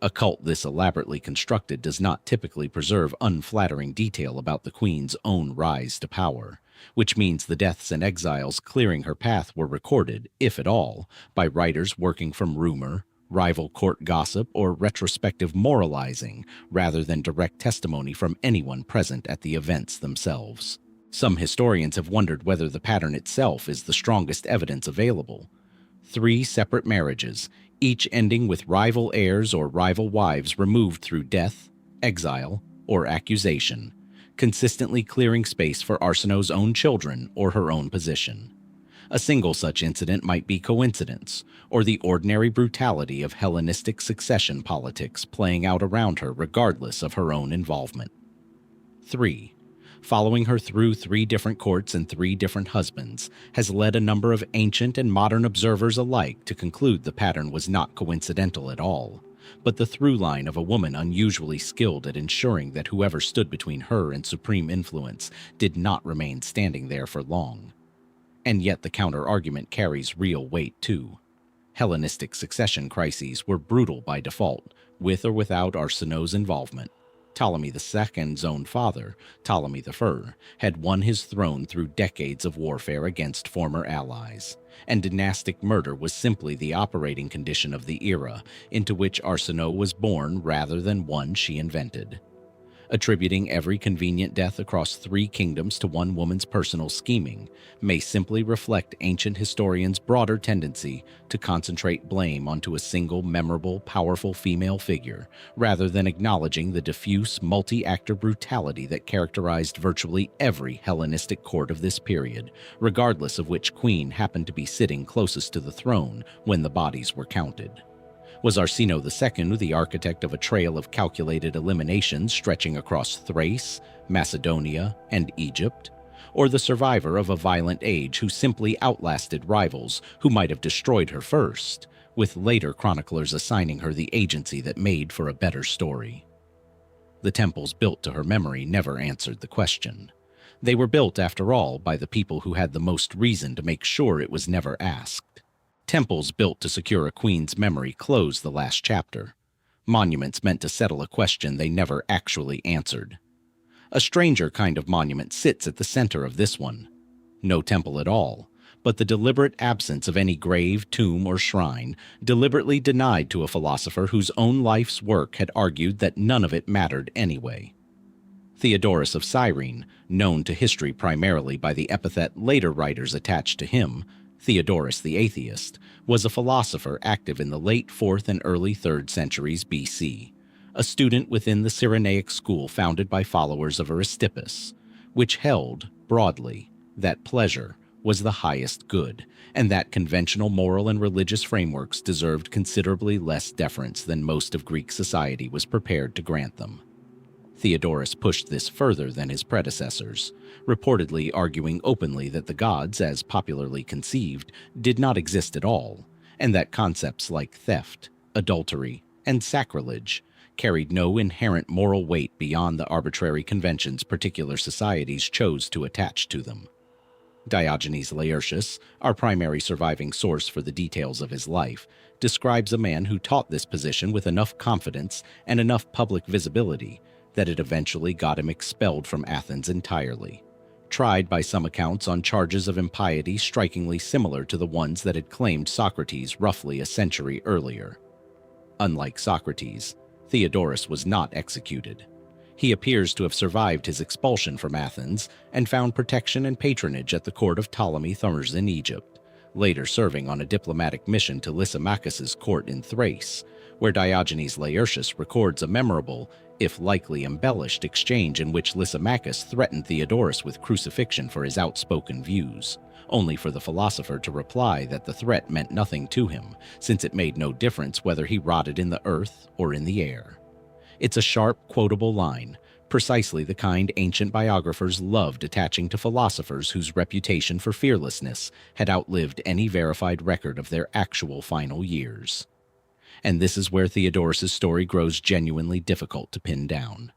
A cult this elaborately constructed does not typically preserve unflattering detail about the queen's own rise to power, which means the deaths and exiles clearing her path were recorded, if at all, by writers working from rumor, rival court gossip, or retrospective moralizing, rather than direct testimony from anyone present at the events themselves. Some historians have wondered whether the pattern itself is the strongest evidence available. 3 separate marriages, each ending with rival heirs or rival wives removed through death, exile, or accusation, consistently clearing space for Arsinoe's own children or her own position. A single such incident might be coincidence, or the ordinary brutality of Hellenistic succession politics playing out around her regardless of her own involvement. 3. Following her through 3 different courts and 3 different husbands has led a number of ancient and modern observers alike to conclude the pattern was not coincidental at all, but the through line of a woman unusually skilled at ensuring that whoever stood between her and supreme influence did not remain standing there for long. And yet the counter-argument carries real weight too. Hellenistic succession crises were brutal by default, with or without Arsinoe's involvement. Ptolemy II's own father, Ptolemy I, had won his throne through decades of warfare against former allies, and dynastic murder was simply the operating condition of the era into which Arsinoe was born rather than one she invented. Attributing every convenient death across 3 kingdoms to one woman's personal scheming may simply reflect ancient historians' broader tendency to concentrate blame onto a single memorable, powerful female figure, rather than acknowledging the diffuse, multi-actor brutality that characterized virtually every Hellenistic court of this period, regardless of which queen happened to be sitting closest to the throne when the bodies were counted. Was Arsinoe II the architect of a trail of calculated eliminations stretching across Thrace, Macedonia, and Egypt? Or the survivor of a violent age who simply outlasted rivals who might have destroyed her first, with later chroniclers assigning her the agency that made for a better story? The temples built to her memory never answered the question. They were built, after all, by the people who had the most reason to make sure it was never asked. Temples built to secure a queen's memory close the last chapter. Monuments meant to settle a question they never actually answered. A stranger kind of monument sits at the center of this one. No temple at all, but the deliberate absence of any grave, tomb, or shrine, deliberately denied to a philosopher whose own life's work had argued that none of it mattered anyway. Theodorus of Cyrene, known to history primarily by the epithet later writers attached to him, Theodorus the Atheist, was a philosopher active in the late 4th and early 3rd centuries BC, a student within the Cyrenaic school founded by followers of Xanthippus, which held, broadly, that pleasure was the highest good, and that conventional moral and religious frameworks deserved considerably less deference than most of Greek society was prepared to grant them. Theodorus pushed this further than his predecessors, reportedly arguing openly that the gods, as popularly conceived, did not exist at all, and that concepts like theft, adultery, and sacrilege carried no inherent moral weight beyond the arbitrary conventions particular societies chose to attach to them. Diogenes Laertius, our primary surviving source for the details of his life, describes a man who taught this position with enough confidence and enough public visibility that it eventually got him expelled from Athens entirely, tried by some accounts on charges of impiety strikingly similar to the ones that had claimed Socrates roughly a century earlier. Unlike Socrates, Theodorus was not executed. He appears to have survived his expulsion from Athens and found protection and patronage at the court of Ptolemy Thurs in Egypt, later serving on a diplomatic mission to Lysimachus's court in Thrace, where Diogenes Laertius records a memorable, if likely embellished, exchange in which Lysimachus threatened Theodorus with crucifixion for his outspoken views, only for the philosopher to reply that the threat meant nothing to him, since it made no difference whether he rotted in the earth or in the air. It's a sharp, quotable line, precisely the kind ancient biographers loved attaching to philosophers whose reputation for fearlessness had outlived any verified record of their actual final years. And this is where Theodorus's story grows genuinely difficult to pin down.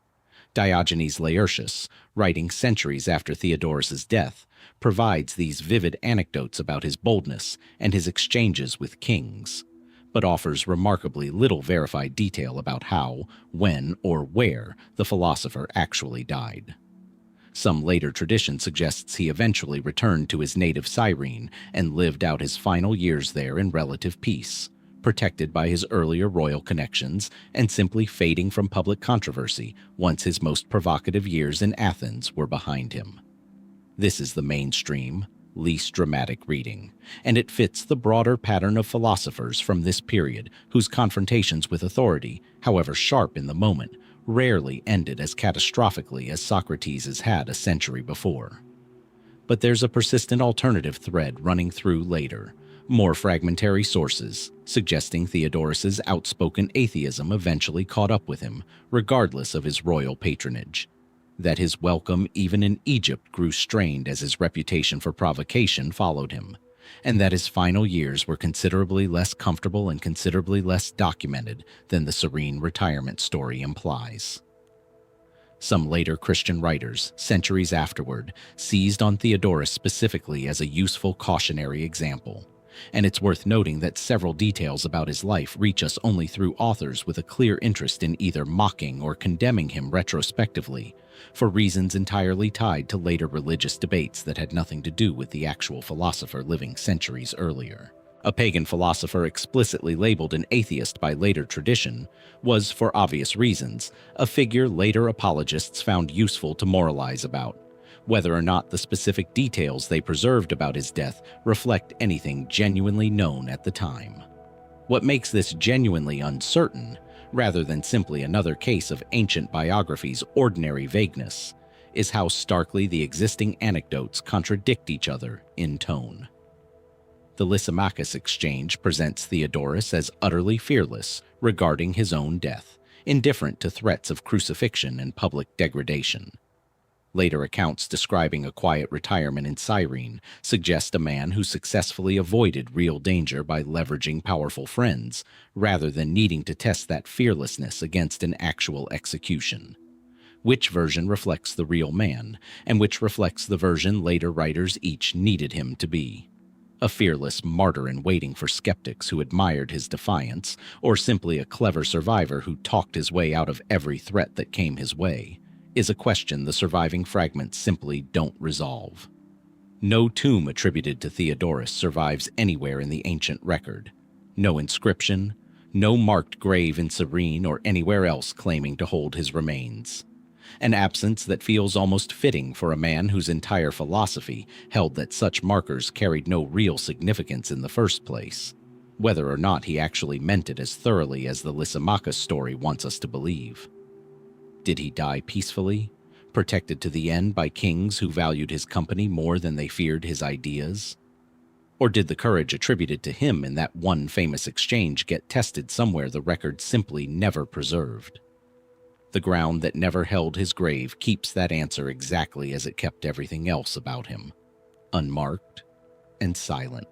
Diogenes Laertius, writing centuries after Theodorus's death, provides these vivid anecdotes about his boldness and his exchanges with kings, but offers remarkably little verified detail about how, when, or where the philosopher actually died. Some later tradition suggests he eventually returned to his native Cyrene and lived out his final years there in relative peace, protected by his earlier royal connections and simply fading from public controversy once his most provocative years in Athens were behind him. This is the mainstream, least dramatic reading, and it fits the broader pattern of philosophers from this period whose confrontations with authority, however sharp in the moment, rarely ended as catastrophically as Socrates' had a century before. But there's a persistent alternative thread running through later, more fragmentary sources, suggesting Theodorus's outspoken atheism eventually caught up with him, regardless of his royal patronage, that his welcome even in Egypt grew strained as his reputation for provocation followed him, and that his final years were considerably less comfortable and considerably less documented than the serene retirement story implies. Some later Christian writers, centuries afterward, seized on Theodorus specifically as a useful cautionary example, and it's worth noting that several details about his life reach us only through authors with a clear interest in either mocking or condemning him retrospectively, for reasons entirely tied to later religious debates that had nothing to do with the actual philosopher living centuries earlier. a pagan philosopher explicitly labeled an atheist by later tradition, was, for obvious reasons, a figure later apologists found useful to moralize about, whether or not the specific details they preserved about his death reflect anything genuinely known at the time. What makes this genuinely uncertain, rather than simply another case of ancient biography's ordinary vagueness, is how starkly the existing anecdotes contradict each other in tone. The Lysimachus exchange presents Theodorus as utterly fearless regarding his own death, indifferent to threats of crucifixion and public degradation. Later accounts describing a quiet retirement in Cyrene suggest a man who successfully avoided real danger by leveraging powerful friends, rather than needing to test that fearlessness against an actual execution. Which version reflects the real man, and which reflects the version later writers each needed him to be? A fearless martyr in waiting for skeptics who admired his defiance, or simply a clever survivor who talked his way out of every threat that came his way, is a question the surviving fragments simply don't resolve. No tomb attributed to Theodorus survives anywhere in the ancient record. No inscription, no marked grave in Cyrene or anywhere else claiming to hold his remains. An absence that feels almost fitting for a man whose entire philosophy held that such markers carried no real significance in the first place, whether or not he actually meant it as thoroughly as the Lysimachus story wants us to believe. Did he die peacefully, protected to the end by kings who valued his company more than they feared his ideas? Or did the courage attributed to him in that one famous exchange get tested somewhere the record simply never preserved? The ground that never held his grave keeps that answer exactly as it kept everything else about him, unmarked and silent.